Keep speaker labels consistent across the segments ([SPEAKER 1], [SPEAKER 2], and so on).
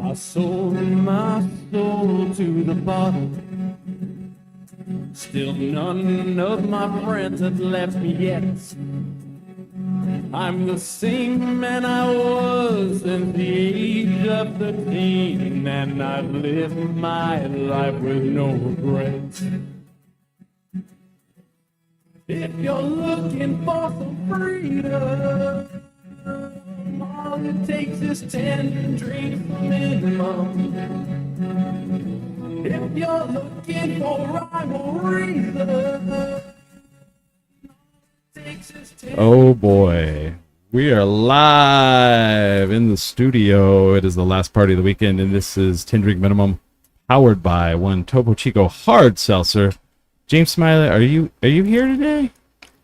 [SPEAKER 1] I sold my soul to the bottle. Still none of my friends have left me yet. I'm the same man I was since the age of 13, and I've lived my life with no regrets. If you're looking for some freedom, all it takes is 10 drinks minimum. If you're looking for rhyme or reason,
[SPEAKER 2] oh boy, we are live in the studio. It is the last party of the weekend, and this is 10 Drink Minimum, powered by one Topo Chico Hard Seltzer. James Smiley, are you here today?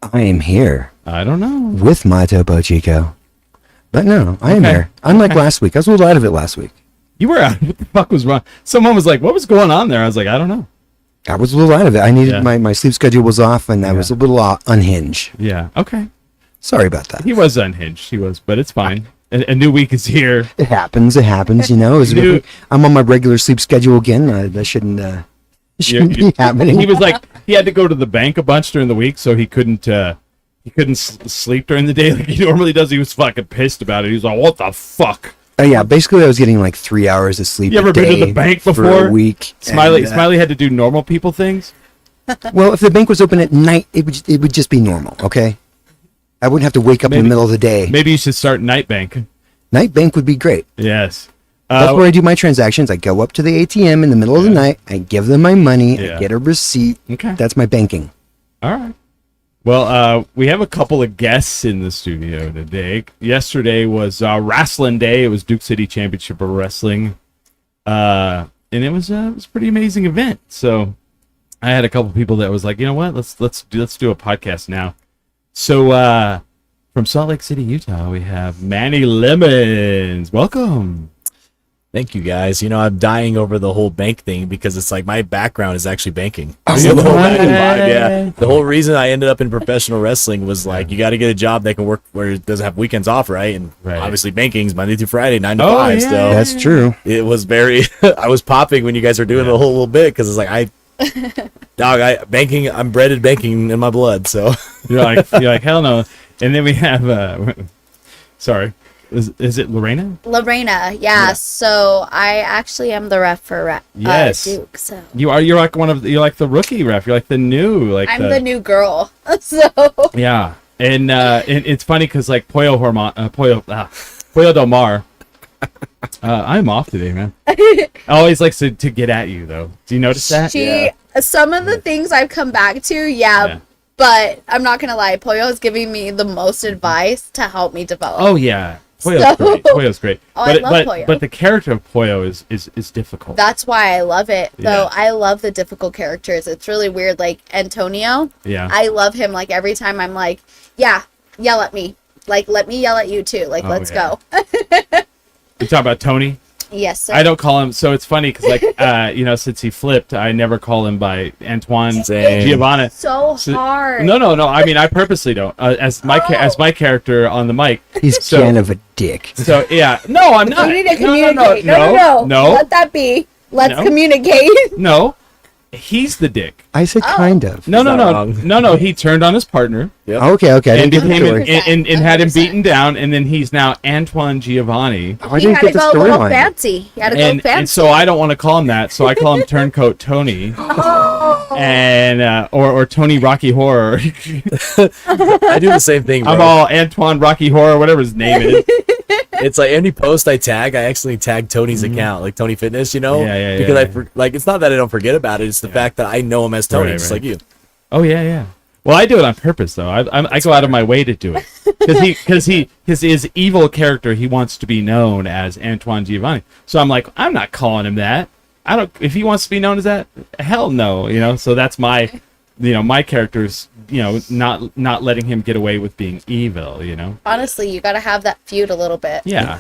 [SPEAKER 3] I am here.
[SPEAKER 2] I don't know.
[SPEAKER 3] With my Topo Chico. But no, I am here. Unlike last week. I was a little out of it last week.
[SPEAKER 2] You were out. What the fuck was wrong? Someone was like, what was going on there? I was like, I don't know.
[SPEAKER 3] I was a little out of it. I needed my sleep schedule was off, and I was a little unhinged.
[SPEAKER 2] Yeah, okay.
[SPEAKER 3] Sorry about that.
[SPEAKER 2] He was unhinged. He was, but it's fine. A new week is here.
[SPEAKER 3] It happens, you know. I'm on my regular sleep schedule again. That shouldn't be happening.
[SPEAKER 2] He was like, he had to go to the bank a bunch during the week, so he couldn't sleep during the day like he normally does. He was fucking pissed about it. He was like, what the fuck?
[SPEAKER 3] Yeah, basically I was getting like 3 hours of sleep.
[SPEAKER 2] You ever been to the bank before?
[SPEAKER 3] For a week.
[SPEAKER 2] Smiley had to do normal people things.
[SPEAKER 3] Well, if the bank was open at night, it would just be normal, okay? I wouldn't have to wake up in the middle of the day.
[SPEAKER 2] Maybe you should start night bank.
[SPEAKER 3] Night bank would be great.
[SPEAKER 2] Yes.
[SPEAKER 3] That's where I do my transactions. I go up to the ATM in the middle of the night. I give them my money. I get a receipt.
[SPEAKER 2] Okay.
[SPEAKER 3] That's my banking.
[SPEAKER 2] All right. Well, we have a couple of guests in the studio today. Yesterday was Wrasslin Day. It was Duke City Championship of Wrestling, and it was a pretty amazing event. So I had a couple people that was like, you know what, let's do a podcast now. So from Salt Lake City, Utah, we have Manny Lemons. Welcome.
[SPEAKER 4] Thank you, guys. You know, I'm dying over the whole bank thing because it's like my background is actually banking.
[SPEAKER 3] Oh,
[SPEAKER 4] So the whole banking vibe, yeah. The whole reason I ended up in professional wrestling was like, you got to get a job that can work where it doesn't have weekends off, right? And obviously banking's Monday through Friday, 9 to 5.
[SPEAKER 2] Yeah,
[SPEAKER 4] so
[SPEAKER 3] that's true.
[SPEAKER 4] it was very, I was popping when you guys were doing the whole little bit because it's like, I'm bred in banking in my blood. So
[SPEAKER 2] you're like, hell no. And then we have, sorry. Is it Lorena?
[SPEAKER 5] Lorena, yeah. So I actually am the ref for Duke. So
[SPEAKER 2] you're like you're like the rookie ref. You're like the new
[SPEAKER 5] I'm the new girl. So
[SPEAKER 2] yeah, and it's funny because like Pollo Del Mar. I'm off today, man. Always likes to get at you though. Do you notice that?
[SPEAKER 5] Some of the things I've come back to, but I'm not gonna lie. Pollo is giving me the most advice to help me develop.
[SPEAKER 2] Oh yeah. Pollo's great.
[SPEAKER 5] I love Pollo.
[SPEAKER 2] But the character of Pollo is difficult.
[SPEAKER 5] That's why I love it. Though I love the difficult characters. It's really weird. Like Antonio. Yeah. I love him. Like every time I'm like, yell at me. Like let me yell at you too. Like let's go.
[SPEAKER 2] You talk about Tony?
[SPEAKER 5] Yes, sir.
[SPEAKER 2] I don't call him. So it's funny because like since he flipped, I never call him by Antoine Giovanni.
[SPEAKER 5] So hard.
[SPEAKER 2] No. I mean, I purposely don't. As my character on the mic.
[SPEAKER 3] He's kind of a dick.
[SPEAKER 2] So yeah, no, I'm not.
[SPEAKER 5] We need to communicate.
[SPEAKER 2] No.
[SPEAKER 5] Let that be. Let's communicate.
[SPEAKER 2] No, he's the dick.
[SPEAKER 3] I said kind of.
[SPEAKER 2] No. He turned on his partner.
[SPEAKER 3] Yep. Okay.
[SPEAKER 2] And had him beaten down, and then he's now Antoine Giovanni.
[SPEAKER 3] I didn't get the storyline.
[SPEAKER 5] Fancy. He had to go fancy.
[SPEAKER 2] And so I don't want to call him that. So I call him Turncoat Tony. And or Tony Rocky Horror.
[SPEAKER 4] I do the same thing, bro.
[SPEAKER 2] I'm all Antoine Rocky Horror, whatever his name is.
[SPEAKER 4] It's like any post I actually tag Tony's account, like Tony Fitness, you know?
[SPEAKER 2] Yeah.
[SPEAKER 4] Because it's not that I don't forget about it. It's the fact that I know him as Tony, just like you.
[SPEAKER 2] Oh yeah. Well, I do it on purpose though. I go out of my way to do it because his evil character. He wants to be known as Antoine Giovanni. So I'm like, I'm not calling him that. I don't. If he wants to be known as that, hell no. You know. So that's my, my character's, not letting him get away with being evil. You know.
[SPEAKER 5] Honestly, you got to have that feud a little bit.
[SPEAKER 2] Yeah.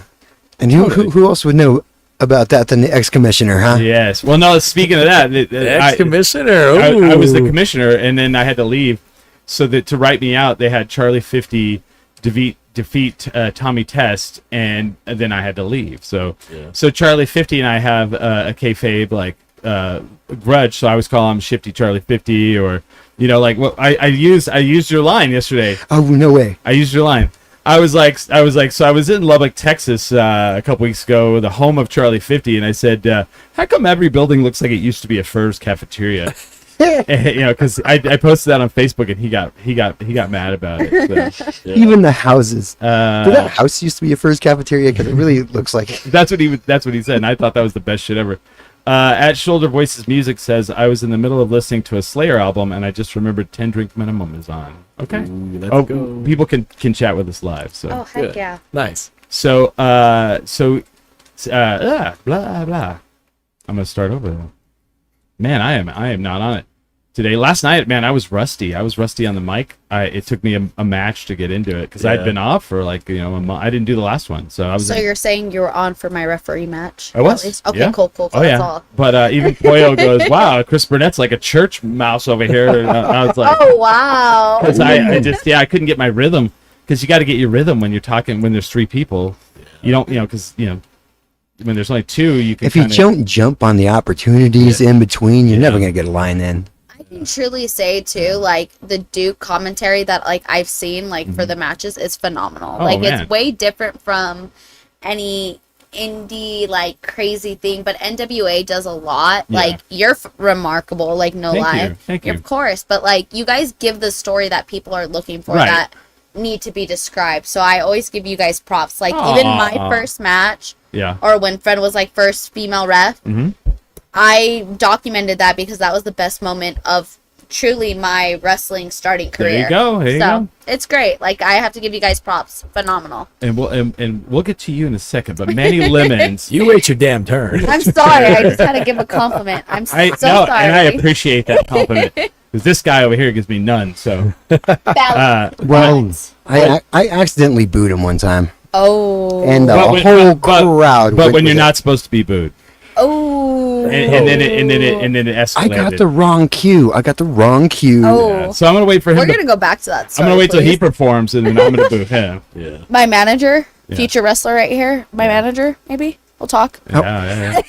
[SPEAKER 3] And who else would know about that than the ex-commissioner, huh?
[SPEAKER 2] Yes. Well, no. Speaking of that,
[SPEAKER 4] ex-commissioner.
[SPEAKER 2] I was the commissioner, and then I had to leave. So that to write me out, they had Charlie 50 defeat Tommy Test, and then I had to leave. So Charlie 50 and I have a kayfabe grudge. So I always call him Shifty Charlie 50, or I used your line yesterday.
[SPEAKER 3] Oh, no way.
[SPEAKER 2] I used your line. I was like, so I was in Lubbock, Texas, a couple weeks ago, the home of Charlie 50, and I said, how come every building looks like it used to be a Fur's cafeteria? Because I posted that on Facebook, and he got mad about it. So.
[SPEAKER 3] Yeah. Even the houses. Did that house used to be a Fur's cafeteria? Because it really looks like it.
[SPEAKER 2] That's what he said, and I thought that was the best shit ever. At Shoulder Voices Music says, I was in the middle of listening to a Slayer album, and I just remembered 10 Drink Minimum is on. Okay.
[SPEAKER 4] Ooh, let's go.
[SPEAKER 2] People can chat with us live. So.
[SPEAKER 5] Oh, heck yeah.
[SPEAKER 4] Nice.
[SPEAKER 2] So, blah, blah. I'm going to start over, though. Man, I am not on it today. Last night, man, I was rusty. I was rusty on the mic. It took me a match to get into it because I'd been off for a month. I didn't do the last one, so I was.
[SPEAKER 5] So you're saying you were on for my referee match?
[SPEAKER 2] I was.
[SPEAKER 5] Okay,
[SPEAKER 2] yeah.
[SPEAKER 5] cool.
[SPEAKER 2] Oh yeah. All. But even Poyo goes, "Wow, Chris Burnett's like a church mouse over here." And I was like,
[SPEAKER 5] "Oh wow!"
[SPEAKER 2] Because I couldn't get my rhythm, because you got to get your rhythm when you're talking when there's three people. You don't because when there's only two, you can.
[SPEAKER 3] If you don't jump on the opportunities in between, you're never gonna get a line in.
[SPEAKER 5] I can truly say too, the Duke commentary that I've seen for the matches is phenomenal.
[SPEAKER 2] Oh, man.
[SPEAKER 5] It's way different from any indie crazy thing, but NWA does a lot. You're remarkable, no lie.
[SPEAKER 2] Thank you.
[SPEAKER 5] Of course, but you guys give the story that people are looking for, that need to be described. So I always give you guys props. Even my first match, or when Fred was first female ref.
[SPEAKER 2] Mm-hmm.
[SPEAKER 5] I documented that because that was the best moment of truly my wrestling starting career.
[SPEAKER 2] There you go.
[SPEAKER 5] It's great. I have to give you guys props. Phenomenal.
[SPEAKER 2] And we'll get to you in a second. But Manny Lemons,
[SPEAKER 4] you wait your damn turn.
[SPEAKER 5] I'm sorry. I just had to give a compliment. I'm sorry.
[SPEAKER 2] And I appreciate that compliment, because this guy over here gives me none. So
[SPEAKER 3] I accidentally booed him one time.
[SPEAKER 5] Oh.
[SPEAKER 3] And the whole crowd.
[SPEAKER 2] But when you're not supposed to be booed.
[SPEAKER 5] Oh.
[SPEAKER 2] And then it escalated.
[SPEAKER 3] I got the wrong cue.
[SPEAKER 5] Oh.
[SPEAKER 2] Yeah. So I'm gonna wait for him.
[SPEAKER 5] We're gonna go back to that story,
[SPEAKER 2] I'm gonna wait till he performs, and then I'm gonna boo him.
[SPEAKER 4] Yeah.
[SPEAKER 5] My manager, future wrestler right here. My manager, maybe we'll talk.
[SPEAKER 2] Yeah.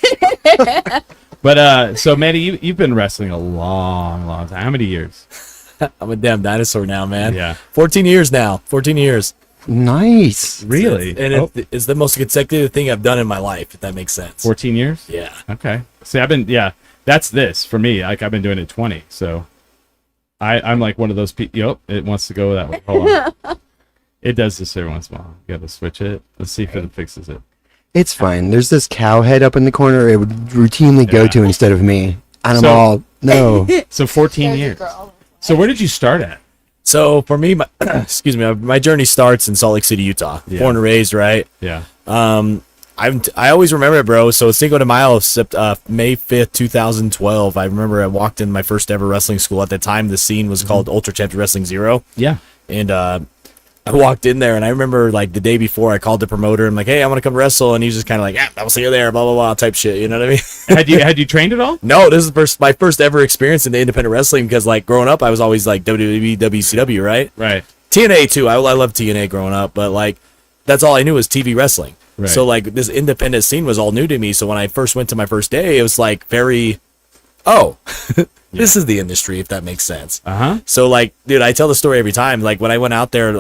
[SPEAKER 2] But so Manny, you've been wrestling a long time. How many years?
[SPEAKER 4] I'm a damn dinosaur now, man.
[SPEAKER 2] Yeah.
[SPEAKER 4] 14 years now. 14 years.
[SPEAKER 3] Nice.
[SPEAKER 2] Really?
[SPEAKER 4] And it's the most consecutive thing I've done in my life, if that makes sense.
[SPEAKER 2] 14 years?
[SPEAKER 4] Yeah.
[SPEAKER 2] Okay. See, that's this for me. I've been doing it 20. So I'm one of those people. Yep, it wants to go that way. Hold on. It does this every once in a while. You got to switch it. Let's see if it fixes it.
[SPEAKER 3] It's fine. There's this cow head up in the corner it would routinely go to instead of me. And I'm all, no.
[SPEAKER 2] So 14 years. So where did you start at?
[SPEAKER 4] So for me, my journey starts in Salt Lake City, Utah.
[SPEAKER 2] Yeah.
[SPEAKER 4] Born and raised, right?
[SPEAKER 2] Yeah.
[SPEAKER 4] I always remember it, bro. So Cinco de Mayo, May 5th, 2012. I remember I walked in my first ever wrestling school. At the time, the scene was called Ultra Champion Wrestling Zero.
[SPEAKER 2] Yeah.
[SPEAKER 4] And I walked in there, and I remember the day before, I called the promoter. I'm like, "Hey, I want to come wrestle," and he's just kind of like, "Yeah, I will see you there," blah blah blah type shit. You know what I mean?
[SPEAKER 2] Had you trained at all?
[SPEAKER 4] No, this is my first ever experience in the independent wrestling, because growing up, I was always WWE, WCW, right?
[SPEAKER 2] Right.
[SPEAKER 4] TNA too. I love TNA growing up, but that's all I knew was TV wrestling.
[SPEAKER 2] Right.
[SPEAKER 4] So this independent scene was all new to me. So when I first went to my first day, it was very, this is the industry, if that makes sense. So dude, I tell the story every time. When I went out there,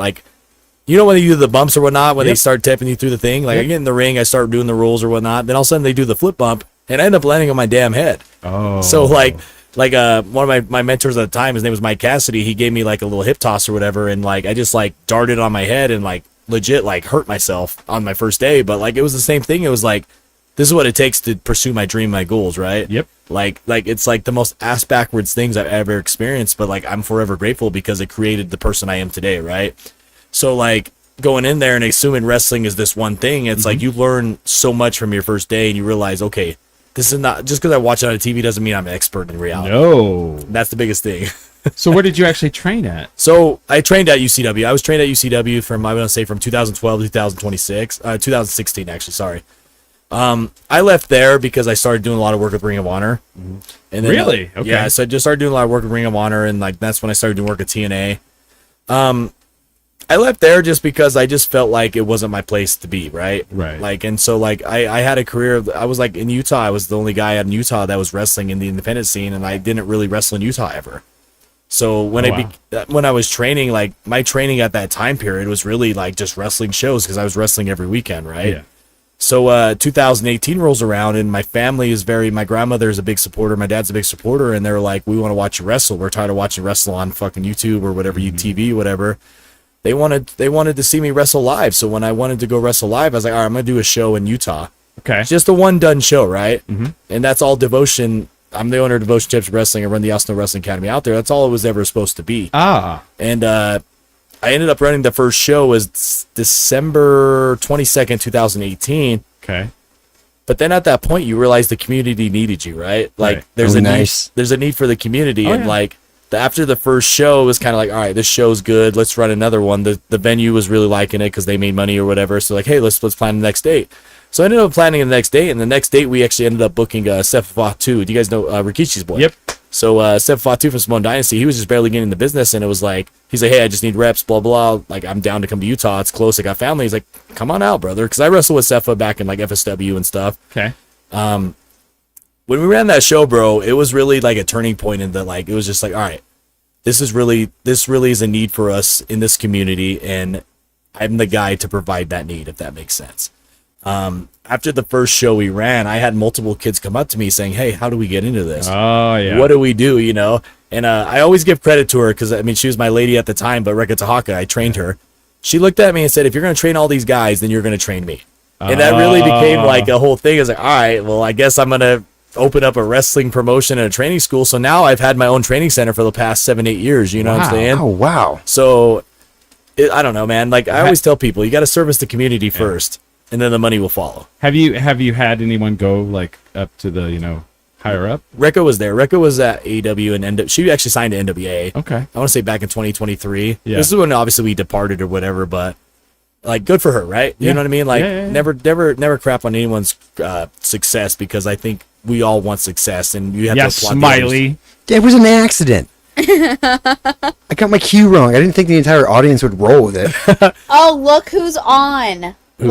[SPEAKER 4] when they do the bumps or whatnot, when they start tipping you through the thing, I get in the ring, I start doing the rules or whatnot. Then all of a sudden they do the flip bump, and I end up landing on my damn head.
[SPEAKER 2] Oh.
[SPEAKER 4] So one of my mentors at the time, his name was Mike Cassidy. He gave me a little hip toss or whatever, and I just darted on my head and legit hurt myself on my first day. But it was the same thing. It was this is what it takes to pursue my dream, my goals, right? Yep. It's the most ass backwards things I've ever experienced, but I'm forever grateful because it created the person I am today, right? So going in there and assuming wrestling is this one thing, it's you learn so much from your first day, and you realize, okay, this is not just because I watch it on TV doesn't mean I'm an expert in reality. No, that's the biggest thing.
[SPEAKER 2] So where did you actually train at?
[SPEAKER 4] So I trained at UCW. I was trained at UCW from 2012 to 2016 actually. Sorry. I left there because I started doing a lot of work with Ring of Honor.
[SPEAKER 2] Mm-hmm.
[SPEAKER 4] And then,
[SPEAKER 2] really? Okay.
[SPEAKER 4] Yeah, so I just started doing a lot of work with Ring of Honor, and like that's when I started doing work at TNA. I left there just because I just felt like it wasn't my place to be, right?
[SPEAKER 2] Right.
[SPEAKER 4] Like, and so like I had a career. I was like in Utah. I was the only guy in Utah that was wrestling in the independent scene, and I didn't really wrestle in Utah ever. So when when I was training, like my training at that time period was really like just wrestling shows because I was wrestling every weekend, right?
[SPEAKER 2] Yeah.
[SPEAKER 4] So 2018 rolls around, and my family is my grandmother is a big supporter, my dad's a big supporter, and they're like, we want to watch you wrestle. We're tired of watching you wrestle on fucking YouTube or whatever, TV, whatever. They wanted to see me wrestle live. So when I wanted to go wrestle live, I was like, all right, I'm going to do a show in Utah.
[SPEAKER 2] Okay.
[SPEAKER 4] It's just a one-done show, right? Mm-hmm. And that's all Devotion. I'm the owner of Devotion Tips Wrestling. I run the Austin Wrestling Academy out there. That's all it was ever supposed to be. And I ended up running the first show was December 22nd, 2018.
[SPEAKER 2] Okay.
[SPEAKER 4] But then at that point, you realize the community needed you, right? Like
[SPEAKER 2] right.
[SPEAKER 4] there's a need for the community, and like after the first show, it was kind of like, all right, this show's good. Let's run another one. The venue was really liking it because they made money or whatever. So like, hey, let's plan the next date. So I ended up planning the next date, and the next date we actually ended up booking Seth Fatu. Do you guys know Rikishi's boy?
[SPEAKER 2] Yep.
[SPEAKER 4] So Seth Fatu from Simone Dynasty, he was just barely getting into business, and it was like, he's like, hey, I just need reps, blah, blah. Like, I'm down to come to Utah. It's close. I got family. He's like, come on out, brother. Because I wrestled with Sefa back in like FSW and stuff.
[SPEAKER 2] Okay.
[SPEAKER 4] When we ran that show, bro, it was really like a turning point in that, like, it was just like, all right, this really is a need for us in this community, and I'm the guy to provide that need, if that makes sense. After the first show we ran, I had multiple kids come up to me saying, hey, how do we get into this?
[SPEAKER 2] Oh, yeah.
[SPEAKER 4] What do we do, you know? And I always give credit to her because, I mean, she was my lady at the time, but Rekka Tahaka, I trained her. She looked at me and said, if you're going to train all these guys, then you're going to train me. And that really became like a whole thing. I was like, all right, well, I guess I'm going to open up a wrestling promotion and a training school. So now I've had my own training center for the past 7-8 years. You know what I'm saying?
[SPEAKER 3] Oh, wow.
[SPEAKER 4] So I don't know, man. Like I always tell people, you got to service the community first, and then the money will follow.
[SPEAKER 2] Have you had anyone go like up to the, higher up?
[SPEAKER 4] Rekka was there. Rekka was at AEW and she actually signed to NWA.
[SPEAKER 2] Okay.
[SPEAKER 4] I want to say back in 2023.
[SPEAKER 2] Yeah.
[SPEAKER 4] This is when obviously we departed or whatever, but like good for her, right? You
[SPEAKER 2] Yeah.
[SPEAKER 4] know what I mean? Like
[SPEAKER 2] Yeah.
[SPEAKER 4] never crap on anyone's success, because I think we all want success, and you have to applaud the
[SPEAKER 2] Smiley.
[SPEAKER 3] It was an accident. I got my cue wrong. I didn't think the entire audience would roll with it.
[SPEAKER 5] Oh, look who's on. Who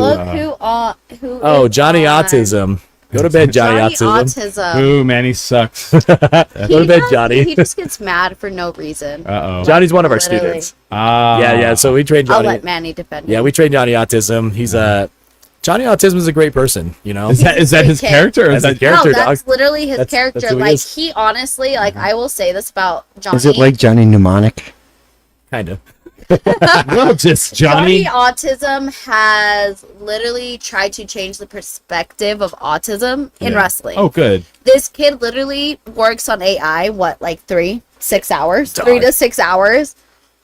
[SPEAKER 4] Johnny
[SPEAKER 5] on.
[SPEAKER 4] Autism. Go to bed, Johnny Autism.
[SPEAKER 2] Ooh, Manny sucks.
[SPEAKER 4] Go to bed, Johnny.
[SPEAKER 5] He just gets mad for no reason.
[SPEAKER 2] Uh-oh.
[SPEAKER 4] Johnny's one of our
[SPEAKER 5] Literally.
[SPEAKER 4] students. Yeah. So we trained
[SPEAKER 5] I'll
[SPEAKER 4] Johnny.
[SPEAKER 5] let Manny defend
[SPEAKER 4] Yeah,
[SPEAKER 5] him.
[SPEAKER 4] we trained Johnny Autism. He's Johnny Autism is a great person, you know.
[SPEAKER 2] Is that his
[SPEAKER 5] Okay.
[SPEAKER 2] character? Or is
[SPEAKER 4] That's
[SPEAKER 2] that
[SPEAKER 4] his character,
[SPEAKER 5] No, that's
[SPEAKER 4] dog.
[SPEAKER 5] literally his
[SPEAKER 4] That's
[SPEAKER 5] character.
[SPEAKER 4] who he
[SPEAKER 5] Like,
[SPEAKER 4] is.
[SPEAKER 5] he honestly, like, I will say this about Johnny.
[SPEAKER 3] Is it like Johnny Mnemonic?
[SPEAKER 4] Kind of.
[SPEAKER 2] well, just Johnny?
[SPEAKER 5] Autism has literally tried to change the perspective of autism in
[SPEAKER 2] Yeah.
[SPEAKER 5] wrestling.
[SPEAKER 2] Oh, good.
[SPEAKER 5] This kid literally works on AI, like 3-6 hours?
[SPEAKER 4] Dog.
[SPEAKER 5] 3 to 6 hours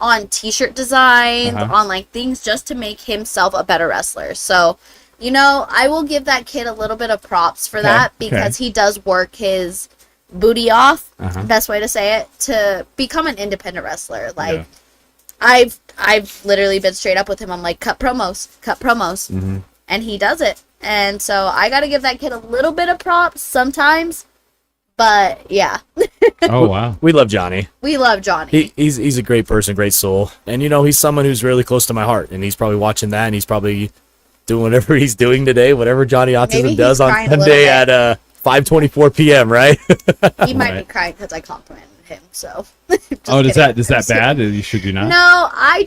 [SPEAKER 5] on t-shirt designs,
[SPEAKER 2] Uh-huh.
[SPEAKER 5] on like things just to make himself a better wrestler. So, I will give that kid a little bit of props for that, because he does work his booty off, best way to say it, to become an independent wrestler. Like,
[SPEAKER 2] Yeah.
[SPEAKER 5] I've literally been straight up with him. I'm like, cut promos, and he does it. And so I got to give that kid a little bit of props sometimes, but yeah,
[SPEAKER 2] Oh, wow.
[SPEAKER 4] We love Johnny.
[SPEAKER 5] we love Johnny.
[SPEAKER 4] He's a great person, great soul, and he's someone who's really close to my heart, and he's probably watching that, and he's probably doing whatever he's doing today, whatever Johnny
[SPEAKER 5] Maybe
[SPEAKER 4] Autism
[SPEAKER 5] he's
[SPEAKER 4] does on
[SPEAKER 5] crying a little
[SPEAKER 4] Sunday
[SPEAKER 5] bit.
[SPEAKER 4] at 5:24 p.m. Right?
[SPEAKER 5] He might be
[SPEAKER 2] Right.
[SPEAKER 5] crying because I complimented him. So.
[SPEAKER 2] Oh,
[SPEAKER 5] Just
[SPEAKER 2] is that
[SPEAKER 5] kidding.
[SPEAKER 2] bad? You should do not?
[SPEAKER 5] No, I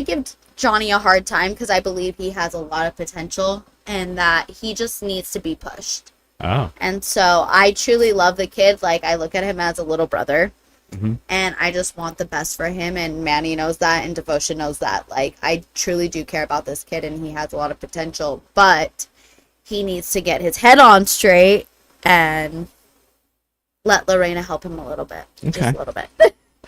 [SPEAKER 5] give Johnny a hard time because I believe he has a lot of potential and that he just needs to be pushed.
[SPEAKER 2] Oh.
[SPEAKER 5] And so I truly love the kid. Like, I look at him as a little brother.
[SPEAKER 2] Mm-hmm.
[SPEAKER 5] And I just want the best for him, and Manny knows that, and Devotion knows that. Like, I truly do care about this kid, and he has a lot of potential, but he needs to get his head on straight and let Lorena help him a little bit. Just
[SPEAKER 2] Okay.
[SPEAKER 5] a little bit.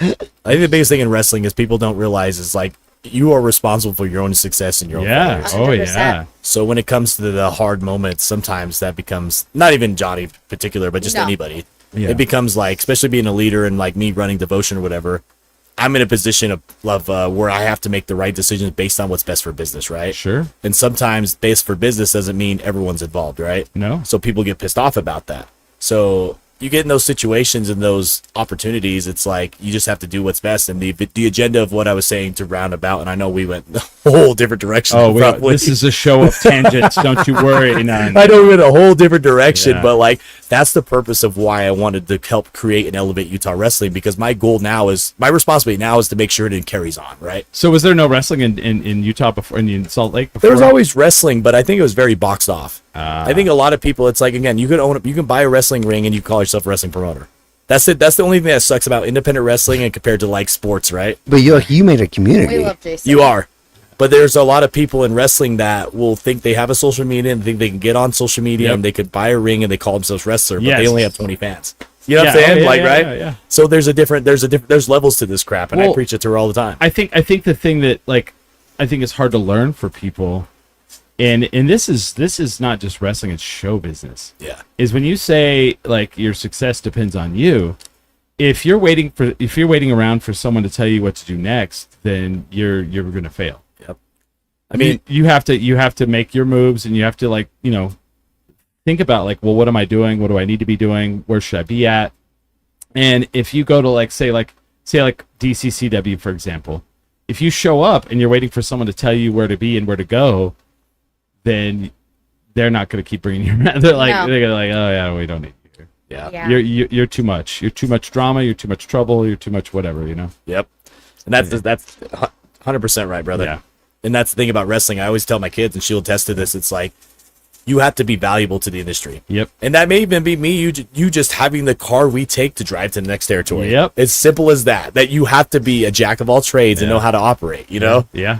[SPEAKER 4] I think the biggest thing in wrestling is people don't realize is like you are responsible for your own success and your own
[SPEAKER 2] Yeah.
[SPEAKER 4] failures.
[SPEAKER 2] Oh,
[SPEAKER 5] 100%.
[SPEAKER 2] yeah.
[SPEAKER 4] So when it comes to the hard moments, sometimes that becomes not even Johnny in particular, but just
[SPEAKER 5] No.
[SPEAKER 4] anybody.
[SPEAKER 2] Yeah.
[SPEAKER 4] It becomes like, especially being a leader and like me running Devotion or whatever, I'm in a position of where I have to make the right decisions based on what's best for business, right?
[SPEAKER 2] Sure.
[SPEAKER 4] And sometimes best for business doesn't mean everyone's involved, right?
[SPEAKER 2] No.
[SPEAKER 4] So people get pissed off about that. So you get in those situations and those opportunities, it's like you just have to do what's best. And the agenda of what I was saying to roundabout, and I know we went a whole different direction.
[SPEAKER 2] Oh,
[SPEAKER 4] probably.
[SPEAKER 2] this is a show of tangents. Don't you worry. None.
[SPEAKER 4] I know we went a whole different direction,
[SPEAKER 2] Yeah.
[SPEAKER 4] but like that's the purpose of why I wanted to help create and elevate Utah wrestling, because my goal now is, my responsibility now is to make sure it carries on, right?
[SPEAKER 2] So was there no wrestling in Utah before, in Salt Lake before?
[SPEAKER 4] There was always wrestling, but I think it was very boxed off. I think a lot of people, it's like, again, you can buy a wrestling ring and you call yourself a wrestling promoter. That's it. That's the only thing that sucks about independent wrestling and compared to like sports, right?
[SPEAKER 3] But you made a community.
[SPEAKER 5] We love Jason.
[SPEAKER 4] You are. But there's a lot of people in wrestling that will think they have a social media and think they can get on social media and they could buy a ring and they call themselves wrestler, but
[SPEAKER 2] Yes.
[SPEAKER 4] they only have 20 fans. You know what I'm
[SPEAKER 2] Yeah.
[SPEAKER 4] saying?
[SPEAKER 2] Oh, yeah,
[SPEAKER 4] like,
[SPEAKER 2] yeah,
[SPEAKER 4] right?
[SPEAKER 2] yeah, yeah.
[SPEAKER 4] So there's levels to this crap, and I
[SPEAKER 2] Well,
[SPEAKER 4] preach it to her all the time.
[SPEAKER 2] I think the thing that like I think is hard to learn for people, and this is not just wrestling, it's show business.
[SPEAKER 4] Yeah.
[SPEAKER 2] Is when you say like your success depends on you. If you're waiting around for someone to tell you what to do next, then you're going to fail.
[SPEAKER 4] Yep. I mean,
[SPEAKER 2] you have to make your moves, and you have to like, think about like, well, what am I doing? What do I need to be doing? Where should I be at? And if you go to like say DCCW, for example, if you show up and you're waiting for someone to tell you where to be and where to go, then they're not going to keep bringing you around. They're going to like, oh yeah, we don't need you here.
[SPEAKER 4] yeah.
[SPEAKER 5] Yeah.
[SPEAKER 2] You're too much. You're too much drama. You're too much trouble. You're too much whatever.
[SPEAKER 4] Yep. And that's 100% right, brother.
[SPEAKER 2] Yeah.
[SPEAKER 4] And that's the thing about wrestling. I always tell my kids, and she'll attest to this. It's like, you have to be valuable to the industry.
[SPEAKER 2] Yep.
[SPEAKER 4] And that may even be me, you just having the car we take to drive to the next territory.
[SPEAKER 2] Yep.
[SPEAKER 4] It's simple as that. That you have to be a jack of all trades and know how to operate, you know?
[SPEAKER 2] Yeah.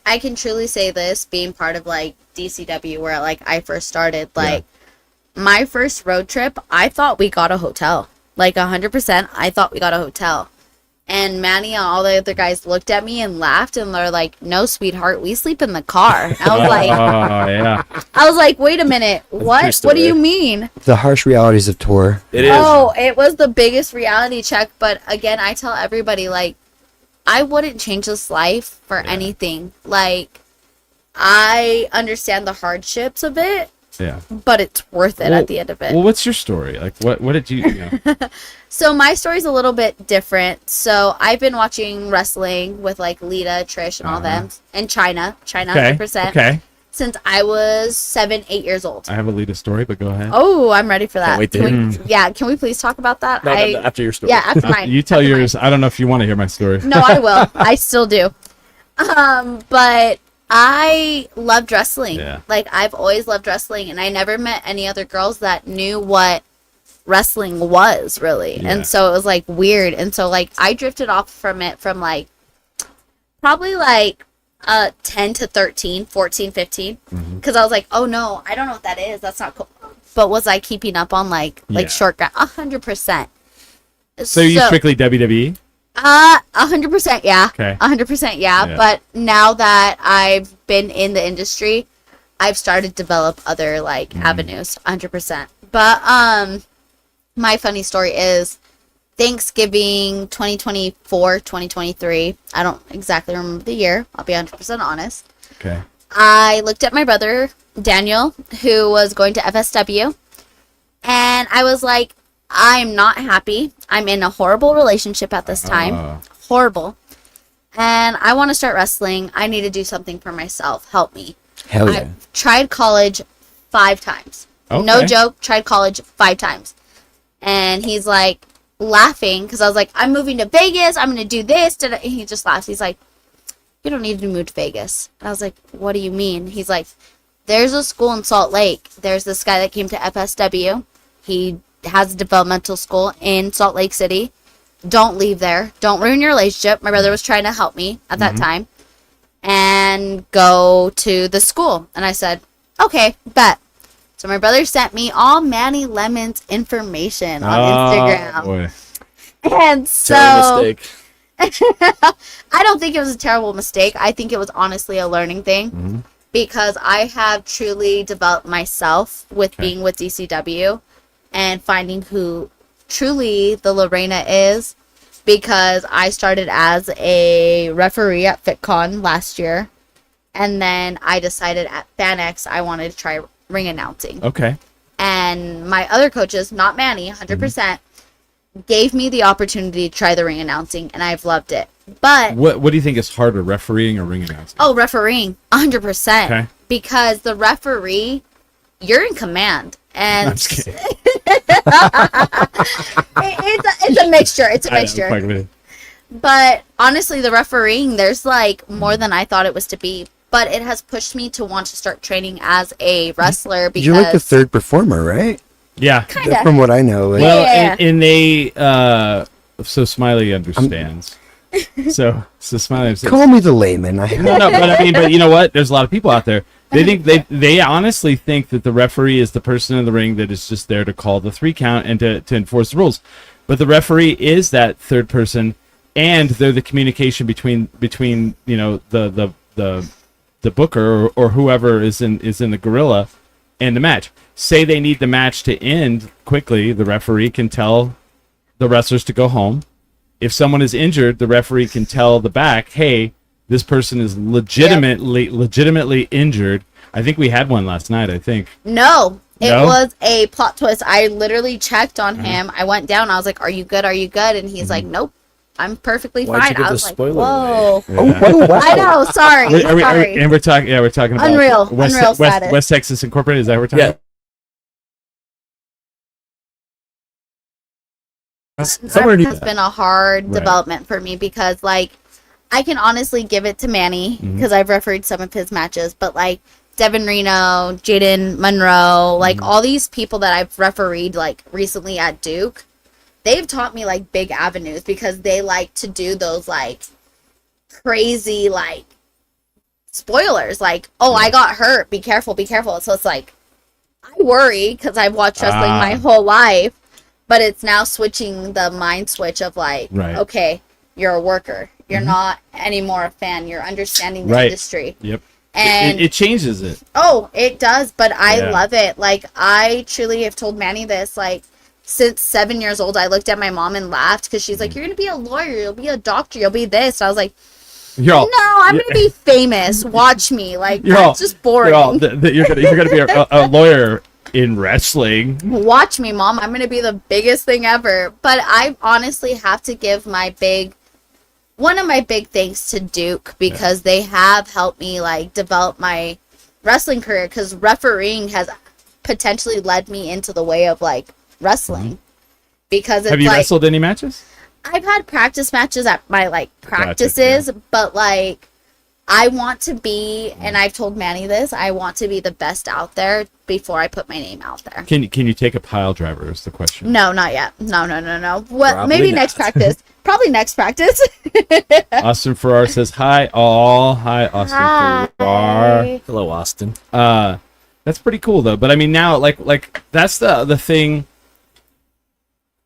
[SPEAKER 5] I can truly say this, being part of like DCW, where like I first started, like my first road trip, I thought we got a hotel. Like 100%, I thought we got a hotel. And Manny and all the other guys looked at me and laughed, and they're like, "No, sweetheart, we sleep in the car." And I was like,
[SPEAKER 2] Oh yeah.
[SPEAKER 5] I was like, "Wait a minute, what? What
[SPEAKER 4] story.
[SPEAKER 5] do you mean?"
[SPEAKER 3] The harsh realities of tour.
[SPEAKER 4] It is.
[SPEAKER 5] Oh, it was the biggest reality check. But again, I tell everybody, like, I wouldn't change this life for anything. Like, I understand the hardships of it,
[SPEAKER 2] Yeah.
[SPEAKER 5] but it's worth it at the end of it.
[SPEAKER 2] Well, what's your story? Like, what did you know?
[SPEAKER 5] So my story's a little bit different. So I've been watching wrestling with like Lita, Trish, and all them, and China
[SPEAKER 2] Okay.
[SPEAKER 5] 100%,
[SPEAKER 2] Okay.
[SPEAKER 5] since I was 7, 8 years old.
[SPEAKER 2] I have a lead story, but go ahead.
[SPEAKER 5] Oh, I'm ready for that.
[SPEAKER 4] wait to
[SPEAKER 5] Can we, yeah, can we please talk about that?
[SPEAKER 4] No, after your story.
[SPEAKER 5] Yeah, after mine.
[SPEAKER 2] You tell
[SPEAKER 5] after
[SPEAKER 2] yours.
[SPEAKER 5] mine.
[SPEAKER 2] I don't know if you want to hear my story.
[SPEAKER 5] No, I will. I still do. But I loved wrestling.
[SPEAKER 2] Yeah.
[SPEAKER 5] Like, I've always loved wrestling, and I never met any other girls that knew what wrestling was, really.
[SPEAKER 2] Yeah.
[SPEAKER 5] And so it was, like, weird. And so, like, I drifted off from it from, like, probably, like, 10 to 13, 14, 15. Because I was like, oh, no, I don't know what that is. That's not cool. But was I keeping up on, like
[SPEAKER 2] Yeah.
[SPEAKER 5] short grass? 100%.
[SPEAKER 2] So you strictly WWE?
[SPEAKER 5] 100%, yeah.
[SPEAKER 2] Okay.
[SPEAKER 5] 100%, yeah.
[SPEAKER 2] Yeah.
[SPEAKER 5] But now that I've been in the industry, I've started to develop other like avenues. 100%. But my funny story is Thanksgiving 2024, 2023. I don't exactly remember the year. I'll be 100% honest.
[SPEAKER 2] Okay.
[SPEAKER 5] I looked at my brother, Daniel, who was going to FSW, and I was like, I'm not happy. I'm in a horrible relationship at this time. Horrible. And I want to start wrestling. I need to do something for myself. Help me.
[SPEAKER 3] Hell yeah.
[SPEAKER 5] I've tried college 5 times. No
[SPEAKER 2] Okay.
[SPEAKER 5] joke. Tried college 5 times. And he's like laughing because I was like, I'm moving to Vegas. I'm going to do this. And he just laughs. He's like, you don't need to move to Vegas. And I was like, what do you mean? He's like, there's a school in Salt Lake. There's this guy that came to FSW. He has a developmental school in Salt Lake City. Don't leave there. Don't ruin your relationship. My brother was trying to help me at that time. And go to the school. And I said, okay, bet. So my brother sent me all Manny Lemons information on Instagram.
[SPEAKER 2] Boy.
[SPEAKER 5] And so
[SPEAKER 4] Terrible mistake.
[SPEAKER 5] I don't think it was a terrible mistake. I think it was honestly a learning thing because I have truly developed myself with being with DCW and finding who truly the Lorena is, because I started as a referee at FitCon last year, and then I decided at FanX I wanted to try ring announcing.
[SPEAKER 2] Okay.
[SPEAKER 5] And my other coaches, not Manny, 100%, gave me the opportunity to try the ring announcing, and I've loved it. But
[SPEAKER 2] What do you think is harder, refereeing or ring announcing?
[SPEAKER 5] oh, refereeing, 100%.
[SPEAKER 2] Okay.
[SPEAKER 5] Because the referee, you're in command. And
[SPEAKER 2] I'm just kidding.
[SPEAKER 5] it's a mixture. It's a
[SPEAKER 2] I'm
[SPEAKER 5] mixture.
[SPEAKER 2] fucking with you.
[SPEAKER 5] But honestly, the refereeing, there's like more than I thought it was to be. But it has pushed me to want to start training as a wrestler because
[SPEAKER 3] You're like the third performer, right?
[SPEAKER 2] Yeah.
[SPEAKER 5] kind of.
[SPEAKER 3] From what I know. Like,
[SPEAKER 2] Well,
[SPEAKER 5] Yeah.
[SPEAKER 2] and they so Smiley understands. So Smiley understands.
[SPEAKER 3] call me the layman.
[SPEAKER 2] No, but you know what? There's a lot of people out there. They think they honestly think that the referee is the person in the ring that is just there to call the 3 count and to enforce the rules. But the referee is that third person, and they're the communication between you know the booker or whoever is in the gorilla and the match. Say they need the match to end quickly, the referee can tell the wrestlers to go home. If someone is injured, the referee can tell the back, hey, this person is legitimately injured. I think we had one last night, I think.
[SPEAKER 5] No, it
[SPEAKER 2] No?
[SPEAKER 5] was a plot twist. I literally checked on him. I went down. I was like, "Are you good? Are you good?" And he's like, "Nope, I'm perfectly
[SPEAKER 4] Why'd you
[SPEAKER 5] fine."
[SPEAKER 4] give
[SPEAKER 5] I
[SPEAKER 4] the
[SPEAKER 5] was like,
[SPEAKER 4] spoiler
[SPEAKER 5] "Whoa."
[SPEAKER 3] Oh, wow.
[SPEAKER 5] I know. Sorry. Sorry.
[SPEAKER 2] And we're talking about
[SPEAKER 5] Unreal status.
[SPEAKER 2] West Texas Incorporated. Is that what we're talking
[SPEAKER 4] Yeah.
[SPEAKER 2] about?
[SPEAKER 4] Somewhere
[SPEAKER 5] It
[SPEAKER 4] near
[SPEAKER 5] has
[SPEAKER 4] that.
[SPEAKER 5] been a hard
[SPEAKER 2] Right.
[SPEAKER 5] development for me because, like, I can honestly give it to Manny because I've refereed some of his matches, but like Devin Reno, Jaden Monroe, like all these people that I've refereed like recently at Duke, they've taught me like big avenues because they like to do those like crazy like spoilers, like, oh, I got hurt, be careful, be careful. So it's like I worry because I've watched wrestling my whole life, but it's now switching the mind switch of like,
[SPEAKER 2] Right.
[SPEAKER 5] okay, you're a worker. You're not anymore a fan. You're understanding the
[SPEAKER 2] Right.
[SPEAKER 5] industry.
[SPEAKER 2] Yep.
[SPEAKER 5] And
[SPEAKER 2] It changes it.
[SPEAKER 5] oh, it does, but I
[SPEAKER 2] Yeah.
[SPEAKER 5] love it. Like, I truly have told Manny this, like, since 7 years old, I looked at my mom and laughed because she's like, "You're going to be a lawyer. You'll be a doctor. You'll be this." And I was like,
[SPEAKER 2] You're all,
[SPEAKER 5] no, I'm going to be famous. Watch me. Like,
[SPEAKER 2] You're all-
[SPEAKER 5] that's just boring.
[SPEAKER 2] you're gonna be a lawyer in wrestling.
[SPEAKER 5] Watch me, Mom. I'm going to be the biggest thing ever. But I honestly have to give one of my big thanks to Duke because they have helped me like develop my wrestling career because refereeing has potentially led me into the way of like wrestling because it's
[SPEAKER 2] Have you
[SPEAKER 5] like
[SPEAKER 2] wrestled any matches?
[SPEAKER 5] I've had practice matches at my like practices, but like I want to be, and I've told Manny this, I want to be the best out there before I put my name out there.
[SPEAKER 2] Can you take a pile driver is the question.
[SPEAKER 5] No, not yet. No. Well,
[SPEAKER 4] Probably
[SPEAKER 5] maybe
[SPEAKER 4] not.
[SPEAKER 5] next practice. Probably next practice.
[SPEAKER 2] Austin Farrar says hi all. Hi Austin Farrar.
[SPEAKER 5] Hi.
[SPEAKER 4] Hello, Austin.
[SPEAKER 2] That's pretty cool though. But I mean now like that's the thing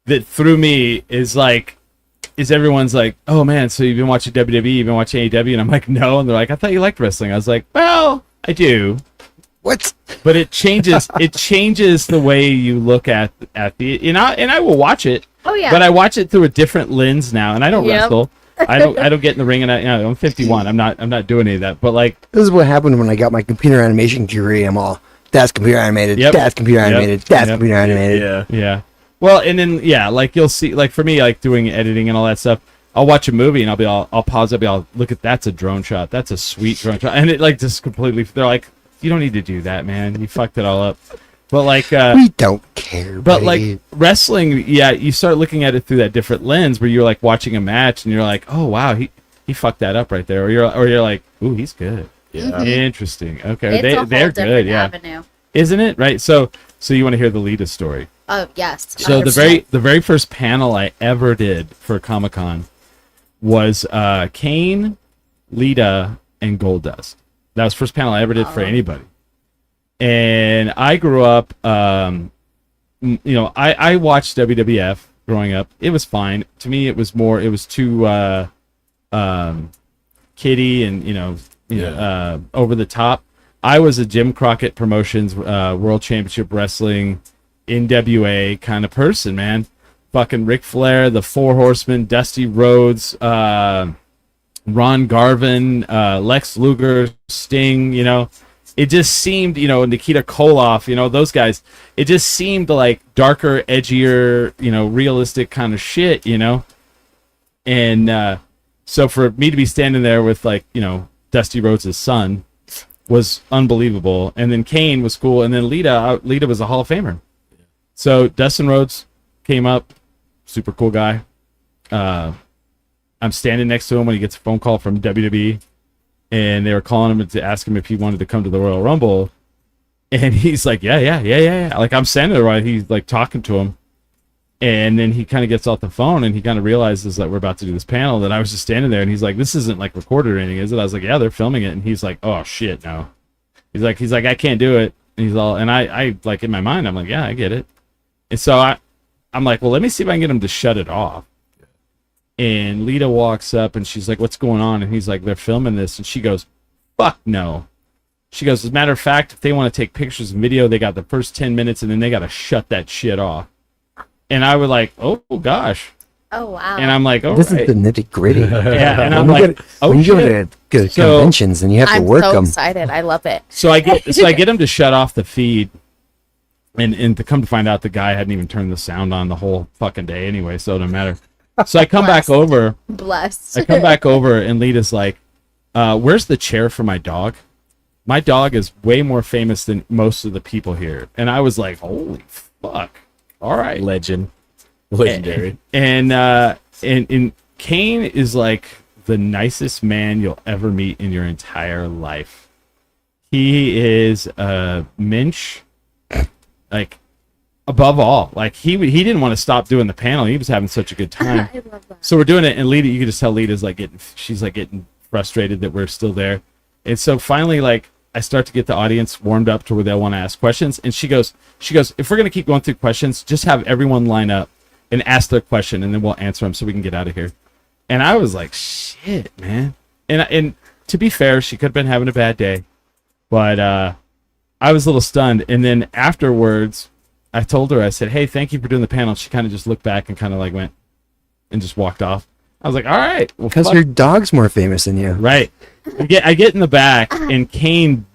[SPEAKER 2] that threw me is everyone's like, "Oh man, so you've been watching WWE, you've been watching AEW," and I'm like, "No," and they're like, "I thought you liked wrestling." I was like, "Well, I do."
[SPEAKER 3] What?
[SPEAKER 2] But it changes the way you look at the and I will watch it.
[SPEAKER 5] Oh yeah.
[SPEAKER 2] But I watch it through a different lens now, and I don't
[SPEAKER 5] Yep.
[SPEAKER 2] wrestle. I don't get in the ring, and I'm 51. I'm not doing any of that. But like,
[SPEAKER 3] This is what happened when I got my computer animation degree. I'm all, that's computer animated,
[SPEAKER 2] Yep.
[SPEAKER 3] that's computer
[SPEAKER 2] Yep.
[SPEAKER 3] animated, that's
[SPEAKER 2] Yep.
[SPEAKER 3] computer animated.
[SPEAKER 4] Yeah.
[SPEAKER 2] yeah. Well, and then like you'll see, like for me, like doing editing and all that stuff. I'll watch a movie and I'll pause. I'll be all, look at that's a drone shot. That's a sweet drone shot, and it like just completely. They're like, you don't need to do that, man. You fucked it all up. But like,
[SPEAKER 3] We don't care,
[SPEAKER 2] but
[SPEAKER 3] buddy.
[SPEAKER 2] like wrestling, yeah, you start looking at it through that different lens where you're like watching a match and you're like, oh wow, he fucked that up right there, or you're like, ooh, he's good.
[SPEAKER 4] Yeah.
[SPEAKER 2] Interesting. Okay,
[SPEAKER 5] It's a whole
[SPEAKER 2] they're
[SPEAKER 5] different
[SPEAKER 2] good. Yeah,
[SPEAKER 5] avenue.
[SPEAKER 2] isn't it right? So you want to hear the Lita story?
[SPEAKER 5] Oh yes.
[SPEAKER 2] So
[SPEAKER 5] 100%.
[SPEAKER 2] the very first panel I ever did for Comic-Con was Kane, Lita, and Goldust. That was the first panel I ever did for anybody. And I grew up, I watched WWF growing up. It was fine. To me, it was too kiddie and, over the top. I was a Jim Crockett Promotions World Championship Wrestling NWA kind of person, man. fucking Ric Flair, the Four Horsemen, Dusty Rhodes, Ron Garvin, Lex Luger, Sting, it just seemed, Nikita Koloff, those guys, it just seemed like darker, edgier, realistic kind of shit, and so for me to be standing there with Dusty Rhodes' son was unbelievable. And then Kane was cool, and then Lita was a Hall of Famer. So Dustin Rhodes came up, super cool guy. I'm standing next to him when he gets a phone call from WWE, and they were calling him to ask him if he wanted to come to the Royal Rumble. And he's like, yeah. Like, I'm standing there while he's like talking to him. And then he kind of gets off the phone and he kind of realizes that we're about to do this panel. That I was just standing there and he's like, this isn't like recorded or anything, is it? I was like, yeah, they're filming it. And he's like, oh shit, no. He's like, I can't do it. And he's all, and I like in my mind, I'm like, yeah, I get it. And so I'm like, well, let me see if I can get him to shut it off. And Lita walks up and she's like, what's going on? And he's like, they're filming this. And she goes, fuck no. She goes, as a matter of fact, if they want to take pictures and video, they got the first 10 minutes and then they got to shut that shit off. And I was like, oh gosh.
[SPEAKER 5] Oh wow.
[SPEAKER 2] And I'm like, oh,
[SPEAKER 3] This is the nitty gritty.
[SPEAKER 2] yeah. And I'm like,
[SPEAKER 3] when you go to conventions and you have to work
[SPEAKER 5] I'm so
[SPEAKER 3] them.
[SPEAKER 5] excited. I love it.
[SPEAKER 2] So I get him to shut off the feed, and to come to find out, the guy hadn't even turned the sound on the whole fucking day anyway, so it doesn't matter. So I come back over.
[SPEAKER 5] Blessed.
[SPEAKER 2] I come back over, and Lita's like, "Where's the chair for my dog? My dog is way more famous than most of the people here." And I was like, "Holy fuck! All right,
[SPEAKER 4] Legendary.
[SPEAKER 2] And Kane is like the nicest man you'll ever meet in your entire life. He is a mensch, like above all. Like he didn't want to stop doing the panel. He was having such a good time.
[SPEAKER 5] I love that.
[SPEAKER 2] So we're doing it, and Lita, you can just tell Lita's like getting frustrated that we're still there. And so finally, like, I start to get the audience warmed up to where they'll want to ask questions. And she goes, if we're gonna keep going through questions, just have everyone line up and ask their question, and then we'll answer them so we can get out of here. And I was like, shit, man. And to be fair, she could have been having a bad day, but I was a little stunned. And then afterwards, I told her, I said, hey, thank you for doing the panel. She kind of just looked back and kind of like went and just walked off. I was like, all right. Well,
[SPEAKER 3] Because your dog's more famous than you.
[SPEAKER 2] right. I get in the back, and Kane,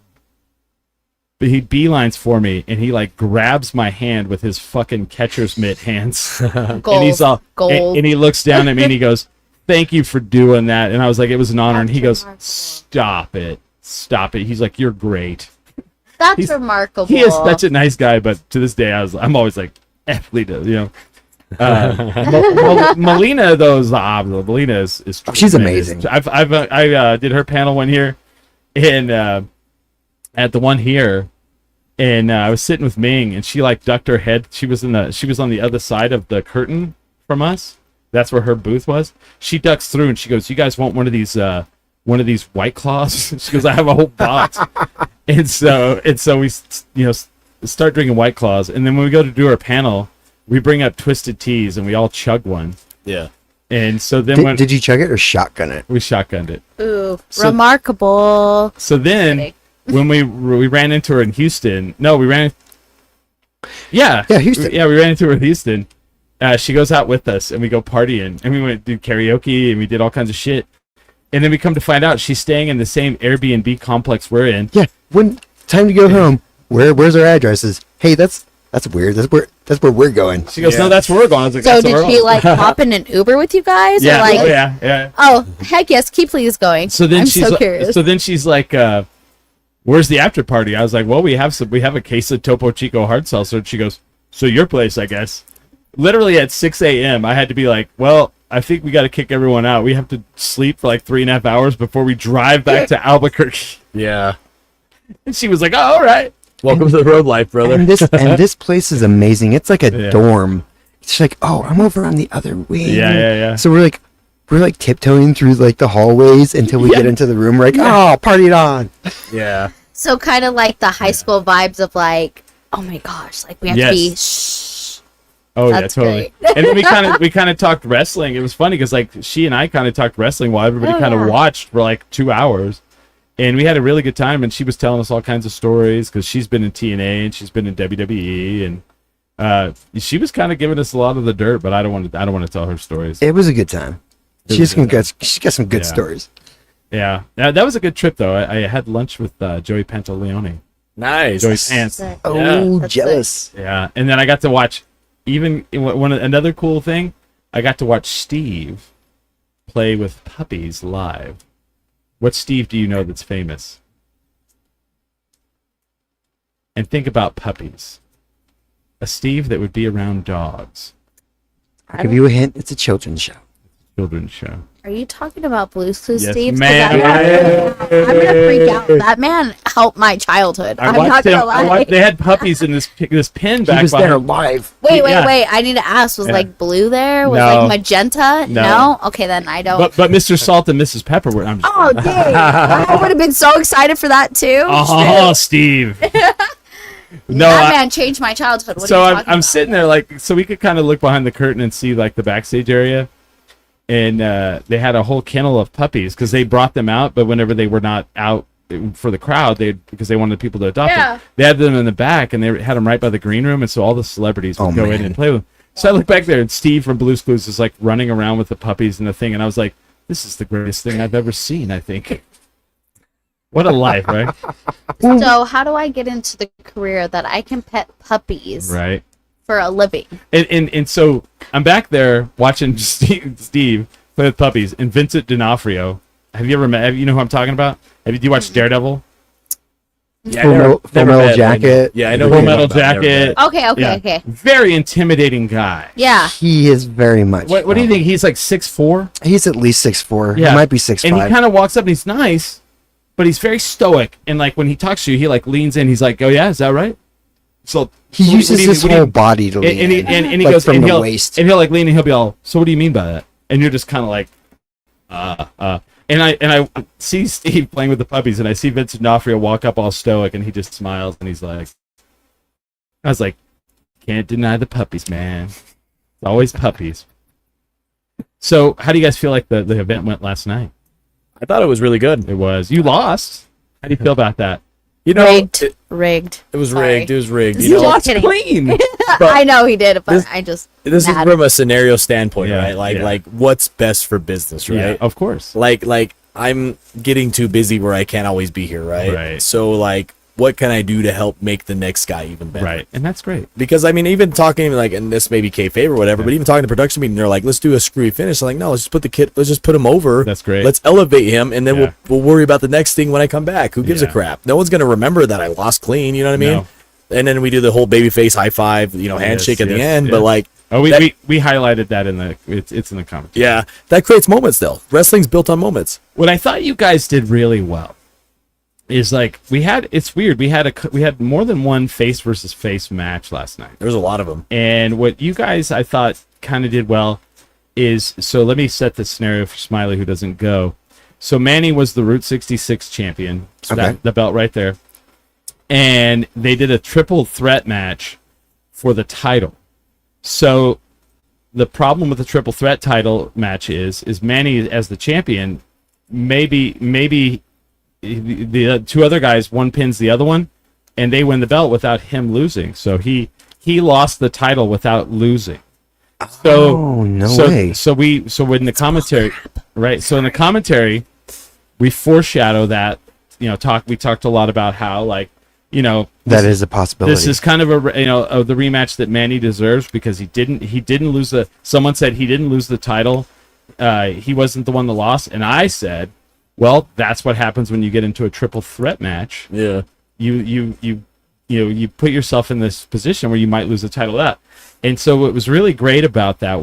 [SPEAKER 2] he beelines for me, and he like grabs my hand with his fucking catcher's mitt hands.
[SPEAKER 5] Gold.
[SPEAKER 2] And he's all,
[SPEAKER 5] Gold.
[SPEAKER 2] and he looks down at me and he goes, thank you for doing that. And I was like, it was an honor. And he goes, stop it. He's like, you're great.
[SPEAKER 5] That's remarkable.
[SPEAKER 2] He is such a nice guy, but to this day, I'm always like, F Lita, Melina, though, is the opposite. Melina is
[SPEAKER 3] She's amazing.
[SPEAKER 2] I did her panel one year, and at the one here, and I was sitting with Ming, and she like ducked her head. She was on the other side of the curtain from us. That's where her booth was. She ducks through, and she goes, "You guys want one of these White Claws?" She goes, "I have a whole box." and so we start drinking White Claws, and then when we go to do our panel, we bring up Twisted Teas and we all chug one.
[SPEAKER 4] Yeah.
[SPEAKER 2] And so then
[SPEAKER 3] Did you chug it or shotgun it?
[SPEAKER 2] we shotgunned it.
[SPEAKER 5] Ooh,
[SPEAKER 2] So-
[SPEAKER 5] remarkable.
[SPEAKER 2] So then
[SPEAKER 5] Kidding.
[SPEAKER 2] when we ran into her in Houston,
[SPEAKER 3] Houston.
[SPEAKER 2] Yeah, we ran into her in Houston. She goes out with us and we go partying, and we went to do karaoke and we did all kinds of shit. And then we come to find out she's staying in the same Airbnb complex we're in.
[SPEAKER 3] Yeah. When time to go home. Where's our addresses? Hey, that's weird. That's where we're going.
[SPEAKER 2] She goes,
[SPEAKER 4] Yeah.
[SPEAKER 2] no, that's where we're going. I was like,
[SPEAKER 5] So
[SPEAKER 2] that's where
[SPEAKER 5] did
[SPEAKER 2] we're
[SPEAKER 5] she
[SPEAKER 2] going.
[SPEAKER 5] like hop in an Uber with you guys?
[SPEAKER 2] Yeah,
[SPEAKER 5] Or like,
[SPEAKER 2] yeah.
[SPEAKER 5] oh, heck yes, keep please going.
[SPEAKER 2] So then
[SPEAKER 5] I'm
[SPEAKER 2] she's
[SPEAKER 5] so
[SPEAKER 2] like,
[SPEAKER 5] curious.
[SPEAKER 2] so then she's like, where's the after party? I was like, well, we have a case of Topo Chico hard seltzer. And she goes, so your place, I guess. Literally at 6 a.m. I had to be like, well, I think we got to kick everyone out. We have to sleep for like 3.5 hours before we drive back to Albuquerque.
[SPEAKER 4] Yeah.
[SPEAKER 2] And she was like, oh, all right.
[SPEAKER 4] Welcome to the road life, brother.
[SPEAKER 3] And this place is amazing. It's like a
[SPEAKER 2] Yeah.
[SPEAKER 3] dorm. It's like, oh, I'm over on the other wing.
[SPEAKER 2] Yeah.
[SPEAKER 3] So we're like tiptoeing through like the hallways until we
[SPEAKER 2] Yeah.
[SPEAKER 3] get into the room. We're like, oh, party it on.
[SPEAKER 4] Yeah.
[SPEAKER 5] So kind of like the high school vibes of like, oh my gosh, like we have to be shh.
[SPEAKER 2] Oh
[SPEAKER 5] That's
[SPEAKER 2] yeah, totally. And then we kind of talked wrestling. It was funny because like she and I kind of talked wrestling while everybody
[SPEAKER 5] Oh,
[SPEAKER 2] kind of
[SPEAKER 5] yeah.
[SPEAKER 2] watched for like 2 hours, and we had a really good time. And she was telling us all kinds of stories because she's been in TNA and she's been in WWE, She was kind of giving us a lot of the dirt, but I don't want to tell her stories.
[SPEAKER 3] It was a good time. She's got some good stories.
[SPEAKER 2] Yeah, that was a good trip though. I had lunch with Joey Pantaleone.
[SPEAKER 4] Nice.
[SPEAKER 2] Joey's aunt.
[SPEAKER 3] Oh,
[SPEAKER 5] That's
[SPEAKER 3] jealous.
[SPEAKER 2] Yeah, and then I got to watch another cool thing. I got to watch Steve play with puppies live. What Steve do you know that's famous? And think about puppies. A Steve that would be around dogs.
[SPEAKER 3] I'll give you a hint. It's a children's show.
[SPEAKER 2] Children's show.
[SPEAKER 5] Are you talking about Blue's Clues,
[SPEAKER 2] Yes,
[SPEAKER 5] Steve? 'Cause
[SPEAKER 2] ma'am.
[SPEAKER 5] I'm gonna freak out. That man helped my childhood. I'm not gonna lie.
[SPEAKER 2] They had puppies in this pen
[SPEAKER 3] He
[SPEAKER 2] back
[SPEAKER 3] was there
[SPEAKER 2] behind-
[SPEAKER 3] live.
[SPEAKER 5] Wait.
[SPEAKER 2] Yeah.
[SPEAKER 5] I need to ask. Was
[SPEAKER 2] Yeah.
[SPEAKER 5] like blue there? Was
[SPEAKER 2] No.
[SPEAKER 5] like magenta?
[SPEAKER 2] No.
[SPEAKER 5] Okay, then I don't.
[SPEAKER 2] But Mr. Salt and Mrs. Pepper were. I'm just,
[SPEAKER 5] Oh dang! I would have been so excited for that too.
[SPEAKER 2] oh, Steve. No,
[SPEAKER 5] that man changed my childhood. What
[SPEAKER 2] so
[SPEAKER 5] are you
[SPEAKER 2] I'm
[SPEAKER 5] talking about?
[SPEAKER 2] sitting there like, so we could kind of look behind the curtain and see like the backstage area, and they had a whole kennel of puppies because they brought them out, but whenever they were not out for the crowd, because they wanted people to adopt them, they had them in the back, and they had them right by the green room, and so all the celebrities would go in and play with them. So I look back there, and Steve from Blue's Clues is like running around with the puppies and the thing, and I was like, this is the greatest thing I've ever seen. I think. What a life, right?
[SPEAKER 5] So how do I get into the career that I can pet puppies
[SPEAKER 2] Right.
[SPEAKER 5] for a living?
[SPEAKER 2] And so I'm back there watching Steve play with puppies, and Vincent D'Onofrio. Have you ever met? You know who I'm talking about? Do you watch Daredevil?
[SPEAKER 4] Yeah,
[SPEAKER 3] Full
[SPEAKER 4] never
[SPEAKER 3] Metal
[SPEAKER 4] met,
[SPEAKER 3] Jacket.
[SPEAKER 4] Yeah, I know.
[SPEAKER 2] Full
[SPEAKER 4] who you're
[SPEAKER 2] Metal
[SPEAKER 4] talking about, never
[SPEAKER 2] Jacket.
[SPEAKER 4] met.
[SPEAKER 5] Okay.
[SPEAKER 2] Very intimidating guy.
[SPEAKER 5] Yeah.
[SPEAKER 3] He is very much.
[SPEAKER 2] What do you think? He's like 6'4"?
[SPEAKER 3] He's at least 6'4".
[SPEAKER 2] Yeah.
[SPEAKER 3] He might be 6'5".
[SPEAKER 2] And he kind of walks up and he's nice, but he's very stoic. And like when he talks to you, he like leans in. He's like, "Oh yeah, is that right?" So
[SPEAKER 3] he
[SPEAKER 2] what
[SPEAKER 3] uses
[SPEAKER 2] do you-
[SPEAKER 3] his
[SPEAKER 2] what do you-
[SPEAKER 3] whole body to lean
[SPEAKER 2] and he,
[SPEAKER 3] in,
[SPEAKER 2] and he
[SPEAKER 3] like
[SPEAKER 2] goes
[SPEAKER 3] from
[SPEAKER 2] and
[SPEAKER 3] the
[SPEAKER 2] he'll
[SPEAKER 3] waist.
[SPEAKER 2] and he'll like lean and he'll be all, "So what do you mean by that?" And you're just kind of like, And I see Steve playing with the puppies, and I see Vincent D'Onofrio walk up all stoic, and he just smiles, and he's like, I was like, can't deny the puppies, man. It's always puppies. So how do you guys feel like the event went last night?
[SPEAKER 4] I thought it was really good.
[SPEAKER 2] It was. You lost. How do you feel about that?
[SPEAKER 4] You know,
[SPEAKER 5] Rigged.
[SPEAKER 4] It was
[SPEAKER 5] Sorry.
[SPEAKER 4] rigged. It was rigged.
[SPEAKER 5] You
[SPEAKER 4] You know,
[SPEAKER 5] lost clean.
[SPEAKER 4] But
[SPEAKER 5] I know he did, but
[SPEAKER 4] this-
[SPEAKER 5] I just
[SPEAKER 4] this is
[SPEAKER 5] mad.
[SPEAKER 4] from a scenario standpoint,
[SPEAKER 2] Yeah,
[SPEAKER 4] right? Like,
[SPEAKER 2] yeah.
[SPEAKER 4] like what's best for business, right?
[SPEAKER 2] Yeah, of course.
[SPEAKER 4] Like I'm getting too busy where I can't always be here, right?
[SPEAKER 2] Right.
[SPEAKER 4] So like, what can I do to help make the next guy even better?
[SPEAKER 2] Right, and that's great.
[SPEAKER 4] Because I mean, even talking like, and this may be kayfabe or whatever, but even talking to production meeting, they're like, let's do a screwy finish. I'm like, no, let's just put him over.
[SPEAKER 2] That's great.
[SPEAKER 4] Let's elevate him, and then
[SPEAKER 2] Yeah.
[SPEAKER 4] we'll worry about the next thing when I come back. Who gives a
[SPEAKER 2] Yeah.
[SPEAKER 4] crap? No one's gonna remember that I lost clean. You know what I mean?
[SPEAKER 2] No.
[SPEAKER 4] And then we do the whole babyface high five, handshake at the
[SPEAKER 2] yes,
[SPEAKER 4] end.
[SPEAKER 2] yes.
[SPEAKER 4] But like,
[SPEAKER 2] Oh,
[SPEAKER 4] that-
[SPEAKER 2] we highlighted that in it's in the comments.
[SPEAKER 4] yeah, that creates moments though. Wrestling's built on moments.
[SPEAKER 2] What I thought you guys did really well is like it's weird. We had more than one face versus face match last night.
[SPEAKER 4] There's a lot of them.
[SPEAKER 2] And what you guys I thought kind of did well is, so let me set the scenario for Smiley who doesn't go. So Manny was the Route 66 champion. So
[SPEAKER 3] Okay.
[SPEAKER 2] the belt right there. And they did a triple threat match for the title. So the problem with the triple threat title match is Manny as the champion, maybe the two other guys, one pins the other one, and they win the belt without him losing. So he lost the title without losing. So
[SPEAKER 3] Oh, no
[SPEAKER 2] so,
[SPEAKER 3] way.
[SPEAKER 2] So in the commentary, right? So in the commentary, we foreshadow that, we talked a lot about how
[SPEAKER 3] That is a possibility.
[SPEAKER 2] this is kind of of the rematch that Manny deserves because he didn't lose someone said he didn't lose the title. He wasn't the one that lost, and I said, well, that's what happens when you get into a triple threat match.
[SPEAKER 4] Yeah.
[SPEAKER 2] You put yourself in this position where you might lose the title out. And so what was really great about that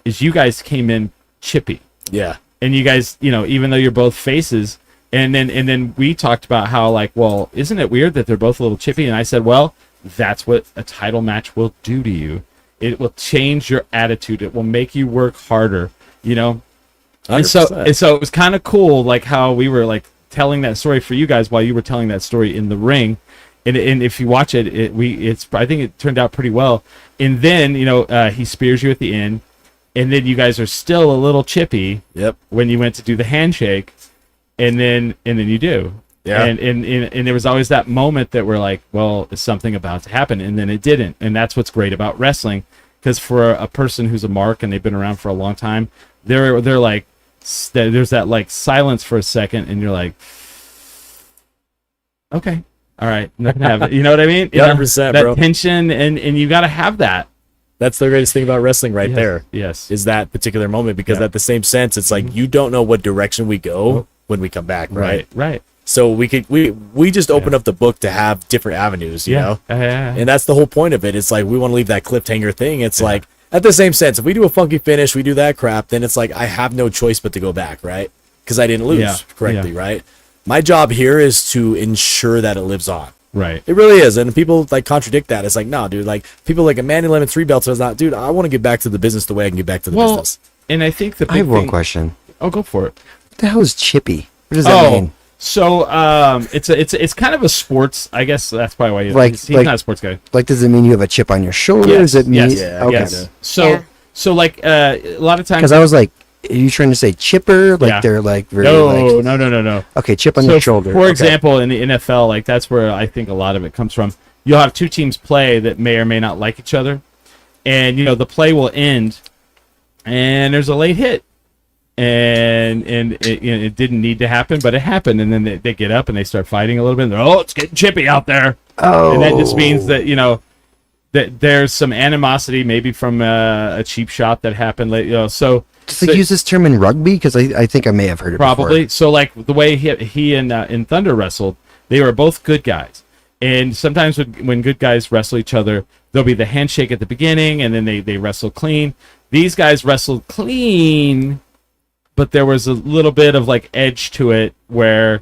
[SPEAKER 2] is you guys came in chippy.
[SPEAKER 4] Yeah.
[SPEAKER 2] And you guys, even though you're both faces, and then we talked about how well, isn't it weird that they're both a little chippy? And I said, well, that's what a title match will do to you. It will change your attitude. It will make you work harder, And so
[SPEAKER 4] 100%.
[SPEAKER 2] it was kind of cool, how we were telling that story for you guys while you were telling that story in the ring. And if you watch it, I think it turned out pretty well. And then he spears you at the end, and then you guys are still a little chippy.
[SPEAKER 4] Yep.
[SPEAKER 2] When you went to do the handshake, and then you do.
[SPEAKER 4] Yeah.
[SPEAKER 2] And there was always that moment that we're like, well, is something about to happen? And then it didn't. And that's what's great about wrestling, because for a person who's a mark and they've been around for a long time, they're like, there's that like silence for a second, and you're like, okay, all right, not gonna have it. You know what I mean?
[SPEAKER 4] 100%,
[SPEAKER 2] that
[SPEAKER 4] bro.
[SPEAKER 2] tension, and you got to have that.
[SPEAKER 4] That's the greatest thing about wrestling right
[SPEAKER 2] Yes,
[SPEAKER 4] there.
[SPEAKER 2] yes.
[SPEAKER 4] Is that particular moment, because
[SPEAKER 2] Yeah.
[SPEAKER 4] at the same sense, it's like you don't know what direction we go when we come back, right?
[SPEAKER 2] Right.
[SPEAKER 4] So we just open up the book to have different avenues, you know? And that's the whole point of it. It's like we want to leave that cliffhanger thing. It's like, at the same sense, if we do a funky finish, we do that crap, then it's like I have no choice but to go back, right? Because I didn't lose correctly, right? My job here is to ensure that it lives on.
[SPEAKER 2] Right.
[SPEAKER 4] It really is. And people like contradict that. It's like, no, dude, like people like a Manny Lemons 3 belts is not, dude, I want to get back to the business the way I can get back to the business.
[SPEAKER 2] And I think the big
[SPEAKER 3] I have one
[SPEAKER 2] thing-
[SPEAKER 3] question.
[SPEAKER 2] Oh, go for it.
[SPEAKER 3] What the hell is chippy? What does that mean?
[SPEAKER 2] So it's kind of a sports. I guess that's probably why he's not a sports guy.
[SPEAKER 3] Like, does it mean you have a chip on your shoulder?
[SPEAKER 2] Yes,
[SPEAKER 3] Does it mean?
[SPEAKER 2] yes,
[SPEAKER 4] Yeah,
[SPEAKER 3] okay.
[SPEAKER 2] yes. So like a lot of times.
[SPEAKER 3] Because I was like, are you trying to say chipper? Like they're like very like.
[SPEAKER 2] No.
[SPEAKER 3] Okay, chip on
[SPEAKER 2] So
[SPEAKER 3] your shoulder.
[SPEAKER 2] For
[SPEAKER 3] Okay.
[SPEAKER 2] example, in the NFL, like that's where I think a lot of it comes from. You'll have two teams play that may or may not like each other, and the play will end, and there's a late hit, and it didn't need to happen, but it happened, and then they get up and they start fighting a little bit. And they're, it's getting chippy out there.
[SPEAKER 3] Oh.
[SPEAKER 2] And that just means that that there's some animosity, maybe from a cheap shot that happened late. So
[SPEAKER 3] Does they use this term in rugby? Because I think I may have heard it
[SPEAKER 2] probably.
[SPEAKER 3] before.
[SPEAKER 2] So like the way he and Thunder wrestled, they were both good guys. And sometimes when good guys wrestle each other, there'll be the handshake at the beginning, and then they wrestle clean. These guys wrestled clean, but there was a little bit of like edge to it where,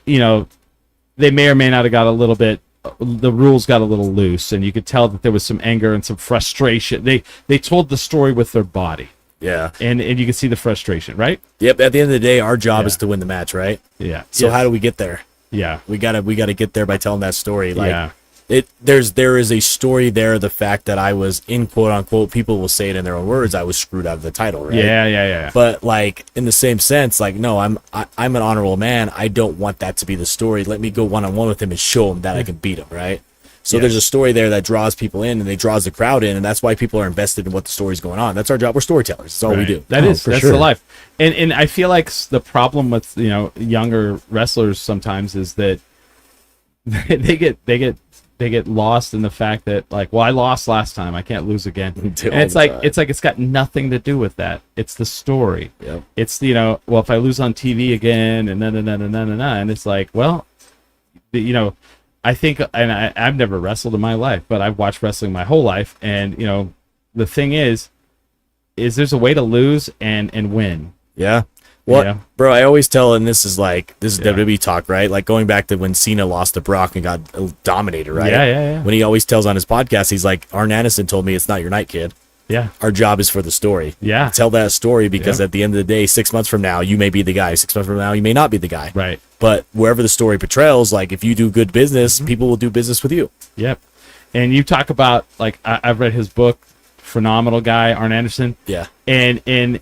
[SPEAKER 2] they may or may not have got a little bit. The rules got a little loose, and you could tell that there was some anger and some frustration. They told the story with their body.
[SPEAKER 4] Yeah.
[SPEAKER 2] And you can see the frustration, right?
[SPEAKER 4] Yep. At the end of the day, our job is to win the match, right?
[SPEAKER 2] Yeah.
[SPEAKER 4] So how do we get there?
[SPEAKER 2] Yeah.
[SPEAKER 4] We gotta get there by telling that story. Like
[SPEAKER 2] Yeah.
[SPEAKER 4] there is a story there. The fact that I was in quote unquote, people will say it in their own words, I was screwed out of the title, right?
[SPEAKER 2] Yeah.
[SPEAKER 4] But like in the same sense, like no, I'm an honorable man. I don't want that to be the story. Let me go one on one with him and show him that I can beat him, right? So there's a story there that draws people in, and they draws the crowd in, and that's why people are invested in what the story's going on. That's our job. We're storytellers. That's all we do.
[SPEAKER 2] That's
[SPEAKER 3] for sure.
[SPEAKER 2] the life. And I feel like the problem with younger wrestlers sometimes is that they get lost in the fact that like, well, I lost last time, I can't lose again. And it's like it's got nothing to do with that. It's the story.
[SPEAKER 4] Yep.
[SPEAKER 2] It's well, if I lose on TV again, and and it's like, well, I think, and I've never wrestled in my life, but I've watched wrestling my whole life, and the thing is there's a way to lose and win.
[SPEAKER 4] Yeah. Well,
[SPEAKER 2] Yeah.
[SPEAKER 4] bro, I always tell, and this is WWE talk, right? Like going back to when Cena lost to Brock and got dominated, right?
[SPEAKER 2] Yeah.
[SPEAKER 4] When he always tells on his podcast, he's like, Arn Anderson told me it's not your night, kid.
[SPEAKER 2] Yeah.
[SPEAKER 4] Our job is for the story.
[SPEAKER 2] Yeah.
[SPEAKER 4] Tell that story, because
[SPEAKER 2] Yeah.
[SPEAKER 4] at the end of the day, 6 months from now, you may be the guy. 6 months from now, you may not be the guy.
[SPEAKER 2] Right.
[SPEAKER 4] But wherever the story portrays, like if you do good business,
[SPEAKER 2] Mm-hmm.
[SPEAKER 4] people will do business with you.
[SPEAKER 2] Yep. And you talk about, like, I've read his book, phenomenal guy, Arn Anderson.
[SPEAKER 4] Yeah.
[SPEAKER 2] And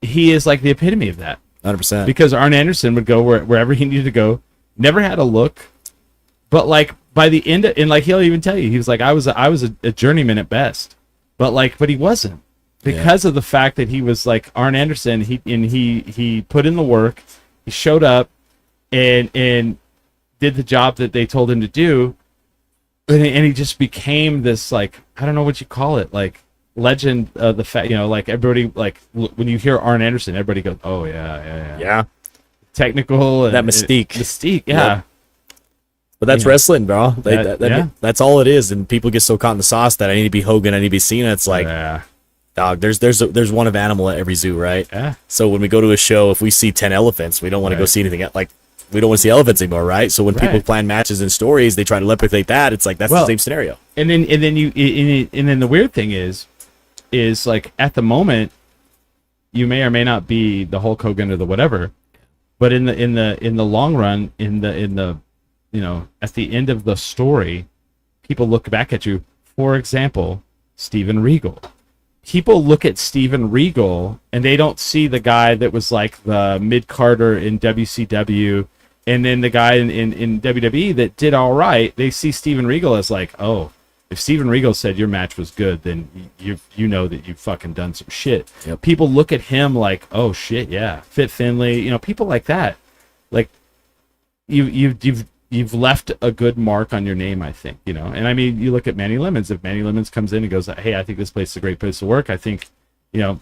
[SPEAKER 2] he is like the epitome of that.
[SPEAKER 4] 100%.
[SPEAKER 2] Because Arn Anderson would go wherever he needed to go, never had a look, but like by the end and like he'll even tell you, he was like, I was a journeyman at best, but he wasn't, because of the fact that he was like Arn Anderson. He put in the work, he showed up, and did the job that they told him to do, and he just became this, like, I don't know what you call it, like, legend of the fact, like everybody, like when you hear Arn Anderson, everybody goes, oh yeah, technical and
[SPEAKER 4] That mystique.
[SPEAKER 2] yeah.
[SPEAKER 4] But that's wrestling, bro.
[SPEAKER 2] Yeah.
[SPEAKER 4] That's all it is. And people get so caught in the sauce that I need to be Hogan, I need to be Cena. It's like,
[SPEAKER 2] Yeah.
[SPEAKER 4] dog, there's one of animal at every zoo, right?
[SPEAKER 2] Yeah.
[SPEAKER 4] So when we go to a show, if we see 10 elephants, we don't want to go
[SPEAKER 2] Right.
[SPEAKER 4] see anything like, we don't want to see elephants anymore, right? So when people
[SPEAKER 2] Right.
[SPEAKER 4] plan matches and stories, they try to replicate that. It's like, that's the same scenario.
[SPEAKER 2] And then the weird thing is like at the moment, you may or may not be the Hulk Hogan or the whatever, but in the long run, in the at the end of the story, people look back at you. For example, Steven Regal. People look at Steven Regal and they don't see the guy that was like the mid-carder in WCW And then the guy in WWE that did all right, they see Steven Regal as like, oh, if Steven Regal said your match was good, then you know that you've fucking done some shit.
[SPEAKER 4] Yep.
[SPEAKER 2] People look at him like, oh shit, yeah, Fit Finlay, you know, people like that. Like you've left a good mark on your name, I think, you know. And I mean, you look at Manny Lemons. If Manny Lemons comes in and goes, hey, I think this place is a great place to work, I think, you know,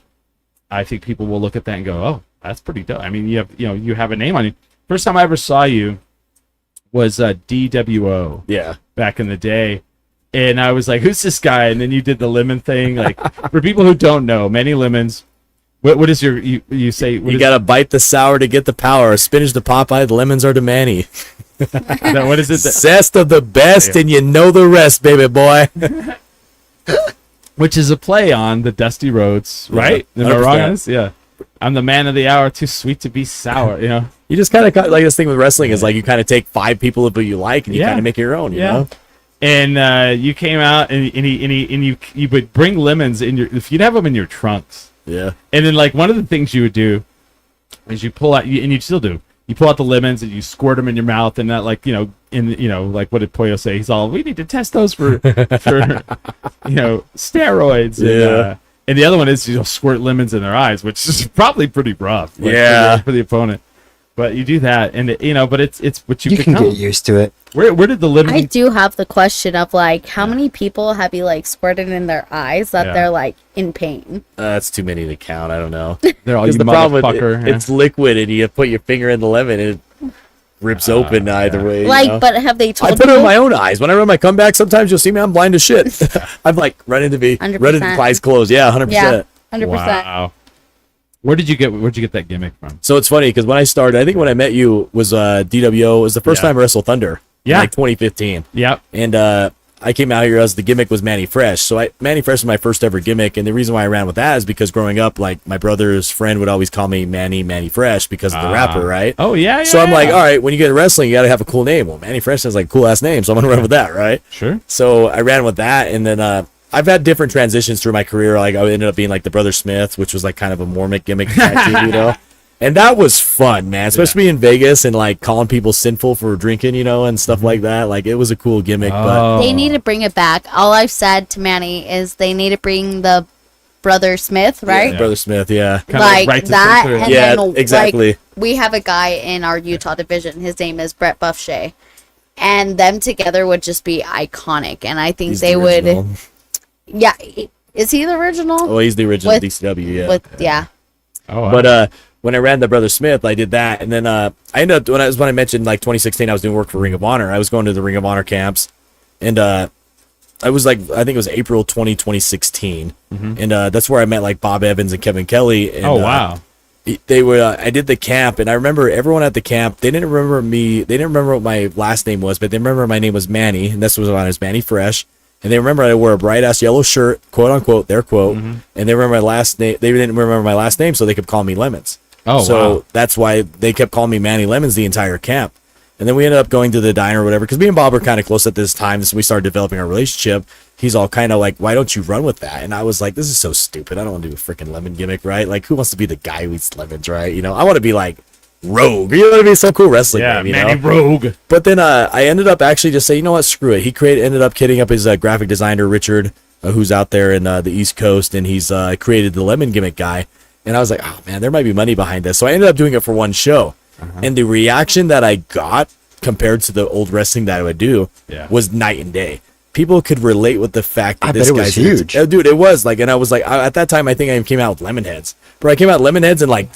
[SPEAKER 2] I think people will look at that and go, oh, that's pretty dope. I mean, you have a name on you. First time I ever saw you was DWO.
[SPEAKER 4] Yeah.
[SPEAKER 2] Back in the day. And I was like, who's this guy? And then you did the lemon thing. Like, for people who don't know, Manny Lemons, what is your, you say?
[SPEAKER 4] You got to bite the sour to get the power. Spinach to Popeye, the lemons are to Manny.
[SPEAKER 2] What is it?
[SPEAKER 4] Zest of the best, and you know the rest, baby boy.
[SPEAKER 2] Which is a play on the Dusty Rhodes, right? Am I wrong on this? Yeah. I'm the man of the hour, too sweet to be sour, you know?
[SPEAKER 4] You just kind of like this thing with wrestling is like you kind of take 5 people who you like and you kind of make it your own, you know?
[SPEAKER 2] And you came out and you would bring lemons in your, if you'd have them in your trunks.
[SPEAKER 4] Yeah.
[SPEAKER 2] And then like one of the things you would do is you pull out, and you still do, you pull out the lemons and you squirt them in your mouth, and that, like, you know, like what did Pollo say? He's all, we need to test those for you know, steroids.
[SPEAKER 4] Yeah.
[SPEAKER 2] And the other one is you'll squirt lemons in their eyes, which is probably pretty rough. Like,
[SPEAKER 4] yeah.
[SPEAKER 2] For the opponent. But you do that, and you know, but it's what you
[SPEAKER 3] can get used to it.
[SPEAKER 2] Where did the lemon?
[SPEAKER 5] I do have the question of like, how many people have you like squirted in their eyes that they're like in pain?
[SPEAKER 4] That's too many to count. I don't know.
[SPEAKER 2] They're all, you
[SPEAKER 4] the problem with
[SPEAKER 2] motherfucker.
[SPEAKER 4] it's liquid, and you put your finger in the lemon, and it rips open either way.
[SPEAKER 5] Like,
[SPEAKER 4] you know?
[SPEAKER 5] but have they told
[SPEAKER 4] I put it
[SPEAKER 5] you?
[SPEAKER 4] in my own eyes. When I run my comeback, sometimes you'll see me. I'm blind as shit. I'm like running to be
[SPEAKER 5] 100%.
[SPEAKER 4] running with eyes closed. Yeah, 100%.
[SPEAKER 5] Yeah, 100%.
[SPEAKER 2] Wow. Where'd you get that gimmick from?
[SPEAKER 4] So it's funny because when I started, I think when I met you was DWO. It was the first time I wrestled Thunder.
[SPEAKER 2] Yeah.
[SPEAKER 4] In like 2015.
[SPEAKER 2] Yep.
[SPEAKER 4] And I came out here as the gimmick was Manny Fresh. So Manny Fresh was my first ever gimmick, and the reason why I ran with that is because growing up, like my brother's friend would always call me Manny Fresh because of the rapper, right?
[SPEAKER 2] Oh yeah.
[SPEAKER 4] So I'm like, all right, when you get into wrestling, you got to have a cool name. Well, Manny Fresh has like a cool ass name, so I'm gonna run with that, right?
[SPEAKER 2] Sure.
[SPEAKER 4] So I ran with that, and then I've had different transitions through my career. Like I ended up being like the Brother Smith, which was like kind of a Mormon gimmick, too, you know. And that was fun, man, especially in Vegas and like calling people sinful for drinking, you know, and stuff like that. Like it was a cool gimmick, but
[SPEAKER 5] They need to bring it back. All I've said to Manny is they need to bring the Brother Smith, right?
[SPEAKER 4] Yeah, Brother Smith, yeah.
[SPEAKER 2] Kinda
[SPEAKER 5] Like
[SPEAKER 2] right to
[SPEAKER 5] that,
[SPEAKER 2] center.
[SPEAKER 5] and
[SPEAKER 4] Yeah,
[SPEAKER 5] then
[SPEAKER 4] exactly.
[SPEAKER 5] Like, we have a guy in our Utah division. His name is Brett Buffshay, and them together would just be iconic. And I think
[SPEAKER 4] He's
[SPEAKER 5] they
[SPEAKER 4] the
[SPEAKER 5] would.
[SPEAKER 4] original.
[SPEAKER 5] Yeah, is he the original?
[SPEAKER 4] Oh, he's the original
[SPEAKER 5] With-
[SPEAKER 4] DCW, yeah.
[SPEAKER 5] Yeah.
[SPEAKER 2] Oh, wow.
[SPEAKER 4] But when I ran the Brother Smith, I did that, and then I ended up when I mentioned like 2016, I was doing work for Ring of Honor. I was going to the Ring of Honor camps, and I was like, I think it was April 2016, and that's where I met like Bob Evans and Kevin Kelly. And,
[SPEAKER 2] oh wow.
[SPEAKER 4] They were. I did the camp, and I remember everyone at the camp. They didn't remember me. They didn't remember what my last name was, but they remember my name was Manny, and this was when I was Manny Fresh. And they remember I wore a bright ass yellow shirt, quote unquote, their quote. And they remember my last name. They didn't remember my last name, so they kept calling me Lemons.
[SPEAKER 2] Oh,
[SPEAKER 4] so
[SPEAKER 2] wow.
[SPEAKER 4] that's why they kept calling me Manny Lemons the entire camp. And then we ended up going to the diner or whatever, because me and Bob were kind of close at this time. So we started developing our relationship. He's all kind of like, why don't you run with that? And I was like, this is so stupid. I don't want to do a freaking lemon gimmick, right? Like, who wants to be the guy who eats lemons, right? You know, I want to be like Rogue. You know what I mean? Some cool wrestling
[SPEAKER 2] Yeah,
[SPEAKER 4] name, you
[SPEAKER 2] Manny
[SPEAKER 4] know?
[SPEAKER 2] Rogue.
[SPEAKER 4] But then I ended up actually just saying, you know what, screw it. He ended up hitting up his graphic designer, Richard, who's out there in the East Coast, and he's created the lemon gimmick guy. And I was like, oh, man, there might be money behind this. So I ended up doing it for one show. And the reaction that I got compared to the old wrestling that I would do was night and day. People could relate with the fact that
[SPEAKER 3] I
[SPEAKER 4] this
[SPEAKER 3] bet it was
[SPEAKER 4] guy's
[SPEAKER 3] huge.
[SPEAKER 4] Dude, it was like, and I was like, at that time, I think I came out with Lemonheads. Bro, I came out with Lemonheads and like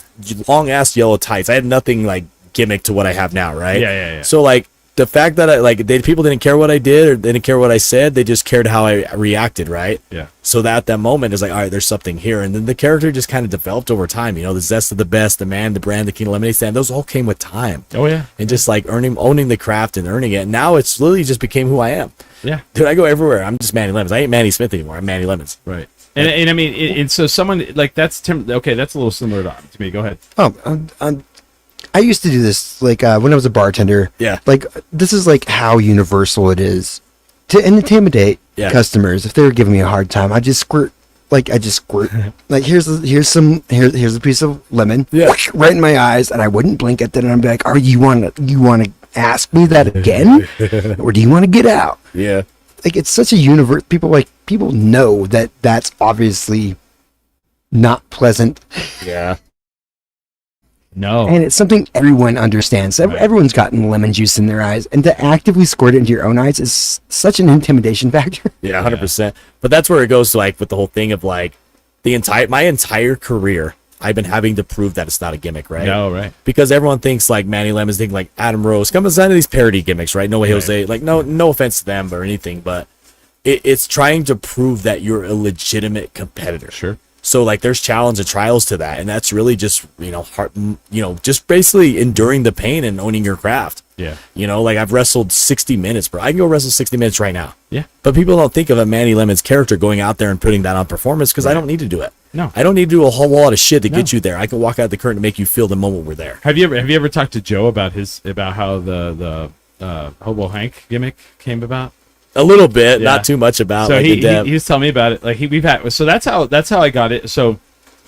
[SPEAKER 4] long ass yellow tights. I had nothing like gimmick to what I have now, right?
[SPEAKER 2] Yeah.
[SPEAKER 4] So like the fact that people didn't care what I did or they didn't care what I said, they just cared how I reacted, right?
[SPEAKER 2] Yeah.
[SPEAKER 4] So that moment is like, all right, there's something here, and then the character just kind of developed over time. You know, the zest of the best, the man, the brand, the king lemonade stand. Those all came with time.
[SPEAKER 2] Oh yeah.
[SPEAKER 4] And just like owning the craft and earning it. And now it's literally just became who I am.
[SPEAKER 2] Yeah.
[SPEAKER 4] Dude, I go everywhere. I'm just Manny Lemons. I ain't Manny Smith anymore. I'm Manny Lemons.
[SPEAKER 2] Right. And I mean, and so someone like that's Tim. Okay, that's a little similar to me. Go ahead.
[SPEAKER 3] I used to do this like when I was a bartender.
[SPEAKER 4] Yeah.
[SPEAKER 3] Like this is like how universal it is to intimidate
[SPEAKER 4] Yeah.
[SPEAKER 3] customers. If they were giving me a hard time, I just squirt like I just squirt. Like here's a piece of lemon,
[SPEAKER 4] Yeah.
[SPEAKER 3] right in my eyes, and I wouldn't blink at that. And I'm like, "Are you want to ask me that again, or do you want to get out?"
[SPEAKER 4] Yeah.
[SPEAKER 3] Like it's such a universe. People know that that's obviously not pleasant,
[SPEAKER 4] Yeah.
[SPEAKER 2] No.
[SPEAKER 3] and it's something everyone understands. Everyone's gotten lemon juice in their eyes, and to actively squirt it into your own eyes is such an intimidation factor.
[SPEAKER 4] Yeah, 100%. But that's where it goes to, like, with the whole thing of, like, my entire career, I've been having to prove that it's not a gimmick, right?
[SPEAKER 2] No, right.
[SPEAKER 4] Because everyone thinks, like, Manny Lemons, think like Adam Rose, come aside of these parody gimmicks, right? No way Jose, like, no offense to them or anything, but it's trying to prove that you're a legitimate competitor.
[SPEAKER 2] Sure.
[SPEAKER 4] So, like, there's challenge and trials to that, and that's really just, just basically enduring the pain and owning your craft.
[SPEAKER 2] Yeah.
[SPEAKER 4] Like, I've wrestled 60 minutes, bro. I can go wrestle 60 minutes right now.
[SPEAKER 2] Yeah.
[SPEAKER 4] But people don't think of a Manny Lemons character going out there and putting that on performance because I don't need to do it.
[SPEAKER 2] No.
[SPEAKER 4] I don't need to do a whole lot of shit to get you there. I can walk out the curtain to make you feel the moment we're there.
[SPEAKER 2] Have you ever talked to Joe about how the Hobo Hank gimmick came about?
[SPEAKER 4] A little bit,
[SPEAKER 2] Yeah.
[SPEAKER 4] not too much about.
[SPEAKER 2] So
[SPEAKER 4] like,
[SPEAKER 2] he was telling me about it. Like so that's how I got it. So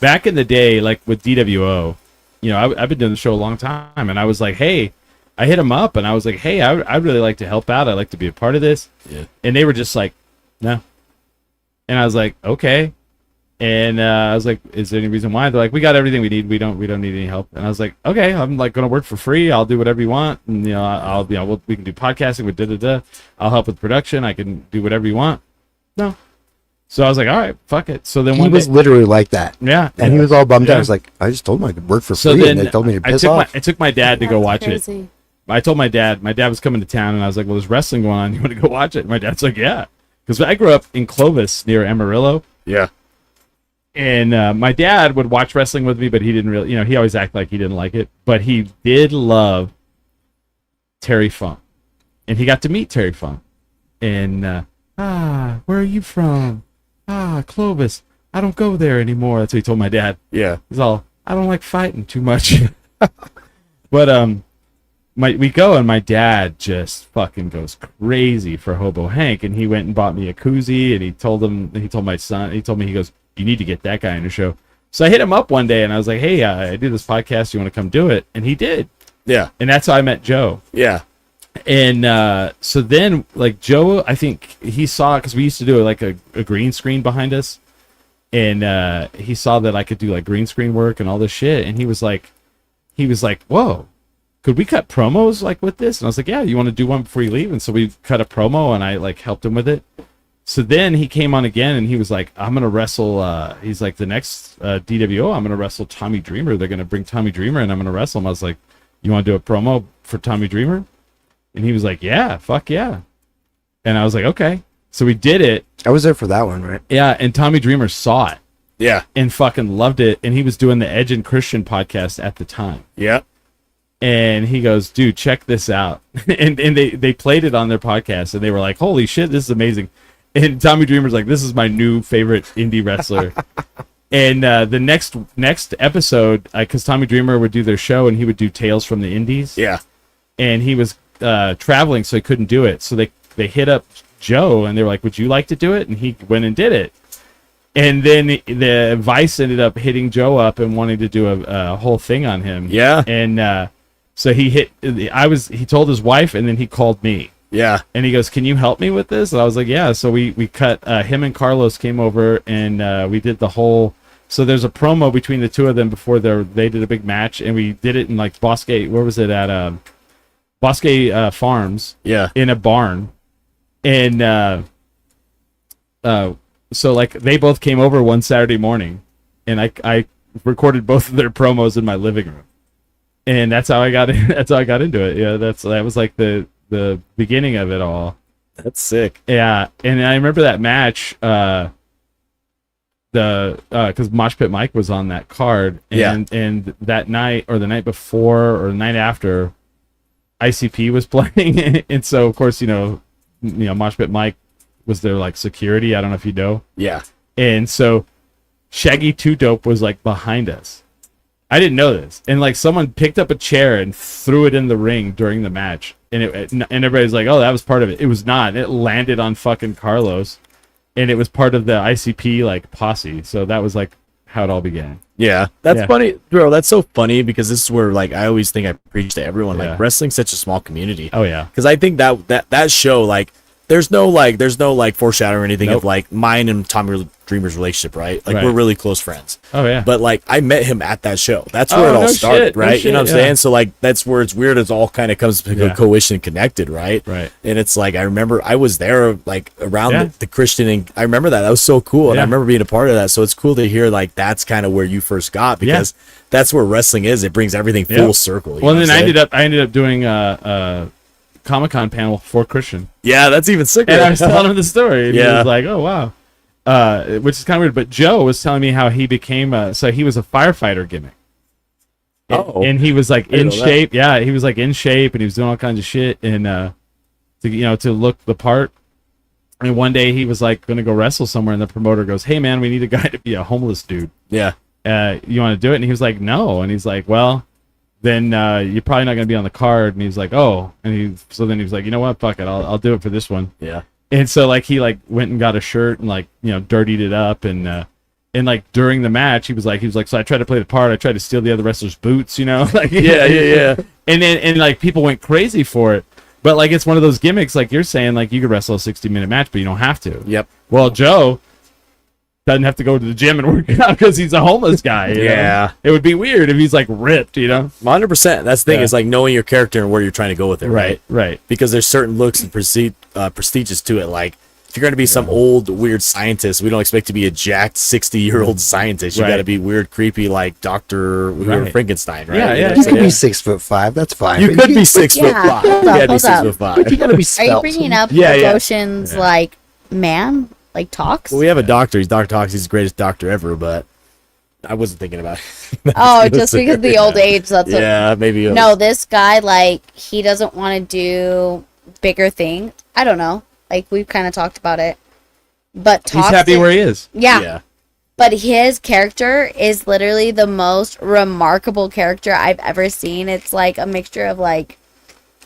[SPEAKER 2] back in the day, like with DWO, I've been doing the show a long time, and I was like, hey, I hit him up, and I was like, hey, I'd really like to help out. I'd like to be a part of this.
[SPEAKER 4] Yeah.
[SPEAKER 2] And they were just like, no. And I was like, okay. And I was like, is there any reason why? They're like, we got everything we need. We don't need any help. And I was like, okay, I'm like going to work for free. I'll do whatever you want. And we can do podcasting with da. I'll help with production. I can do whatever you want. No. So I was like, all right, fuck it. So then
[SPEAKER 3] He was literally like that.
[SPEAKER 2] yeah.
[SPEAKER 3] And he was all bummed out.
[SPEAKER 2] Yeah.
[SPEAKER 3] I was like, I just told him I could work for
[SPEAKER 2] So
[SPEAKER 3] free,
[SPEAKER 2] then
[SPEAKER 3] and they told me to
[SPEAKER 2] I
[SPEAKER 3] piss
[SPEAKER 2] took
[SPEAKER 3] off.
[SPEAKER 2] I took my dad to go
[SPEAKER 5] That's
[SPEAKER 2] watch
[SPEAKER 5] crazy.
[SPEAKER 2] it. I told my dad was coming to town, and I was like, well, there's wrestling going on. You want to go watch it? And my dad's like, yeah. Because I grew up in Clovis near Amarillo.
[SPEAKER 4] Yeah.
[SPEAKER 2] And my dad would watch wrestling with me, but he didn't really, he always acted like he didn't like it. But he did love Terry Funk. And he got to meet Terry Funk. And, where are you from? Clovis. I don't go there anymore. That's what he told my dad.
[SPEAKER 4] Yeah.
[SPEAKER 2] He's all, I don't like fighting too much. But, we go, and my dad just fucking goes crazy for Hobo Hank. And he went and bought me a koozie, and he told my son, he goes, you need to get that guy on your show. So I hit him up one day, and I was like, hey, I do this podcast. You want to come do it? And he did.
[SPEAKER 4] Yeah.
[SPEAKER 2] And that's how I met Joe.
[SPEAKER 4] Yeah.
[SPEAKER 2] And so then, like, Joe, I think he saw, because we used to do like a green screen behind us. And he saw that I could do like green screen work and all this shit. And he was like, whoa, could we cut promos like with this? And I was like, yeah, you want to do one before you leave? And so we cut a promo, and I like helped him with it. So then he came on again, and he was like, I'm going to wrestle, he's like, the next DWO, I'm going to wrestle Tommy Dreamer. They're going to bring Tommy Dreamer, and I'm going to wrestle him. I was like, you want to do a promo for Tommy Dreamer? And he was like, yeah, fuck yeah. And I was like, okay. So we did it.
[SPEAKER 3] I was there for that one, right?
[SPEAKER 2] Yeah, and Tommy Dreamer saw it
[SPEAKER 4] Yeah.
[SPEAKER 2] and fucking loved it. And he was doing the Edge and Christian podcast at the time.
[SPEAKER 4] Yeah.
[SPEAKER 2] And he goes, dude, check this out. and they played it on their podcast, and they were like, holy shit, this is amazing. And Tommy Dreamer's like, this is my new favorite indie wrestler. And the next episode, because Tommy Dreamer would do their show, and he would do Tales from the Indies.
[SPEAKER 4] Yeah.
[SPEAKER 2] And he was traveling, so he couldn't do it. So they hit up Joe, and they were like, would you like to do it? And he went and did it. And then the Vice ended up hitting Joe up and wanting to do a whole thing on him.
[SPEAKER 4] Yeah.
[SPEAKER 2] And so he told his wife, and then he called me.
[SPEAKER 4] Yeah.
[SPEAKER 2] And he goes, can you help me with this? And I was like, yeah. So we cut, him and Carlos came over, and we did the whole, so there's a promo between the two of them before they did a big match, and we did it in like Bosque, where was it at? Bosque Farms.
[SPEAKER 4] Yeah.
[SPEAKER 2] In a barn. And so like they both came over one Saturday morning, and I recorded both of their promos in my living room. And that's how I got in, that's how I got into it. Yeah, that was like the beginning of it all.
[SPEAKER 4] That's sick.
[SPEAKER 2] Yeah, and I remember that match, because Mosh Pit Mike was on that card, and and that night or the night before or the night after, ICP was playing, and so of course you know Mosh Pit Mike was their like security. I don't know if you know.
[SPEAKER 4] Yeah.
[SPEAKER 2] And so Shaggy 2 Dope was like behind us. I didn't know this, and like someone picked up a chair and threw it in the ring during the match, and everybody's like, "Oh, that was part of it." It was not. It landed on fucking Carlos, and it was part of the ICP like posse. So that was like how it all began.
[SPEAKER 4] Yeah, that's
[SPEAKER 2] Yeah.
[SPEAKER 4] funny, bro. That's so funny because this is where like I always think I preach to everyone.
[SPEAKER 2] Yeah.
[SPEAKER 4] Like wrestling's such a small community.
[SPEAKER 2] Oh yeah.
[SPEAKER 4] Because I think that show like there's no like foreshadowing or anything
[SPEAKER 2] Nope.
[SPEAKER 4] of like mine and Tommy Dreamer's relationship, right? Like
[SPEAKER 2] Right.
[SPEAKER 4] we're really close friends.
[SPEAKER 2] Oh yeah.
[SPEAKER 4] But like I met him at that show. That's where
[SPEAKER 2] Oh,
[SPEAKER 4] it all
[SPEAKER 2] no
[SPEAKER 4] started,
[SPEAKER 2] shit, no
[SPEAKER 4] right? You know what I'm
[SPEAKER 2] shit, yeah.
[SPEAKER 4] saying? So like that's where it's weird. It's all kind of comes to
[SPEAKER 2] Yeah.
[SPEAKER 4] coalition connected, right?
[SPEAKER 2] Right.
[SPEAKER 4] And it's like I remember I was there like around
[SPEAKER 2] Yeah.
[SPEAKER 4] the Christian, and I remember that was so cool, and
[SPEAKER 2] Yeah.
[SPEAKER 4] I remember being a part of that. So it's cool to hear like that's kind of where you first got because that's where wrestling is. It brings everything full
[SPEAKER 2] Yeah.
[SPEAKER 4] circle. you
[SPEAKER 2] Well,
[SPEAKER 4] know
[SPEAKER 2] then
[SPEAKER 4] what I'm saying?
[SPEAKER 2] I ended up doing a Comic-Con panel for Christian,
[SPEAKER 4] Yeah, that's even sicker.
[SPEAKER 2] and I was telling him the story. And he
[SPEAKER 4] Yeah.
[SPEAKER 2] was like, "Oh wow," which is kind of weird. But Joe was telling me how he became so he was a firefighter gimmick.
[SPEAKER 4] Oh.
[SPEAKER 2] And he was like
[SPEAKER 4] didn't
[SPEAKER 2] in
[SPEAKER 4] know that.
[SPEAKER 2] shape. Yeah, he was like in shape, and he was doing all kinds of shit, and to look the part. And one day he was like going to go wrestle somewhere, and the promoter goes, "Hey man, we need a guy to be a homeless dude.
[SPEAKER 4] Yeah.
[SPEAKER 2] You want to do it?" And he was like, "No." And he's like, "Well, then you're probably not going to be on the card." And he's like, "Oh." And then he was like, "You know what? Fuck it. I'll do it for this one."
[SPEAKER 4] Yeah.
[SPEAKER 2] And so like he like went and got a shirt and like dirtied it up and like during the match he was like so I tried to play the part. I tried to steal the other wrestler's boots, like
[SPEAKER 4] Yeah.
[SPEAKER 2] and then and like people went crazy for it. But like it's one of those gimmicks, like you're saying, like you could wrestle a 60-minute match, but you don't have to.
[SPEAKER 4] Yep.
[SPEAKER 2] Well, Joe doesn't have to go to the gym and work out because he's a homeless guy. you know?
[SPEAKER 4] Yeah.
[SPEAKER 2] It would be weird if he's like ripped,
[SPEAKER 4] 100%. That's the thing.
[SPEAKER 2] Yeah.
[SPEAKER 4] Is like knowing your character and where you're trying to go with it, right?
[SPEAKER 2] Right.
[SPEAKER 4] Because there's certain looks and prestigious to it. Like if you're going to be some old weird scientist, we don't expect to be a jacked 60-year-old scientist. You
[SPEAKER 2] Right.
[SPEAKER 4] got to be weird, creepy, like Dr.
[SPEAKER 2] Right.
[SPEAKER 4] Frankenstein, right?
[SPEAKER 2] Yeah,
[SPEAKER 4] You know
[SPEAKER 2] yeah.
[SPEAKER 4] what
[SPEAKER 3] You
[SPEAKER 4] I'm
[SPEAKER 3] could be
[SPEAKER 4] saying?
[SPEAKER 3] 6'5". That's fine.
[SPEAKER 4] You
[SPEAKER 3] but
[SPEAKER 4] could be 6'5".
[SPEAKER 5] Yeah, hold
[SPEAKER 4] You
[SPEAKER 5] up,
[SPEAKER 4] gotta be
[SPEAKER 5] hold up.
[SPEAKER 4] 6'5".
[SPEAKER 3] You gotta be
[SPEAKER 5] Are you
[SPEAKER 3] svelte.
[SPEAKER 5] bringing up
[SPEAKER 4] Yeah, yeah.
[SPEAKER 5] Devotion's like man like talks?
[SPEAKER 4] Well, we have a doctor. He's Dr. Tox. He's the greatest doctor ever, but I wasn't thinking about it.
[SPEAKER 5] Oh, just because of the old age. That's what.
[SPEAKER 4] Yeah, maybe.
[SPEAKER 5] No, this guy like he doesn't want to do bigger things. I don't know. Like we've kind of talked about it, but
[SPEAKER 2] He's happy where he is.
[SPEAKER 5] Yeah.
[SPEAKER 4] Yeah.
[SPEAKER 5] But his character is literally the most remarkable character I've ever seen. It's like a mixture of like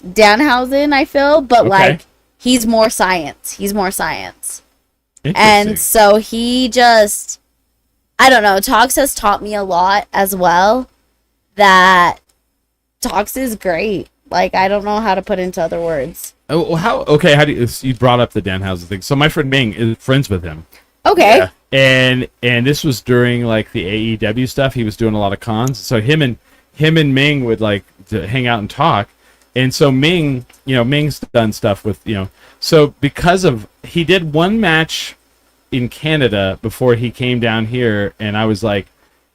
[SPEAKER 5] Danhausen, I feel, but
[SPEAKER 2] Okay.
[SPEAKER 5] like he's more science. He's more science. And
[SPEAKER 2] Interesting.
[SPEAKER 5] so he just, I don't know, Tox has taught me a lot as well. That Tox is great. Like, I don't know how to put into other words.
[SPEAKER 2] Oh, well, how do you brought up the Danhausen thing? So my friend Ming is friends with him.
[SPEAKER 5] Okay.
[SPEAKER 4] Yeah.
[SPEAKER 2] And this was during like the AEW stuff. He was doing a lot of cons. So him and Ming would like to hang out and talk. And so Ming, Ming's done stuff with, so because of he did one match in Canada before he came down here, and I was like,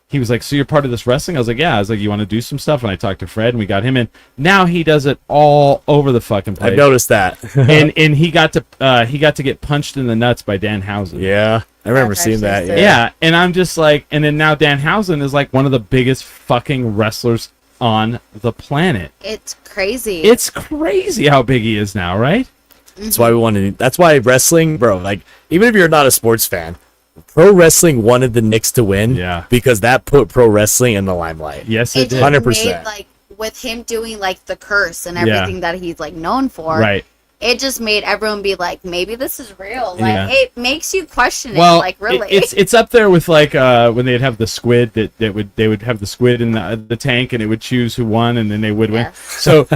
[SPEAKER 2] he was like, "So you're part of this wrestling?" I was like, "Yeah." I was like, "You want to do some stuff?" And I talked to Fred, and we got him in. Now he does it all over the fucking place.
[SPEAKER 4] I've noticed that.
[SPEAKER 2] and he got to get punched in the nuts by Danhausen.
[SPEAKER 4] Yeah. I remember
[SPEAKER 5] That's
[SPEAKER 4] seeing that.
[SPEAKER 5] actually
[SPEAKER 4] Yeah.
[SPEAKER 2] Yeah, and I'm just like, and then now Danhausen is like one of the biggest fucking wrestlers on the planet.
[SPEAKER 5] It's crazy.
[SPEAKER 2] It's crazy how big he is now, right?
[SPEAKER 4] That's why we wanted. That's why wrestling, bro. Like, even if you're not a sports fan, pro wrestling wanted the Knicks to win.
[SPEAKER 2] Yeah.
[SPEAKER 4] Because that put pro wrestling in the limelight.
[SPEAKER 2] Yes,
[SPEAKER 5] it
[SPEAKER 2] it
[SPEAKER 5] just
[SPEAKER 2] did.
[SPEAKER 4] 100%.
[SPEAKER 5] made, like, with him doing, like, the curse and
[SPEAKER 2] Yeah.
[SPEAKER 5] everything that he's, like, known for.
[SPEAKER 2] Right.
[SPEAKER 5] It just made everyone be like, maybe this is real. Like,
[SPEAKER 2] Yeah.
[SPEAKER 5] it makes you question it.
[SPEAKER 2] Well,
[SPEAKER 5] Like, really.
[SPEAKER 2] it's up there with like when they'd have the squid they would have the squid in the tank and it would choose who won and then they would win.
[SPEAKER 5] Yes.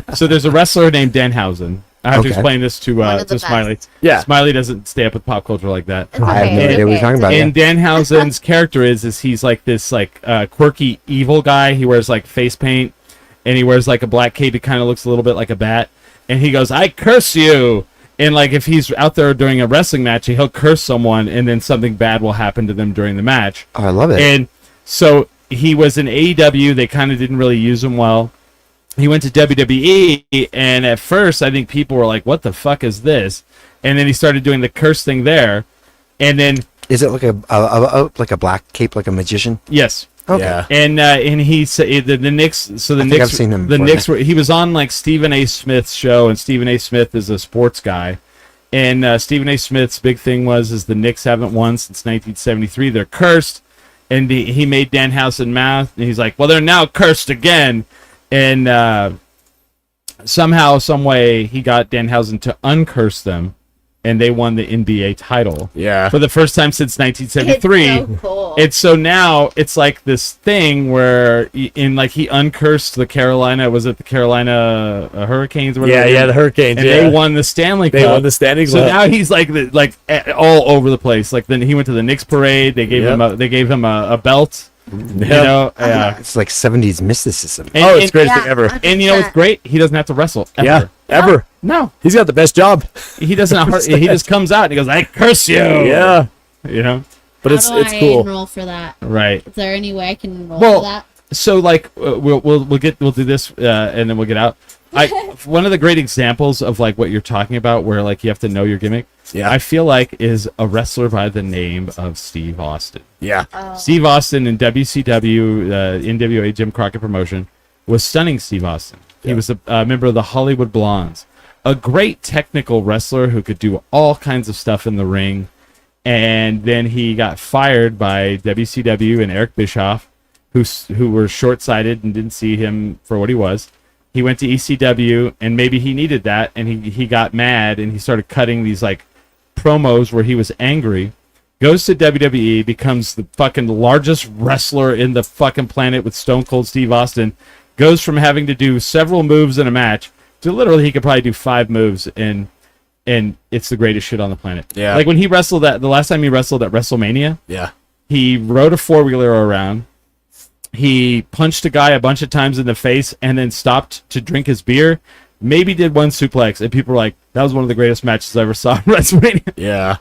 [SPEAKER 2] So there's a wrestler named Danhausen. I have to
[SPEAKER 3] Okay.
[SPEAKER 2] explain this to
[SPEAKER 5] One of the
[SPEAKER 2] Smiley.
[SPEAKER 5] best.
[SPEAKER 4] Yeah.
[SPEAKER 2] Smiley doesn't stay up with pop culture like that.
[SPEAKER 5] It's
[SPEAKER 3] I have
[SPEAKER 5] okay,
[SPEAKER 3] no
[SPEAKER 5] it's
[SPEAKER 3] idea what
[SPEAKER 5] okay,
[SPEAKER 3] you're talking
[SPEAKER 5] it's
[SPEAKER 3] about.
[SPEAKER 5] okay.
[SPEAKER 2] And Danhausen's character is he's like this like quirky evil guy. He wears like face paint and he wears like a black cape. He kind of looks a little bit like a bat. And he goes, "I curse you." And like if he's out there during a wrestling match, he'll curse someone and then something bad will happen to them during the match.
[SPEAKER 3] Oh, I love it.
[SPEAKER 2] And so he was in AEW. They kind of didn't really use him well. He went to WWE, and at first I think people were like, "What the fuck is this?" And then he started doing the curse thing there. And then
[SPEAKER 3] Is it like a black cape, like a magician?
[SPEAKER 2] yes.
[SPEAKER 3] Okay.
[SPEAKER 4] Yeah.
[SPEAKER 2] And he said the Knicks. So the
[SPEAKER 3] I think
[SPEAKER 2] Knicks.
[SPEAKER 3] I've seen him
[SPEAKER 2] The
[SPEAKER 3] before.
[SPEAKER 2] Knicks were. He was on like Stephen A. Smith's show, and Stephen A. Smith is a sports guy. And Stephen A. Smith's big thing is the Knicks haven't won since 1973. They're cursed, and he made Danhausen mad, and he's like, "Well, they're now cursed again." And somehow, some way, he got Danhausen to uncurse them, and they won the NBA title.
[SPEAKER 4] Yeah.
[SPEAKER 2] For the first time since 1973.
[SPEAKER 5] It's so cool.
[SPEAKER 2] And so now it's like this thing where he uncursed the Carolina, was it the Carolina Hurricanes or whatever?
[SPEAKER 4] Yeah, the Hurricanes.
[SPEAKER 2] And they won the Stanley Cup.
[SPEAKER 4] They won the Stanley Cup.
[SPEAKER 2] So now he's all over the place. Like then he went to the Knicks parade. They gave him a belt. You know,
[SPEAKER 3] It's like 70s mysticism.
[SPEAKER 4] it's the greatest thing ever.
[SPEAKER 2] And you know what's great? He doesn't have to wrestle. Ever.
[SPEAKER 4] Yeah, ever.
[SPEAKER 2] No,
[SPEAKER 4] He's got the best job.
[SPEAKER 2] he doesn't. He just comes out and he goes, "I curse you."
[SPEAKER 4] Yeah,
[SPEAKER 2] You know.
[SPEAKER 4] but it's
[SPEAKER 6] How do I
[SPEAKER 4] cool.
[SPEAKER 6] enroll for that?
[SPEAKER 2] Right.
[SPEAKER 6] Is there any way I can enroll
[SPEAKER 2] Well,
[SPEAKER 6] for that?
[SPEAKER 2] So like we'll do this and then we'll get out. One of the great examples of like what you're talking about, where like you have to know your gimmick.
[SPEAKER 4] Yeah.
[SPEAKER 2] I feel like is a wrestler by the name of Steve Austin.
[SPEAKER 4] Yeah,
[SPEAKER 2] Steve Austin in WCW, NWA Jim Crockett promotion, was stunning Steve Austin. He was a member of the Hollywood Blondes, a great technical wrestler who could do all kinds of stuff in the ring. And then he got fired by WCW and Eric Bischoff, who were short-sighted and didn't see him for what he was. He went to ECW, and maybe he needed that, and he got mad, and he started cutting these like promos where he was angry. Goes to WWE, becomes the fucking largest wrestler in the fucking planet with Stone Cold Steve Austin. Goes from having to do several moves in a match to literally he could probably do 5 moves, and it's the greatest shit on the planet.
[SPEAKER 4] Yeah.
[SPEAKER 2] Like when he wrestled the last time he wrestled at WrestleMania,
[SPEAKER 4] yeah,
[SPEAKER 2] he rode a 4-wheeler around. He punched a guy a bunch of times in the face and then stopped to drink his beer. Maybe did one suplex, and people were like, "That was one of the greatest matches I ever saw in WrestleMania."
[SPEAKER 4] yeah.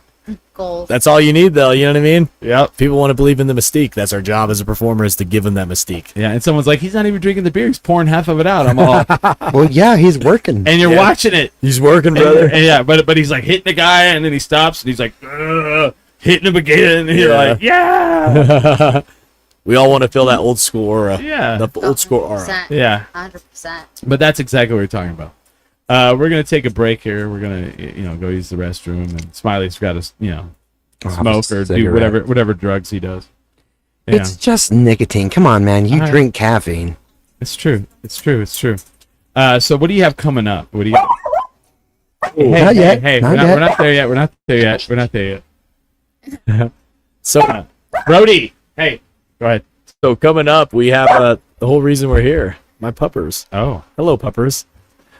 [SPEAKER 5] Goals.
[SPEAKER 4] That's all you need, though. You know what I mean?
[SPEAKER 2] Yep.
[SPEAKER 4] People want to believe in the mystique. That's our job as a performer, is to give them that mystique.
[SPEAKER 2] Yeah, and someone's like, "He's not even drinking the beer; he's pouring half of it out." I'm all,
[SPEAKER 3] Well, yeah, he's working.
[SPEAKER 2] and you're
[SPEAKER 4] Yeah.
[SPEAKER 2] watching it,
[SPEAKER 4] He's working, brother.
[SPEAKER 2] and yeah, but he's like hitting the guy, and then he stops, and he's like hitting him again, and you're
[SPEAKER 4] Yeah.
[SPEAKER 2] like, "Yeah,
[SPEAKER 4] We all want to feel that old school aura.
[SPEAKER 2] yeah,
[SPEAKER 4] The old school aura.
[SPEAKER 5] 100%.
[SPEAKER 2] yeah."
[SPEAKER 5] 100%.
[SPEAKER 2] But that's exactly what we're talking about. We're gonna take a break here. We're gonna go use the restroom, and Smiley's got to smoke or do
[SPEAKER 3] Cigarette.
[SPEAKER 2] whatever drugs he does. Yeah,
[SPEAKER 3] It's just nicotine. Come on, man. You
[SPEAKER 2] All right.
[SPEAKER 3] drink caffeine.
[SPEAKER 2] it's true. It's true. It's true. So what do you have coming up? What do you?
[SPEAKER 3] Not yet.
[SPEAKER 2] Hey,
[SPEAKER 3] Not
[SPEAKER 2] we're
[SPEAKER 3] yet.
[SPEAKER 2] not there yet. We're not there yet. We're not there yet.
[SPEAKER 4] So,
[SPEAKER 2] Brody, hey, go ahead.
[SPEAKER 4] so coming up, we have the whole reason we're here. My puppers.
[SPEAKER 2] Oh,
[SPEAKER 4] Hello, puppers.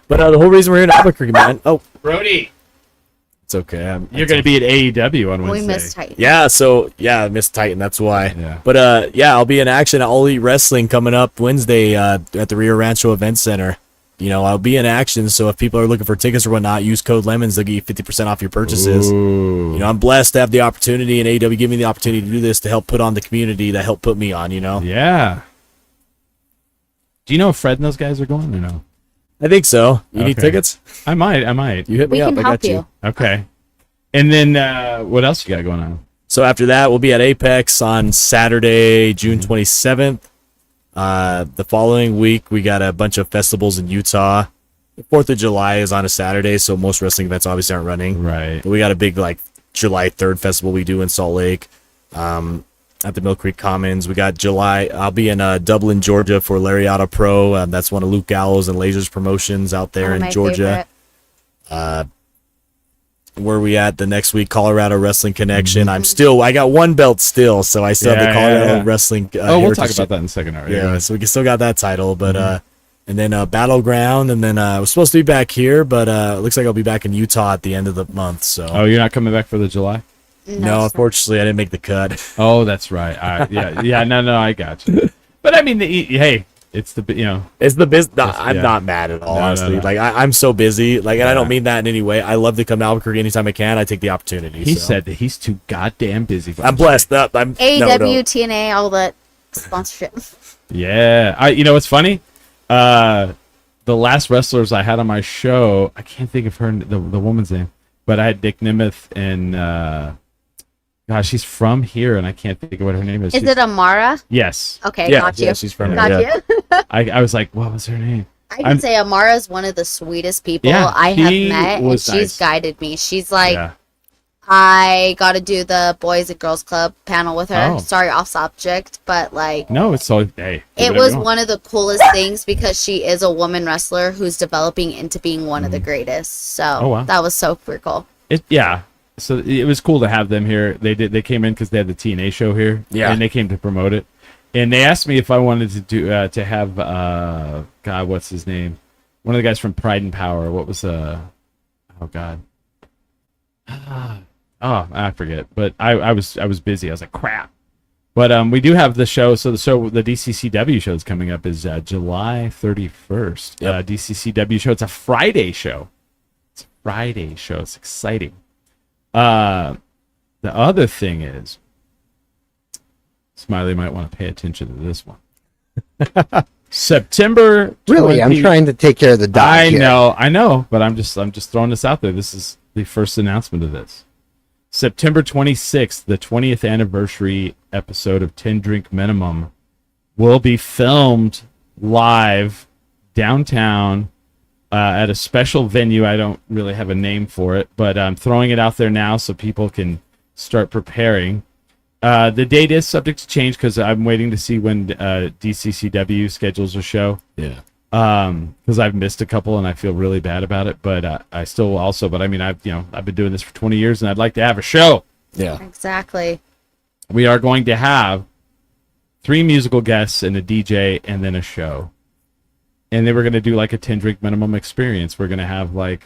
[SPEAKER 4] But the whole reason we're here in Albuquerque, man. Oh,
[SPEAKER 2] Brody,
[SPEAKER 4] it's okay.
[SPEAKER 2] you're going to be at AEW on Wednesday.
[SPEAKER 5] We missed Titan.
[SPEAKER 4] Yeah, so I missed Titan, that's why.
[SPEAKER 2] Yeah.
[SPEAKER 4] But I'll be in action at All Elite Wrestling coming up Wednesday at the Rio Rancho Event Center. I'll be in action, so if people are looking for tickets or whatnot, use code LEMONS. They'll get you 50% off your purchases.
[SPEAKER 2] Ooh.
[SPEAKER 4] I'm blessed to have the opportunity, and AEW give me the opportunity to do this to help put on the community that helped put me on,
[SPEAKER 2] Yeah. Do you know if Fred and those guys are going or no?
[SPEAKER 4] I think so. You need
[SPEAKER 2] Okay.
[SPEAKER 4] tickets?
[SPEAKER 2] I might.
[SPEAKER 4] You hit me
[SPEAKER 5] We
[SPEAKER 4] up.
[SPEAKER 5] can
[SPEAKER 4] I
[SPEAKER 5] help
[SPEAKER 4] got you.
[SPEAKER 5] you.
[SPEAKER 2] Okay. And then what else you got going on?
[SPEAKER 4] So after that, we'll be at Apex on Saturday, June 27th. The following week, we got a bunch of festivals in Utah. The 4th of July is on a Saturday, so most wrestling events obviously aren't running.
[SPEAKER 2] Right.
[SPEAKER 4] But we got a big July 3rd festival we do in Salt Lake at the Mill Creek Commons. We got July. I'll be in Dublin, Georgia for Lariata Pro. That's one of Luke Gallows and Lasers promotions out there
[SPEAKER 5] One of
[SPEAKER 4] in
[SPEAKER 5] my
[SPEAKER 4] Georgia.
[SPEAKER 5] favorite.
[SPEAKER 4] Where we at the next week? Colorado Wrestling Connection. I got one belt still, so I still have the Colorado Wrestling.
[SPEAKER 2] We'll talk
[SPEAKER 4] Heritage-
[SPEAKER 2] about that in a second. Already.
[SPEAKER 4] Yeah, so we still got that title, but and then Battleground, and then we're supposed to be back here, but it looks like I'll be back in Utah at the end of the month. So
[SPEAKER 2] Oh, you're not coming back for the July?
[SPEAKER 4] no, unfortunately, I didn't make the cut.
[SPEAKER 2] Oh, that's right. Yeah. No, I got you. But I mean, hey, it's the
[SPEAKER 4] It's the business.
[SPEAKER 2] Yes,
[SPEAKER 4] I'm
[SPEAKER 2] yeah.
[SPEAKER 4] not mad at all,
[SPEAKER 2] No,
[SPEAKER 4] honestly.
[SPEAKER 2] no.
[SPEAKER 4] Like I'm so busy. And I
[SPEAKER 2] Yeah.
[SPEAKER 4] don't mean that in any way. I love to come to Albuquerque anytime I can. I take the opportunity.
[SPEAKER 2] He
[SPEAKER 4] so.
[SPEAKER 2] said that he's too goddamn busy. For
[SPEAKER 4] I'm blessed. I'm
[SPEAKER 5] AEW, TNA, all that sponsorship.
[SPEAKER 2] Yeah. What's funny? The last wrestlers I had on my show, I can't think of the woman's name, but I had Dick Nemeth and gosh, she's from here, and I can't think of what her name is.
[SPEAKER 5] Is it Amara?
[SPEAKER 2] Yes.
[SPEAKER 5] Okay,
[SPEAKER 4] Yeah,
[SPEAKER 5] got you.
[SPEAKER 4] yeah, she's from
[SPEAKER 5] got
[SPEAKER 4] here,
[SPEAKER 5] you.
[SPEAKER 2] I was like, what was her name?
[SPEAKER 5] I can
[SPEAKER 2] I'm-
[SPEAKER 5] say Amara is one of the sweetest people
[SPEAKER 2] Yeah,
[SPEAKER 5] I have
[SPEAKER 2] she
[SPEAKER 5] met, and
[SPEAKER 2] was
[SPEAKER 5] she's
[SPEAKER 2] nice.
[SPEAKER 5] guided me. She's like,
[SPEAKER 2] Yeah.
[SPEAKER 5] I got to do the Boys and Girls Club panel with her.
[SPEAKER 2] Oh.
[SPEAKER 5] Sorry, off subject, but like,
[SPEAKER 2] No, it's so hey. do
[SPEAKER 5] it
[SPEAKER 2] whatever
[SPEAKER 5] was
[SPEAKER 2] you want.
[SPEAKER 5] one of the coolest things because she is a woman wrestler who's developing into being one of the greatest. So
[SPEAKER 2] Oh, wow.
[SPEAKER 5] that was super cool.
[SPEAKER 2] Yeah. So it was cool to have them here. They came in because they had the TNA show here.
[SPEAKER 4] Yeah.
[SPEAKER 2] And they came to promote it. And they asked me if I wanted to do to have God, what's his name? One of the guys from Pride and Power. What was oh God. Oh, I forget. But I was busy. I was like, crap. But we do have the show. So the DCCW show is coming up is July 31st.
[SPEAKER 4] Yep.
[SPEAKER 2] DCCW show. It's a Friday show. It's exciting. The other thing is, Smiley might want to pay attention to this one. September 20,
[SPEAKER 3] Really, I'm trying to take care of the dog.
[SPEAKER 2] I know, but I'm just throwing this out there. This is the first announcement of this. September 26th, the 20th anniversary episode of 10 Drink Minimum will be filmed live downtown at a special venue. I don't really have a name for it, but I'm throwing it out there now so people can start preparing. The date is subject to change because I'm waiting to see when DCCW schedules a show.
[SPEAKER 4] Yeah.
[SPEAKER 2] Because I've missed a couple and I feel really bad about it, but I still also. But I mean, I've been doing this for 20 years and I'd like to have a show.
[SPEAKER 4] Yeah.
[SPEAKER 5] Exactly.
[SPEAKER 2] We are going to have 3 musical guests and a DJ and then a show. And then we're going to do like a 10 drink minimum experience. We're going to have we're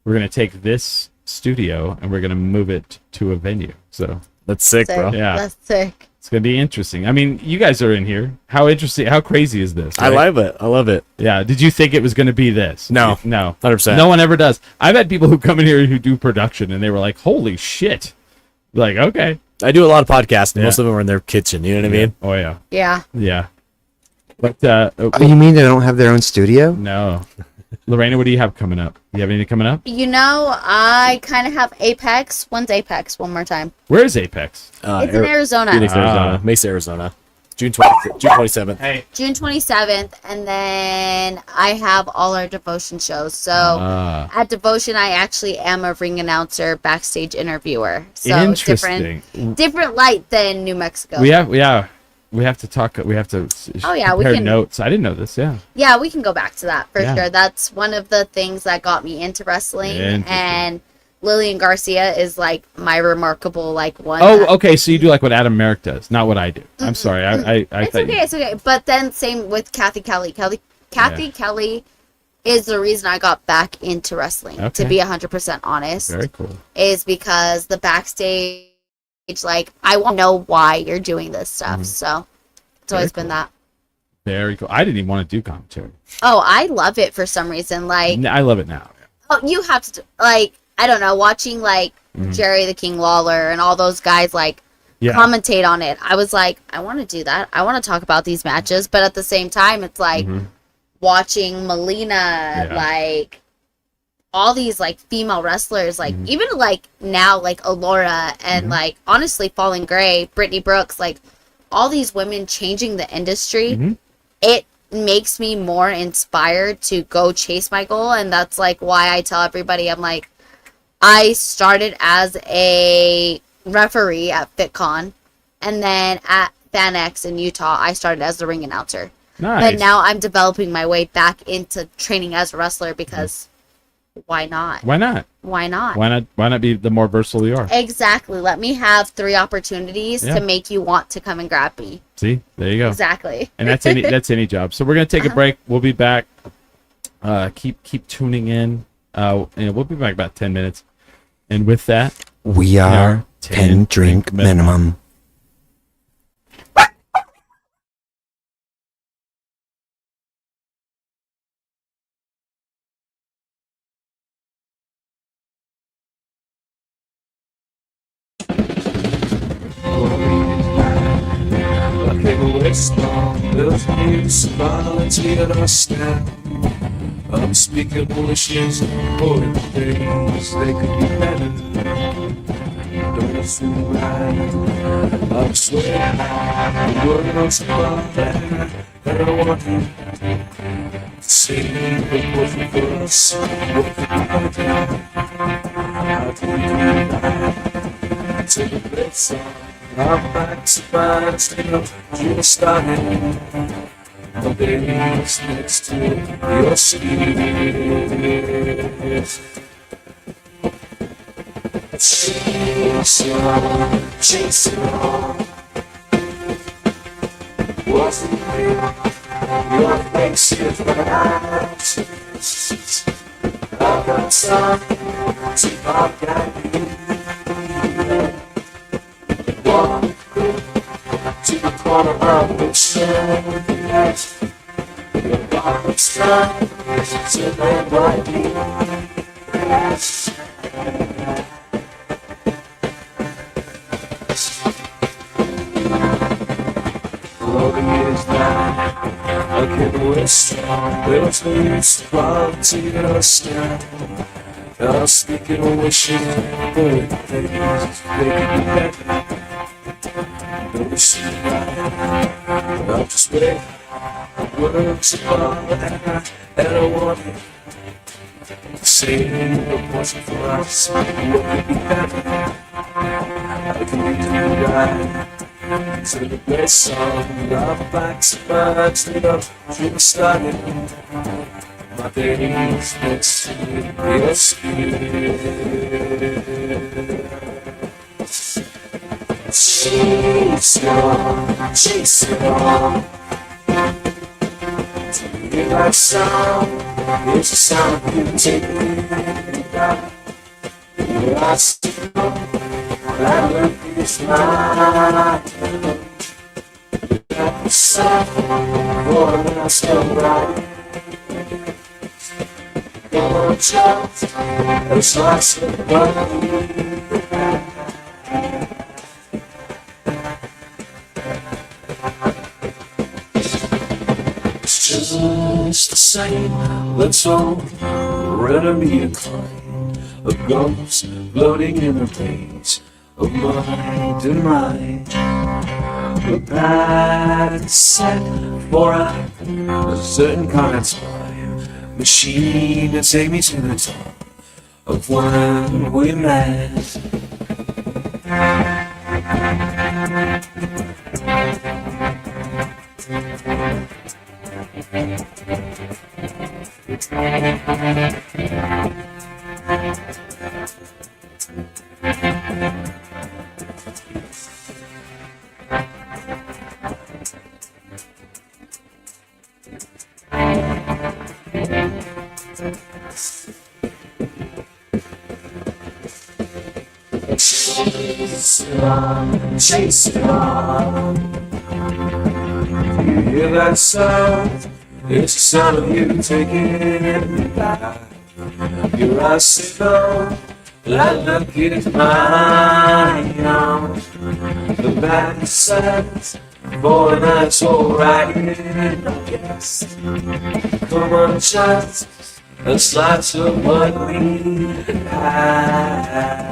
[SPEAKER 2] going to take this studio and we're going to move it to a venue. So
[SPEAKER 4] That's sick, bro.
[SPEAKER 2] Yeah.
[SPEAKER 5] That's sick.
[SPEAKER 2] it's going to be interesting. I mean, you guys are in here. How interesting, how crazy is this?
[SPEAKER 4] I
[SPEAKER 2] right?
[SPEAKER 4] love it.
[SPEAKER 2] Yeah. Did you think it was going to be this?
[SPEAKER 4] No.
[SPEAKER 2] No.
[SPEAKER 4] 100%.
[SPEAKER 2] No one ever does. I've had people who come in here who do production and they were like, holy shit. Like, okay.
[SPEAKER 4] I do a lot of podcasts. And
[SPEAKER 2] Yeah.
[SPEAKER 4] most of them are in their kitchen. You know what I mean?
[SPEAKER 2] Oh, yeah.
[SPEAKER 5] Yeah.
[SPEAKER 2] Yeah. But,
[SPEAKER 3] Oh, you mean they don't have their own studio?
[SPEAKER 2] no. Lorena, what do you have coming up? You have anything coming up?
[SPEAKER 5] You know, I kind of have Apex. When's Apex? One more time.
[SPEAKER 2] Where is Apex?
[SPEAKER 5] It's in Arizona.
[SPEAKER 4] Phoenix, Arizona. Mesa, Arizona. June 27th.
[SPEAKER 2] Hey.
[SPEAKER 5] June 27th. And then I have all our Devotion shows. So at Devotion, I actually am a ring announcer, backstage interviewer. So
[SPEAKER 2] Interesting.
[SPEAKER 5] different light than New Mexico.
[SPEAKER 2] We have to talk. We have to
[SPEAKER 5] Oh, yeah, we
[SPEAKER 2] compare
[SPEAKER 5] can-
[SPEAKER 2] notes. I didn't know this. Yeah.
[SPEAKER 5] Yeah, we can go back to that for
[SPEAKER 2] Yeah.
[SPEAKER 5] sure. That's one of the things that got me into wrestling.
[SPEAKER 2] Interesting.
[SPEAKER 5] And Lillian Garcia is like my remarkable one.
[SPEAKER 2] Oh,
[SPEAKER 5] that-
[SPEAKER 2] okay. So you do like what Adam Merrick does, not what I do. I'm sorry. I
[SPEAKER 5] It's
[SPEAKER 2] thought
[SPEAKER 5] okay, it's okay. But then same with Kathy Kelly. Kathy Kelly is the reason I got back into wrestling.
[SPEAKER 2] Okay.
[SPEAKER 5] To be 100% honest,
[SPEAKER 2] very cool.
[SPEAKER 5] is because the backstage, I want to know why you're doing this stuff. So it's
[SPEAKER 2] Very
[SPEAKER 5] always
[SPEAKER 2] cool.
[SPEAKER 5] been that.
[SPEAKER 2] Very cool. I didn't even want to do commentary.
[SPEAKER 5] Oh, I love it for some reason.
[SPEAKER 2] I love it now.
[SPEAKER 5] Oh, you have to I don't know, watching Jerry the King Lawler and all those guys
[SPEAKER 2] Yeah.
[SPEAKER 5] commentate on it. I was like, I want to do that. I want to talk about these matches, but at the same time, it's watching Melina, all these female wrestlers, even now Alora and honestly Fallen Gray, Brittany Brooks, all these women changing the industry. It makes me more inspired to go chase my goal, and that's why I tell everybody, I'm like, I started as a referee at FitCon, and then at FanX in Utah, I started as the ring announcer.
[SPEAKER 2] Nice.
[SPEAKER 5] But now I'm developing my way back into training as a wrestler because why not?
[SPEAKER 2] Why not?
[SPEAKER 5] Why not?
[SPEAKER 2] Why not be the more versatile you are?
[SPEAKER 5] Exactly. Let me have 3 opportunities
[SPEAKER 2] Yeah.
[SPEAKER 5] to make you want to come and grab me.
[SPEAKER 2] See, there you go.
[SPEAKER 5] Exactly.
[SPEAKER 2] And that's any job. So we're gonna take a break. We'll be back. Keep tuning in. And we'll be back about 10 minutes. And with that,
[SPEAKER 3] We are 10 drink minimum.
[SPEAKER 1] Unspeakable issues, important things, they could be better. Those who ride, I swear, the world's above that. I don't want to see the both of us, both of us. How do we do that? Take a place on our backs, fighting up, you're starting. The days next to your sleeves. Chase it on. Wasn't real. Your face is right. I got some to pop at you. Walk to the corner of the show. Your body's done to live like me. There's no use to climb to your step. I'm speaking of wishing for the things they could be better. Don't wish you right. I'm just waiting. Words above and I want it. Saying what wasn't for us, what could be better. How can we do right? To the best song, our backs are much enough to start it. My days next to your skin. Chase it on, chase it on. Do you hear that sound? It's the sound of you taking me back. Your eyes still, that look is mine. Yourself, boy, that's so right. Come on, child, it's like somebody. It's just the same. Let's all render me inclined. A ghost floating in the haze of mind and mind. A path set for a certain kind of time machine to take me to the top of when we met. Chase it on. Do you hear that sound? It's the sound of you taking me back. Your eyes say no, that look is mine. The band says, boy, that's alright. Yes. Come on, child, let's light to what we have.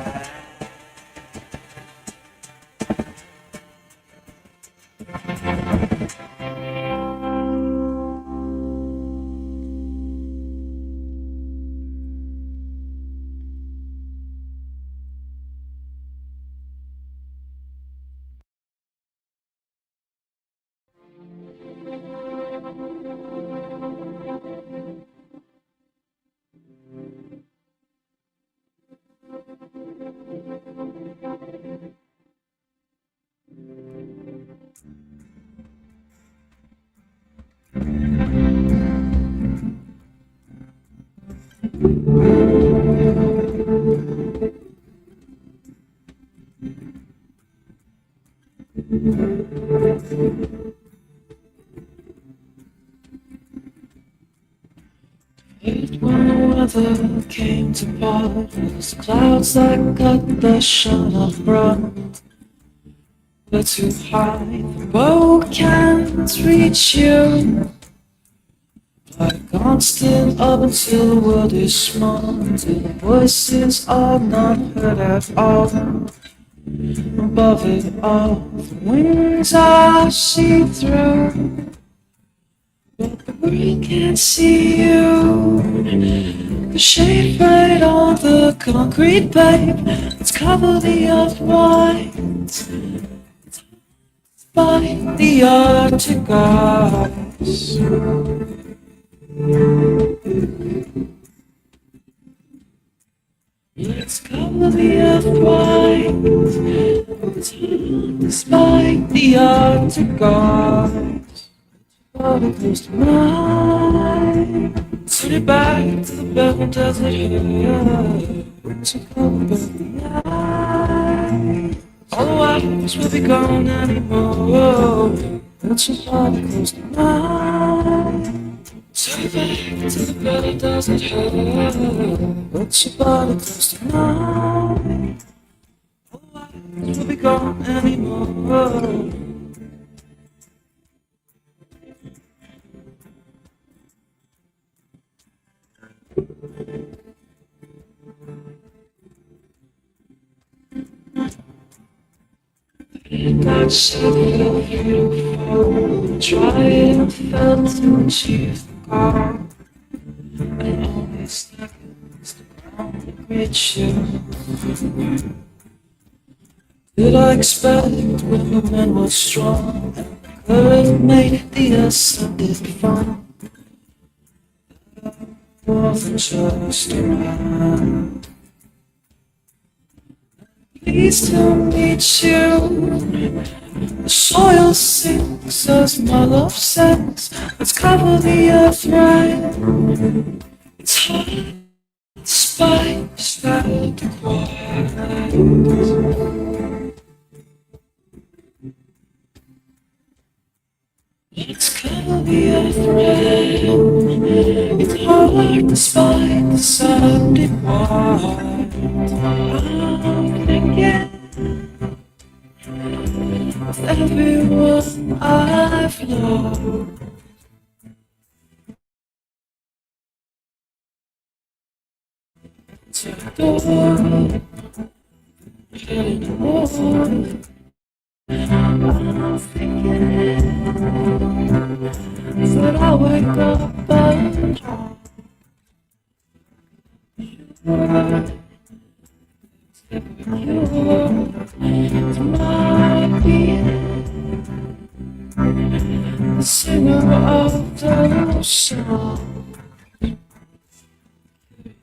[SPEAKER 6] When the weather came to part, it was the clouds that got the shine up front. We're too high, the boat can't reach you. Like constant up until the world is small, until the voices are not heard at all. Above it all, the wings are see-through, but the world can't see you. The shade right on the concrete, babe, it's covered the earth white by the Arctic ice. Let's cover the earth wide, despite the odds of God. Body close to mine. Turn it back to the bell, does it hurt? To cover the eye. All the whites will be gone anymore. Put your body close to mine. Turn it back to the bell, does it hurt? Put your body close to mine. All the whites will be gone anymore. Got so beautiful, trying to fail to achieve the goal. And always seconds to ground the great show. Did I expect when the man was strong and could make the ascended fun? Wasn't just around. Pleased to meet you. The soil sinks as my love sinks. Let's cover the earth right. It's hard, despite the static quiet. Let's cover the earth right. It's hard, despite the static quiet. I'm thinking of everyone I've loved. To the door, heading north. I'm thinking that I wake up and it's my being, the singer of those songs.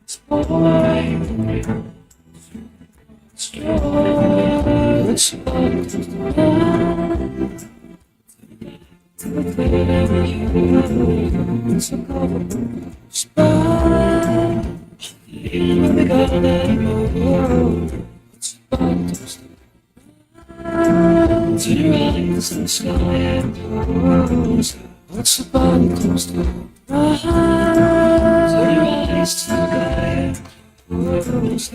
[SPEAKER 6] It's boy, it's joy, it's fun to the baby, it's a cover, spy. When we got anymore, it's fun to turn your eyes in the sky and close. What's the body close to rise? Turn your eyes to the sky and close.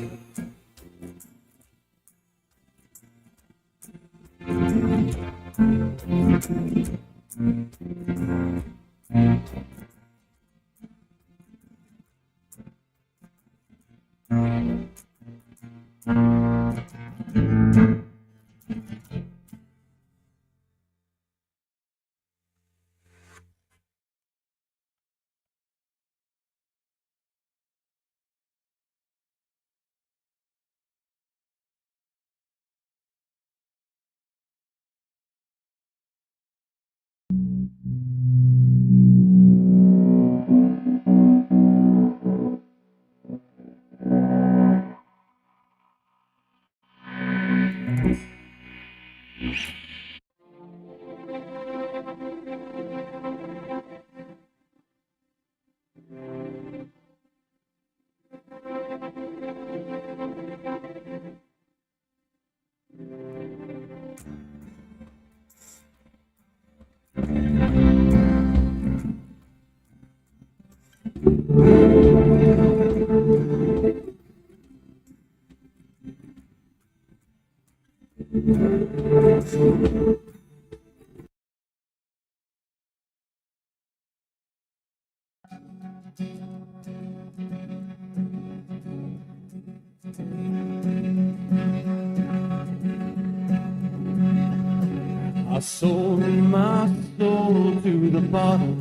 [SPEAKER 1] I sold my soul to the bottle.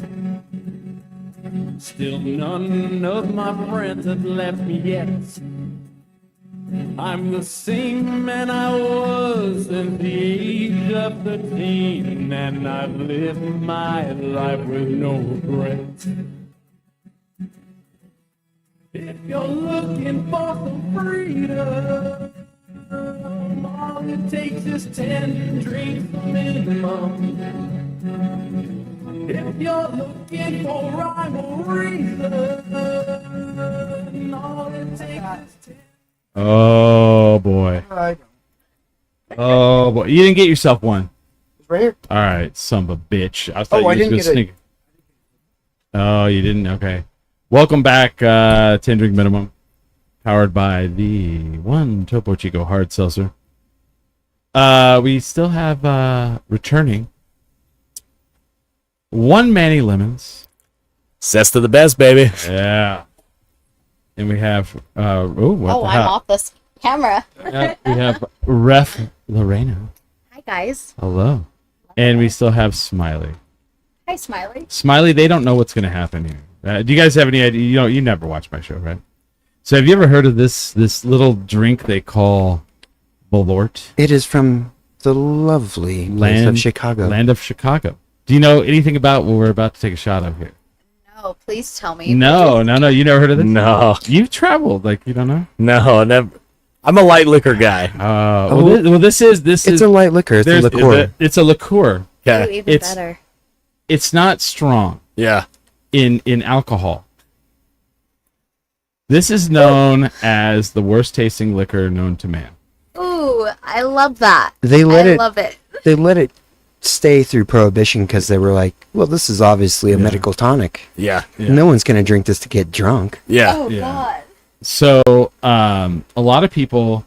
[SPEAKER 1] Still none of my friends have left me yet. I'm the same man I was since the age of 13, and I've lived my life with no regret. If you're looking for some freedom, all it takes is 10 drinks minimum. If you're looking for rhyme or reason, all it takes is 10.
[SPEAKER 2] Oh boy. Oh boy. You didn't get yourself one.
[SPEAKER 3] Right here.
[SPEAKER 2] All right, son of a bitch. I thought
[SPEAKER 3] Oh, I
[SPEAKER 2] you
[SPEAKER 3] didn't
[SPEAKER 2] was
[SPEAKER 3] get
[SPEAKER 2] gonna sneak. Oh, you didn't? Okay. Welcome back, 10 Drink Minimum. Powered by the one Topo Chico Hard Seltzer. We still have returning one Manny Lemons.
[SPEAKER 4] Cess to the best, baby.
[SPEAKER 2] Yeah. And we have what
[SPEAKER 5] Oh,
[SPEAKER 2] the
[SPEAKER 5] I'm
[SPEAKER 2] hell?
[SPEAKER 5] off this camera.
[SPEAKER 2] Yeah, we have Ref Lorena.
[SPEAKER 5] Hi, guys.
[SPEAKER 2] Hello. And we still have Smiley.
[SPEAKER 5] Hi, Smiley.
[SPEAKER 2] Smiley, they don't know what's going to happen here. Do you guys have any idea? You never watch my show, right? So have you ever heard of this little drink they call Malort?
[SPEAKER 3] It is from the lovely land of Chicago.
[SPEAKER 2] Land of Chicago. Do you know anything about what we're about to take a shot of here?
[SPEAKER 5] No, please tell me.
[SPEAKER 2] No. You never heard of this?
[SPEAKER 4] No,
[SPEAKER 2] You've traveled, like you don't know?
[SPEAKER 4] no, never. I'm a light liquor guy.
[SPEAKER 2] This is
[SPEAKER 3] It's a light liquor. It's a
[SPEAKER 2] there's-
[SPEAKER 3] liqueur.
[SPEAKER 2] it's a liqueur.
[SPEAKER 5] Ooh,
[SPEAKER 4] Yeah,
[SPEAKER 5] even
[SPEAKER 2] It's-
[SPEAKER 5] better.
[SPEAKER 2] It's not strong
[SPEAKER 4] yeah.
[SPEAKER 2] in alcohol. This is known as the worst tasting liquor known to man.
[SPEAKER 5] Ooh, I love that.
[SPEAKER 3] They let
[SPEAKER 5] I
[SPEAKER 3] it.
[SPEAKER 5] love it.
[SPEAKER 3] They let it stay through Prohibition because they were like, "Well, this is obviously a medical tonic.
[SPEAKER 4] Yeah,
[SPEAKER 3] No one's gonna drink this to get drunk."
[SPEAKER 4] yeah.
[SPEAKER 5] Oh,
[SPEAKER 2] Yeah.
[SPEAKER 5] God.
[SPEAKER 2] So a lot of people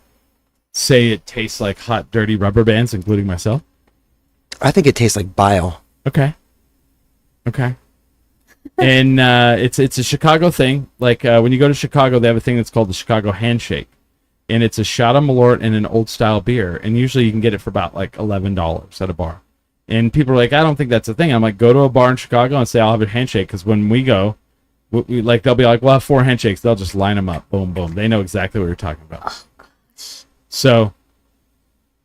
[SPEAKER 2] say it tastes like hot, dirty rubber bands, including myself.
[SPEAKER 3] I think it tastes like bile.
[SPEAKER 2] Okay. And it's a Chicago thing. Like when you go to Chicago, they have a thing that's called the Chicago Handshake, and it's a shot of Malort and an old style beer, and usually you can get it for about like $11 at a bar. And people are like, I don't think that's a thing. I'm like, go to a bar in Chicago and say I'll have a handshake, because when we go, we like they'll be like, we'll have 4 handshakes. They'll just line them up, boom, boom. They know exactly what you're talking about.
[SPEAKER 5] Oh, gosh.
[SPEAKER 2] So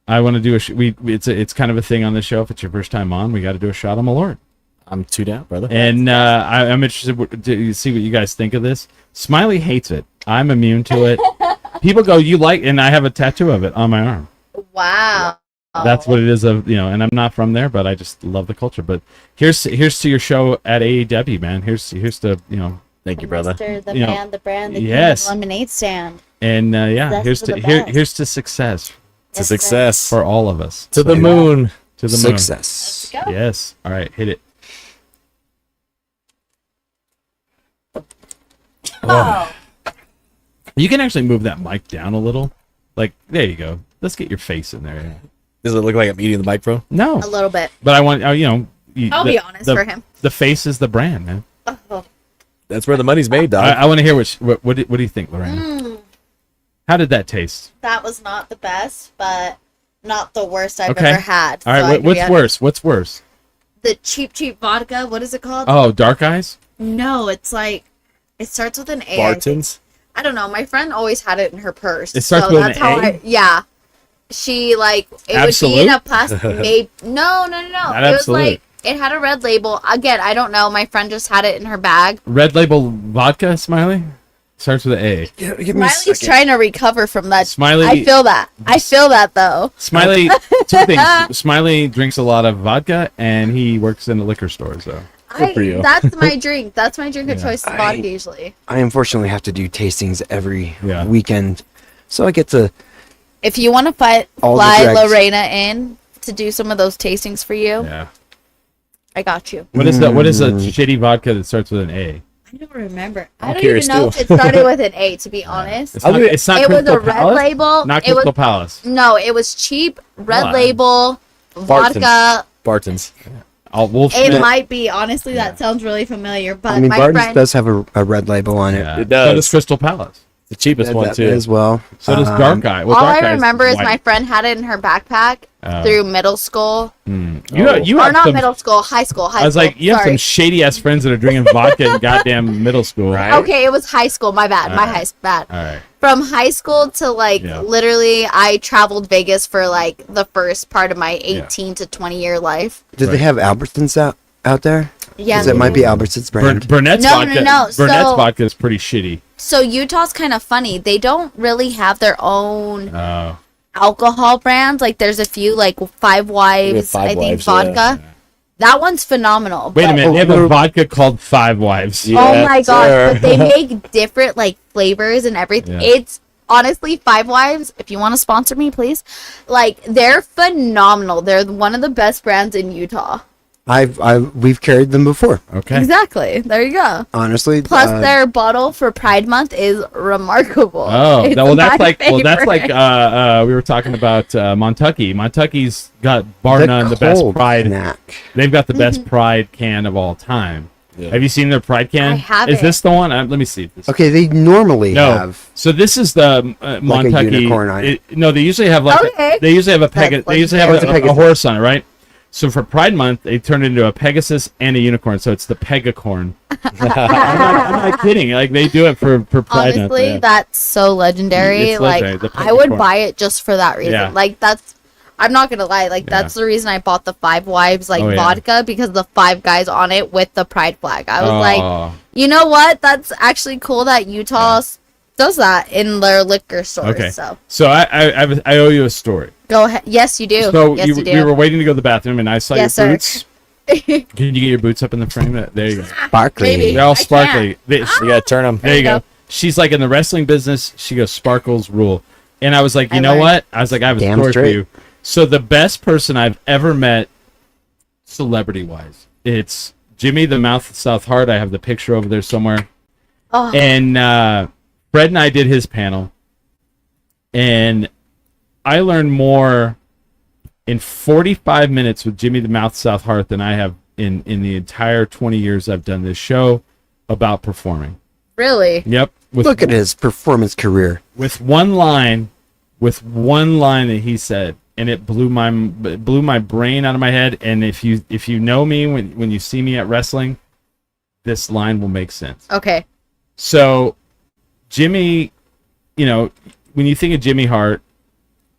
[SPEAKER 2] I want to do it's kind of a thing on the show. If it's your first time on, we got to do a shot of Malort.
[SPEAKER 4] I'm 2 down, brother.
[SPEAKER 2] And I'm interested to see what you guys think of this. Smiley hates it. I'm immune to it. People go, you like, and I have a tattoo of it on my arm.
[SPEAKER 5] Wow.
[SPEAKER 2] That's what it is and I'm not from there, but I just love the culture. But here's to your show at AEW, man. Here's to,
[SPEAKER 4] Thank you, brother.
[SPEAKER 5] Mr. The
[SPEAKER 2] You know,
[SPEAKER 5] man, the brand, the
[SPEAKER 2] yes.
[SPEAKER 5] king of lemonade stand.
[SPEAKER 2] and
[SPEAKER 5] That's
[SPEAKER 2] here's
[SPEAKER 5] for
[SPEAKER 2] to
[SPEAKER 5] the best.
[SPEAKER 2] here's to success
[SPEAKER 4] To
[SPEAKER 5] Yes,
[SPEAKER 4] success.
[SPEAKER 2] for all of us.
[SPEAKER 4] To the moon.
[SPEAKER 2] To the moon.
[SPEAKER 3] Success.
[SPEAKER 5] Let's go.
[SPEAKER 2] Yes. All right, hit it.
[SPEAKER 5] Oh.
[SPEAKER 2] You can actually move that mic down a little. Like, there you go. Let's get your face in there.
[SPEAKER 4] Does it look like I'm eating the mic, bro?
[SPEAKER 2] No,
[SPEAKER 5] A little bit.
[SPEAKER 2] but I want
[SPEAKER 5] I'll be honest for him.
[SPEAKER 2] The face is the brand, man.
[SPEAKER 5] Oh.
[SPEAKER 4] That's where the money's made, dog.
[SPEAKER 2] I want to hear what do you think, Lorraine? How did that taste?
[SPEAKER 5] That was not the best, but not the worst I've
[SPEAKER 2] Okay.
[SPEAKER 5] ever had.
[SPEAKER 2] All right,
[SPEAKER 5] So I
[SPEAKER 2] what's
[SPEAKER 5] agree.
[SPEAKER 2] worse? What's worse?
[SPEAKER 5] The cheap vodka. What is it called?
[SPEAKER 2] Oh, Dark Eyes.
[SPEAKER 5] No, it's like it starts with an A. I think.
[SPEAKER 4] Bartons?
[SPEAKER 5] I don't know. My friend always had it in her purse.
[SPEAKER 2] It starts
[SPEAKER 5] so
[SPEAKER 2] with
[SPEAKER 5] that's
[SPEAKER 2] an
[SPEAKER 5] how
[SPEAKER 2] A?
[SPEAKER 5] yeah. She like it would
[SPEAKER 2] Absolute?
[SPEAKER 5] be in a plastic. No.
[SPEAKER 2] Not
[SPEAKER 5] It was
[SPEAKER 2] Absolute.
[SPEAKER 5] like it had a red label. Again, I don't know. My friend just had it in her bag.
[SPEAKER 2] Red Label vodka, Smiley. Starts with an A.
[SPEAKER 3] Give me a
[SPEAKER 5] Smiley's
[SPEAKER 3] second.
[SPEAKER 5] trying to recover from that.
[SPEAKER 2] Smiley-
[SPEAKER 5] I feel that. I feel that though.
[SPEAKER 2] Smiley. Two things. Smiley drinks a lot of vodka, and he works in a liquor store. So
[SPEAKER 4] for you.
[SPEAKER 5] That's my drink. That's my drink of
[SPEAKER 2] Yeah.
[SPEAKER 5] choice. Is vodka usually.
[SPEAKER 3] I unfortunately have to do tastings every
[SPEAKER 2] Yeah.
[SPEAKER 3] weekend, so I get to.
[SPEAKER 5] If you want to
[SPEAKER 3] All the
[SPEAKER 5] fly
[SPEAKER 3] dregs.
[SPEAKER 5] Lorena in to do some of those tastings for you,
[SPEAKER 2] yeah.
[SPEAKER 5] I got you.
[SPEAKER 2] What is that? What is a shitty vodka that starts with an A?
[SPEAKER 5] I don't remember. I
[SPEAKER 4] I'm
[SPEAKER 5] don't even
[SPEAKER 4] curious,
[SPEAKER 5] know
[SPEAKER 4] too.
[SPEAKER 5] if it started with an A. To be honest,
[SPEAKER 2] It's not. It's not
[SPEAKER 5] it was
[SPEAKER 2] Crystal
[SPEAKER 5] a red
[SPEAKER 2] Palace?
[SPEAKER 5] label.
[SPEAKER 2] Not
[SPEAKER 5] It was
[SPEAKER 2] Crystal Palace.
[SPEAKER 5] no. It was cheap red
[SPEAKER 2] What?
[SPEAKER 5] label vodka.
[SPEAKER 4] Bartons.
[SPEAKER 2] Wolf
[SPEAKER 5] It
[SPEAKER 2] Schmidt.
[SPEAKER 5] might be. Honestly, that sounds really familiar. But
[SPEAKER 3] I mean,
[SPEAKER 5] my
[SPEAKER 3] Barton's
[SPEAKER 5] friend,
[SPEAKER 3] does have a red label on it.
[SPEAKER 2] Yeah.
[SPEAKER 4] It does.
[SPEAKER 2] So does Crystal Palace.
[SPEAKER 4] The cheapest
[SPEAKER 3] That-
[SPEAKER 4] one,
[SPEAKER 3] that
[SPEAKER 4] too.
[SPEAKER 3] as well.
[SPEAKER 2] So does Dark Eye. Well,
[SPEAKER 5] all
[SPEAKER 2] Dark
[SPEAKER 5] I
[SPEAKER 2] Eye
[SPEAKER 5] remember is
[SPEAKER 2] white.
[SPEAKER 5] my friend had it in her backpack
[SPEAKER 2] Oh.
[SPEAKER 5] through middle school,
[SPEAKER 2] You
[SPEAKER 5] or
[SPEAKER 2] have
[SPEAKER 5] not
[SPEAKER 2] some,
[SPEAKER 5] middle school, high school. High
[SPEAKER 2] I was
[SPEAKER 5] school.
[SPEAKER 2] like, you have
[SPEAKER 5] Sorry.
[SPEAKER 2] some shady ass friends that are drinking vodka in goddamn middle school.
[SPEAKER 4] Right.
[SPEAKER 5] Okay, it was high school. My bad. My bad.
[SPEAKER 2] All right.
[SPEAKER 5] From high school to like
[SPEAKER 2] Yeah.
[SPEAKER 5] literally, I traveled Vegas for like the first part of my 18 to 20 year life.
[SPEAKER 3] Did they have Albertsons out there?
[SPEAKER 5] Yeah.
[SPEAKER 3] Because it might be Albertson's brand.
[SPEAKER 2] Burnett's
[SPEAKER 5] No,
[SPEAKER 2] vodka.
[SPEAKER 5] no.
[SPEAKER 2] Burnett's
[SPEAKER 5] So-
[SPEAKER 2] vodka is pretty shitty.
[SPEAKER 5] So Utah's kind of funny. They don't really have their own
[SPEAKER 2] Oh.
[SPEAKER 5] alcohol brands. Like there's a few, like Five Wives,
[SPEAKER 4] Five
[SPEAKER 5] I think
[SPEAKER 4] Wives, yeah.
[SPEAKER 5] vodka. That one's phenomenal.
[SPEAKER 2] Wait a
[SPEAKER 5] but-
[SPEAKER 2] minute. They have a vodka called Five Wives.
[SPEAKER 4] Yeah.
[SPEAKER 5] Oh my gosh,
[SPEAKER 4] sir.
[SPEAKER 5] but they make different like flavors and everything.
[SPEAKER 2] Yeah.
[SPEAKER 5] It's honestly Five Wives. If you want to sponsor me, please. Like they're phenomenal. They're one of the best brands in Utah.
[SPEAKER 3] We've carried them before.
[SPEAKER 2] Okay.
[SPEAKER 5] Exactly. There you go.
[SPEAKER 3] Honestly,
[SPEAKER 5] Plus, their bottle for Pride Month is remarkable.
[SPEAKER 2] Oh,
[SPEAKER 5] It's
[SPEAKER 2] well, that's
[SPEAKER 5] my
[SPEAKER 2] like
[SPEAKER 5] favorite.
[SPEAKER 2] we were talking about Montucky. Montucky's got bar none the best
[SPEAKER 3] cold
[SPEAKER 2] Pride.
[SPEAKER 3] snack.
[SPEAKER 2] They've got the best Pride can of all time.
[SPEAKER 4] Yeah.
[SPEAKER 2] Have you seen their Pride can?
[SPEAKER 5] I haven't.
[SPEAKER 2] Is this the one? Let me see. This
[SPEAKER 3] Okay, they normally
[SPEAKER 2] No.
[SPEAKER 3] have.
[SPEAKER 2] So this is the Montucky.
[SPEAKER 3] unicorn on it.
[SPEAKER 2] No, they usually have like
[SPEAKER 5] Okay.
[SPEAKER 2] they usually have a
[SPEAKER 5] That's
[SPEAKER 2] they usually have
[SPEAKER 3] legendary.
[SPEAKER 2] a horse on it, right? So for Pride Month, they turned it into a Pegasus and a unicorn. So it's the Pegacorn. I'm not kidding. Like they do it for Pride Month.
[SPEAKER 5] Honestly,
[SPEAKER 2] yeah.
[SPEAKER 5] that's so legendary.
[SPEAKER 2] It's
[SPEAKER 5] Like
[SPEAKER 2] legendary, the
[SPEAKER 5] I would
[SPEAKER 2] peppercorn.
[SPEAKER 5] buy it just for that reason.
[SPEAKER 2] Yeah.
[SPEAKER 5] Like that's I'm not gonna lie, like that's the reason I bought the Five Wives like
[SPEAKER 2] Oh, yeah.
[SPEAKER 5] vodka because the five guys on it with the pride flag. I was like,
[SPEAKER 2] Oh.
[SPEAKER 5] you know what? That's actually cool that Utah does that in their liquor stores.
[SPEAKER 2] Okay.
[SPEAKER 5] So
[SPEAKER 2] I owe you a story.
[SPEAKER 5] go ahead. Yes, you do.
[SPEAKER 2] So
[SPEAKER 5] yes, you do.
[SPEAKER 2] we were waiting to go to the bathroom, and I saw
[SPEAKER 5] Yes,
[SPEAKER 2] your
[SPEAKER 5] sir.
[SPEAKER 2] boots. Can you get your boots up in the frame? There you go.
[SPEAKER 3] Sparkly.
[SPEAKER 5] Maybe.
[SPEAKER 2] They're all
[SPEAKER 5] I can't.
[SPEAKER 2] sparkly.
[SPEAKER 4] You gotta turn them.
[SPEAKER 2] There you
[SPEAKER 5] There you
[SPEAKER 2] go. She's like in the wrestling business. She goes, sparkles rule. And I was like, you
[SPEAKER 5] I
[SPEAKER 2] know
[SPEAKER 5] learned.
[SPEAKER 2] what? I was like, I have a
[SPEAKER 3] Damn
[SPEAKER 2] story for
[SPEAKER 3] straight.
[SPEAKER 2] you. So the best person I've ever met, celebrity-wise, it's Jimmy the Mouth South Heart. I have the picture over there somewhere.
[SPEAKER 5] Oh.
[SPEAKER 2] And Fred and I did his panel. And I learned more in 45 minutes with Jimmy the Mouth South Heart than I have in the entire 20 years I've done this show about performing.
[SPEAKER 5] Really?
[SPEAKER 2] Yep.
[SPEAKER 3] Look at his performance career.
[SPEAKER 2] With one line that he said, and it blew my brain out of my head. And if you know me when you see me at wrestling, this line will make sense.
[SPEAKER 5] Okay.
[SPEAKER 2] So Jimmy, when you think of Jimmy Hart,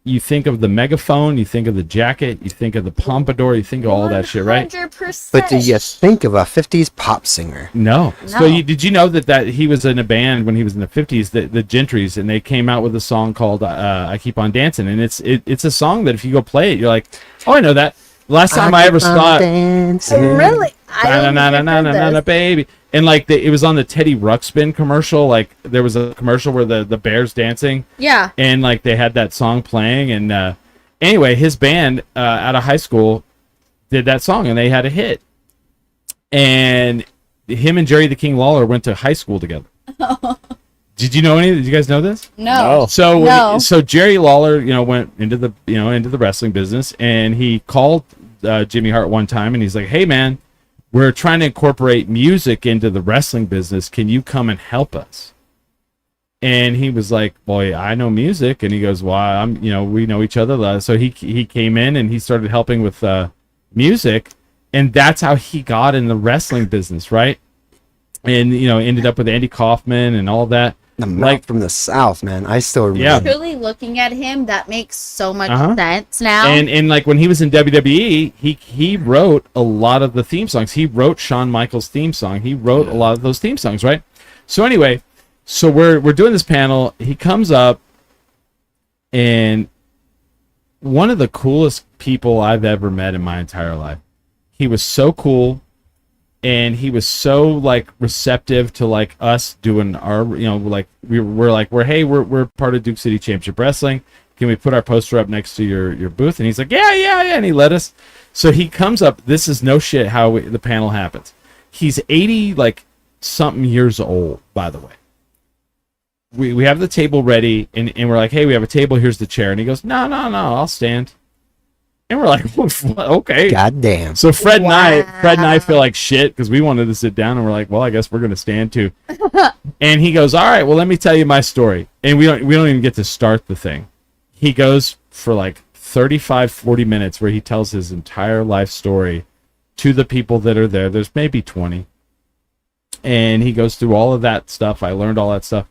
[SPEAKER 2] you think of the megaphone, you think of the jacket, you think of the pompadour, you think of all that shit, right?
[SPEAKER 5] 100%.
[SPEAKER 3] But do you think of a 50s pop singer?
[SPEAKER 2] No. So
[SPEAKER 5] No.
[SPEAKER 2] did you know that he was in a band when he was in the 50s, the Gentrys, and they came out with a song called "I Keep on Dancing," and it's a song that if you go play it, you're like, oh, I know that. Last time I ever saw it,
[SPEAKER 5] Really? I don't think I've heard this.
[SPEAKER 2] baby, and like it was on the Teddy Ruxpin commercial. Like there was a commercial where the bears dancing.
[SPEAKER 5] Yeah.
[SPEAKER 2] And like they had that song playing, and anyway, his band out of high school did that song, and they had a hit. And him and Jerry the King Lawler went to high school together. Did you know any? Did you guys know this?
[SPEAKER 5] No.
[SPEAKER 2] So
[SPEAKER 5] No.
[SPEAKER 2] so Jerry Lawler, went into the wrestling business, and he called Jimmy Hart one time, and he's like, "Hey man, we're trying to incorporate music into the wrestling business. Can you come and help us?" And he was like, "Boy, I know music." And he goes, "Well, we know each other." So he came in and he started helping with music, and that's how he got in the wrestling business, right? And ended up with Andy Kaufman and all that.
[SPEAKER 3] The Mouth from the South, man. I still remember.
[SPEAKER 2] Yeah.
[SPEAKER 5] Truly looking at him, that makes so much
[SPEAKER 2] Uh-huh.
[SPEAKER 5] sense now.
[SPEAKER 2] And like when he was in WWE, he wrote a lot of the theme songs. He wrote Shawn Michaels' theme song. He wrote a lot of those theme songs, right? So anyway, so we're doing this panel. He comes up, and one of the coolest people I've ever met in my entire life. He was so cool, and he was so like receptive to like us doing our like we're part of Duke City Championship Wrestling. Can we put our poster up next to your booth? And he's like, yeah, and he let us. So he comes up. This is no shit how the panel happens. He's 80 like something years old, by the way. We have the table ready, and we're like, hey, we have a table, here's the chair. And he goes, no, I'll stand. And we're like, okay.
[SPEAKER 3] God damn.
[SPEAKER 2] So Fred and I feel like shit because we wanted to sit down, and we're like, well, I guess we're gonna stand too. And he goes, all right, well, let me tell you my story. And we don't even get to start the thing. He goes for like 35-40 minutes where he tells his entire life story to the people that are there. There's maybe 20. And he goes through all of that stuff. I learned all that stuff.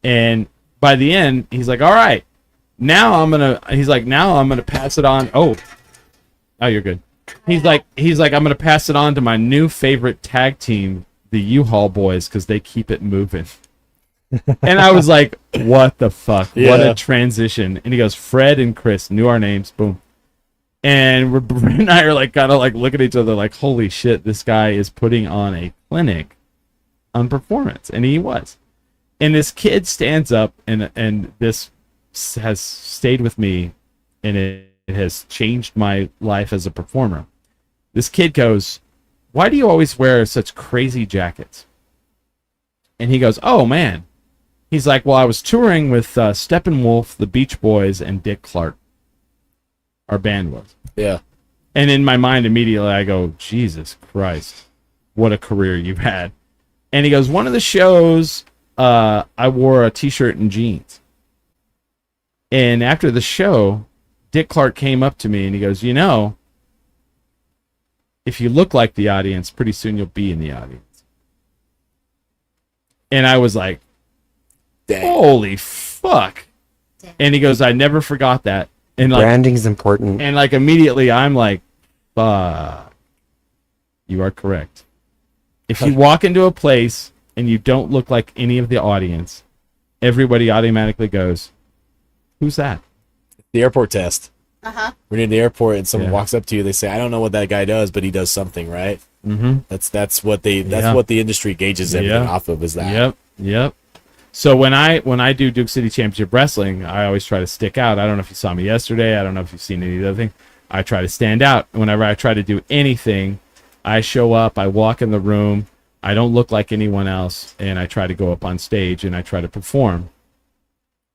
[SPEAKER 2] And by the end, he's like, all right, now I'm gonna pass it on. Oh, you're good. He's like, I'm gonna pass it on to my new favorite tag team, the U-Haul Boys, because they keep it moving. And I was like, what the fuck? What
[SPEAKER 4] Yeah.
[SPEAKER 2] a transition. And he goes, Fred and Chris knew our names. Boom. And Brent and I are like, kind of like look at each other like, holy shit, this guy is putting on a clinic on performance. And he was. And this kid stands up, and this has stayed with me, and it has changed my life as a performer. This kid goes, why do you always wear such crazy jackets? And he goes, oh man. He's like, well, I was touring with Steppenwolf, the Beach Boys, and Dick Clark. Our band was.
[SPEAKER 4] Yeah.
[SPEAKER 2] And in my mind, immediately, I go, Jesus Christ, what a career you've had. And he goes, one of the shows, I wore a T-shirt and jeans. And after the show, Dick Clark came up to me, and he goes, you know, if you look like the audience, pretty soon you'll be in the audience. And I was like,
[SPEAKER 4] Dang.
[SPEAKER 2] holy fuck.
[SPEAKER 5] Damn.
[SPEAKER 2] And he goes, I never forgot that. And like,
[SPEAKER 3] Branding's important.
[SPEAKER 2] and like immediately I'm like, fuck. You are correct. If you walk into a place and you don't look like any of the audience, everybody automatically goes, who's that?
[SPEAKER 4] The airport test.
[SPEAKER 5] Uh-huh.
[SPEAKER 4] We're in the airport and someone
[SPEAKER 2] Yeah.
[SPEAKER 4] walks up to you. They say, I don't know what that guy does, but he does something, right?
[SPEAKER 2] Mm-hmm.
[SPEAKER 4] That's what
[SPEAKER 2] Yeah.
[SPEAKER 4] what the industry gauges everything
[SPEAKER 2] Yeah.
[SPEAKER 4] off of, is that.
[SPEAKER 2] Yep. So when I do Duke City Championship Wrestling, I always try to stick out. I don't know if you saw me yesterday. I don't know if you've seen any of the other thing. I try to stand out. Whenever I try to do anything, I show up, I walk in the room, I don't look like anyone else, and I try to go up on stage and I try to perform.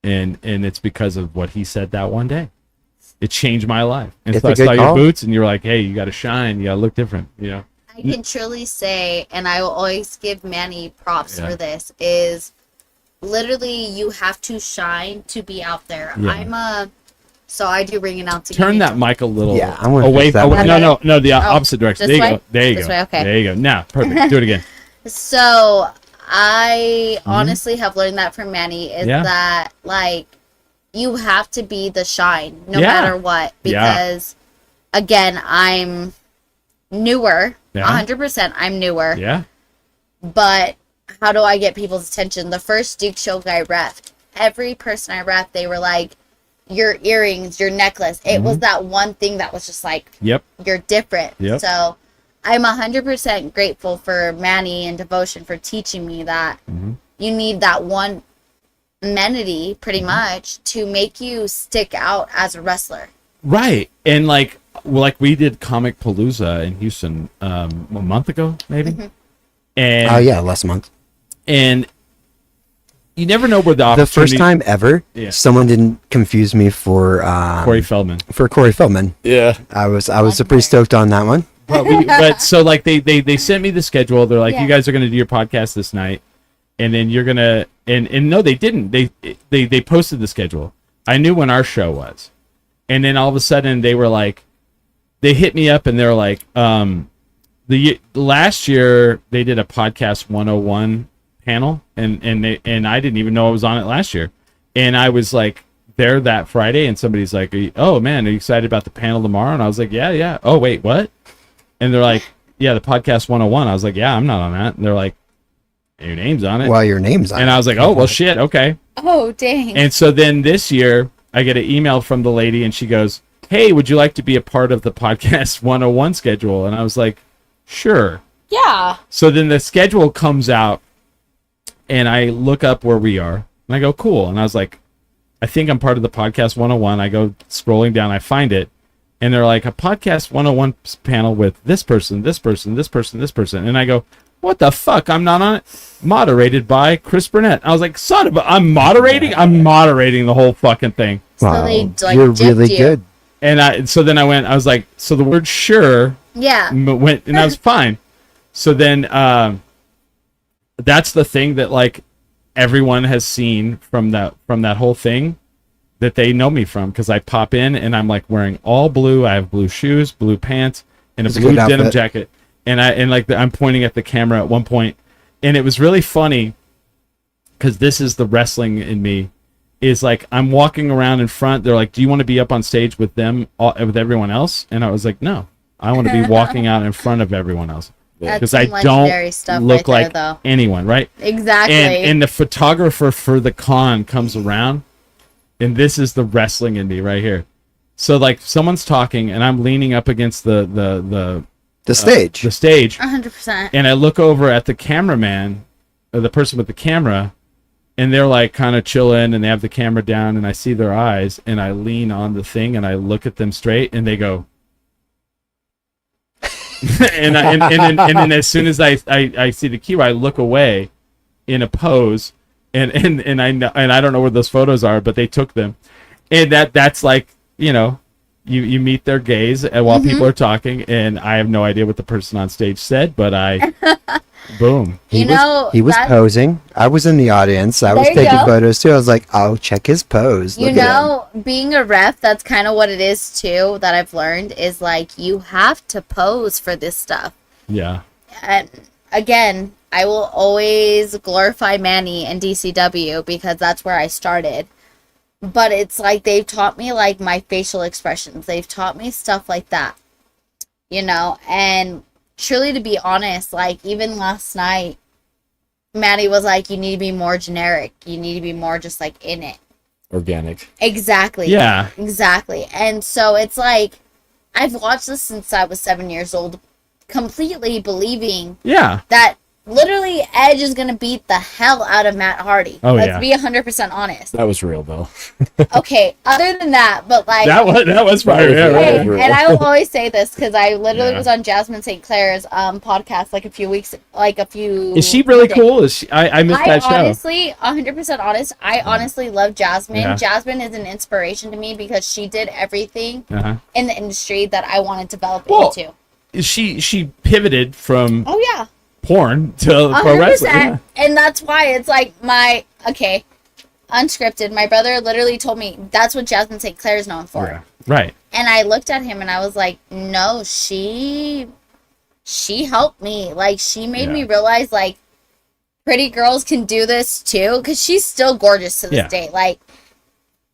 [SPEAKER 2] And it's because of what he said that one day. It changed my life. And
[SPEAKER 3] It's
[SPEAKER 2] so
[SPEAKER 3] a
[SPEAKER 2] I saw
[SPEAKER 3] good
[SPEAKER 2] your
[SPEAKER 3] call.
[SPEAKER 2] boots, and you're like, hey, you got to shine. You got to look different, you know?
[SPEAKER 5] I can truly say, and I will always give Manny props
[SPEAKER 2] Yeah.
[SPEAKER 5] for this, is literally you have to shine to be out there.
[SPEAKER 2] Yeah.
[SPEAKER 5] So I do ring announcing.
[SPEAKER 2] Turn that mic a little
[SPEAKER 3] Yeah, I wanna
[SPEAKER 2] away.
[SPEAKER 3] fix that one.
[SPEAKER 2] No, the opposite direction.
[SPEAKER 5] this
[SPEAKER 2] There you
[SPEAKER 5] way?
[SPEAKER 2] go. There you
[SPEAKER 5] This
[SPEAKER 2] go.
[SPEAKER 5] way, okay.
[SPEAKER 2] There you go. Now, perfect. Do it again.
[SPEAKER 5] So I honestly have learned that from Manny is
[SPEAKER 2] Mm-hmm. Yeah.
[SPEAKER 5] that like you have to be the shine no
[SPEAKER 2] Yeah.
[SPEAKER 5] matter what,
[SPEAKER 2] Yeah.
[SPEAKER 5] because again, I'm newer.
[SPEAKER 2] Yeah.
[SPEAKER 5] 100% I'm newer.
[SPEAKER 2] Yeah.
[SPEAKER 5] But how do I get people's attention? The first Duke show I reffed, every person I reffed, they were like, your earrings, your necklace. It was that one thing that was just like,
[SPEAKER 2] Yep.
[SPEAKER 5] you're different.
[SPEAKER 2] Yep.
[SPEAKER 5] So I'm 100% grateful for Manny and Devotion for teaching me that you need that one amenity pretty much to make you stick out as a wrestler.
[SPEAKER 2] Right. And like we did Comic Palooza in Houston a month ago, maybe. And
[SPEAKER 3] Oh yeah, last month.
[SPEAKER 2] and you never know where the
[SPEAKER 3] The
[SPEAKER 2] opportunity.
[SPEAKER 3] first time ever,
[SPEAKER 2] Yeah.
[SPEAKER 3] someone didn't confuse me for
[SPEAKER 2] Corey Feldman.
[SPEAKER 3] Corey Feldman.
[SPEAKER 4] Yeah.
[SPEAKER 3] I was pretty stoked on that one.
[SPEAKER 2] But so like they sent me the schedule. They're like,
[SPEAKER 5] Yeah.
[SPEAKER 2] you guys are gonna do your podcast this night, and then you're gonna and no, they didn't. They posted the schedule. I knew when our show was, and then all of a sudden they were like, they hit me up and they're like, the last year they did a podcast 101 panel, and I didn't even know I was on it last year, and I was like there that Friday, and somebody's like, oh man, are you excited about the panel tomorrow? And I was like, yeah. Oh wait, what? And they're like, yeah, the podcast 101. I was like, yeah, I'm not on that. And they're like, your name's on it.
[SPEAKER 3] Well, your name's on
[SPEAKER 2] And
[SPEAKER 3] it.
[SPEAKER 2] I was like, oh, well, shit, okay.
[SPEAKER 5] Oh, dang.
[SPEAKER 2] And so then this year, I get an email from the lady, and she goes, hey, would you like to be a part of the podcast 101 schedule? And I was like, sure.
[SPEAKER 5] Yeah.
[SPEAKER 2] So then the schedule comes out, and I look up where we are, and I go, cool. And I was like, I think I'm part of the podcast 101. I go scrolling down, I find it, and they're like, a podcast 101 panel with this person, this person, this person, this person. And I go, what the fuck? I'm not on it. Moderated by Chris Burnett. I was like, son of a, I'm moderating the whole fucking thing.
[SPEAKER 5] So
[SPEAKER 3] Wow,
[SPEAKER 5] they, like,
[SPEAKER 3] you're
[SPEAKER 5] gypped
[SPEAKER 3] really
[SPEAKER 5] you.
[SPEAKER 3] good.
[SPEAKER 2] And I was like, so the word sure
[SPEAKER 5] Yeah.
[SPEAKER 2] went, and I was fine. So then, that's the thing that like everyone has seen from that whole thing that they know me from, because I pop in and I'm like wearing all blue. I have blue shoes, blue pants, and a
[SPEAKER 3] It's a
[SPEAKER 2] blue
[SPEAKER 3] good
[SPEAKER 2] denim
[SPEAKER 3] outfit.
[SPEAKER 2] jacket. And I'm pointing at the camera at one point, and it was really funny because this is the wrestling in me. Is like I'm walking around in front. They're like, "Do you want to be up on stage with them, with everyone else?" And I was like, "No, I want to be walking out in front of everyone else
[SPEAKER 5] That's
[SPEAKER 2] because
[SPEAKER 5] some
[SPEAKER 2] I
[SPEAKER 5] legendary
[SPEAKER 2] don't
[SPEAKER 5] stuff
[SPEAKER 2] look
[SPEAKER 5] right
[SPEAKER 2] like
[SPEAKER 5] there, though.
[SPEAKER 2] anyone, right?
[SPEAKER 5] Exactly.
[SPEAKER 2] And the photographer for the con comes around, and this is the wrestling in me right here. So like someone's talking, and I'm leaning up against the
[SPEAKER 3] stage.
[SPEAKER 2] the stage,
[SPEAKER 5] 100%.
[SPEAKER 2] and I look over at the cameraman, or the person with the camera, and they're like kind of chilling, and they have the camera down, and I see their eyes, and I lean on the thing, and I look at them straight, and they go. and then as soon as I see the key, I look away in a pose, and I know, and I don't know where those photos are, but they took them, and that's like, you know, you meet their gaze and while people are talking, and I have no idea what the person on stage said, but I boom.
[SPEAKER 3] He was posing. I was in the audience. I was
[SPEAKER 5] There you
[SPEAKER 3] taking
[SPEAKER 5] go.
[SPEAKER 3] photos too. I was like, "Oh, check his pose."
[SPEAKER 5] You
[SPEAKER 3] Look at him.
[SPEAKER 5] know, being a ref, that's kind of what it is too, that I've learned is like you have to pose for this stuff.
[SPEAKER 2] Yeah.
[SPEAKER 5] And again, I will always glorify Manny and DCW because that's where I started. But it's like they've taught me like my facial expressions. They've taught me stuff like that. You know, and truly to be honest, like even last night, Manny was like, you need to be more generic. You need to be more just like in it.
[SPEAKER 4] Organic.
[SPEAKER 5] Exactly.
[SPEAKER 2] Yeah.
[SPEAKER 5] Exactly. And so it's like, I've watched this since I was 7 years old, completely believing
[SPEAKER 2] Yeah.
[SPEAKER 5] that literally Edge is going to beat the hell out of Matt Hardy.
[SPEAKER 2] Oh,
[SPEAKER 5] Let's
[SPEAKER 2] yeah.
[SPEAKER 5] be 100% honest.
[SPEAKER 4] That was real though.
[SPEAKER 5] Okay, other than that, but like...
[SPEAKER 2] That was probably
[SPEAKER 4] That was
[SPEAKER 2] yeah,
[SPEAKER 5] Hey,
[SPEAKER 2] right.
[SPEAKER 5] and I will always say this because I literally
[SPEAKER 2] Yeah.
[SPEAKER 5] was on Jasmine St. Clair's podcast like a few
[SPEAKER 2] Is she really
[SPEAKER 5] days.
[SPEAKER 2] cool? Is she, I missed
[SPEAKER 5] I
[SPEAKER 2] that show.
[SPEAKER 5] honestly, 100% honest, I honestly love Jasmine.
[SPEAKER 2] Yeah.
[SPEAKER 5] Jasmine is an inspiration to me because she did everything
[SPEAKER 2] Uh-huh.
[SPEAKER 5] in the industry that I want to develop
[SPEAKER 2] Well,
[SPEAKER 5] into.
[SPEAKER 2] She pivoted from
[SPEAKER 5] Oh yeah,
[SPEAKER 2] porn to pro
[SPEAKER 5] 100%.
[SPEAKER 2] wrestling. Yeah.
[SPEAKER 5] And that's why it's like unscripted. My brother literally told me that's what Jasmine St. Clair is known for.
[SPEAKER 2] Yeah. Right.
[SPEAKER 5] And I looked at him and I was like, no, she helped me. Like, she made me realize, like, pretty girls can do this too. Because she's still gorgeous to this
[SPEAKER 2] Yeah.
[SPEAKER 5] day. Like,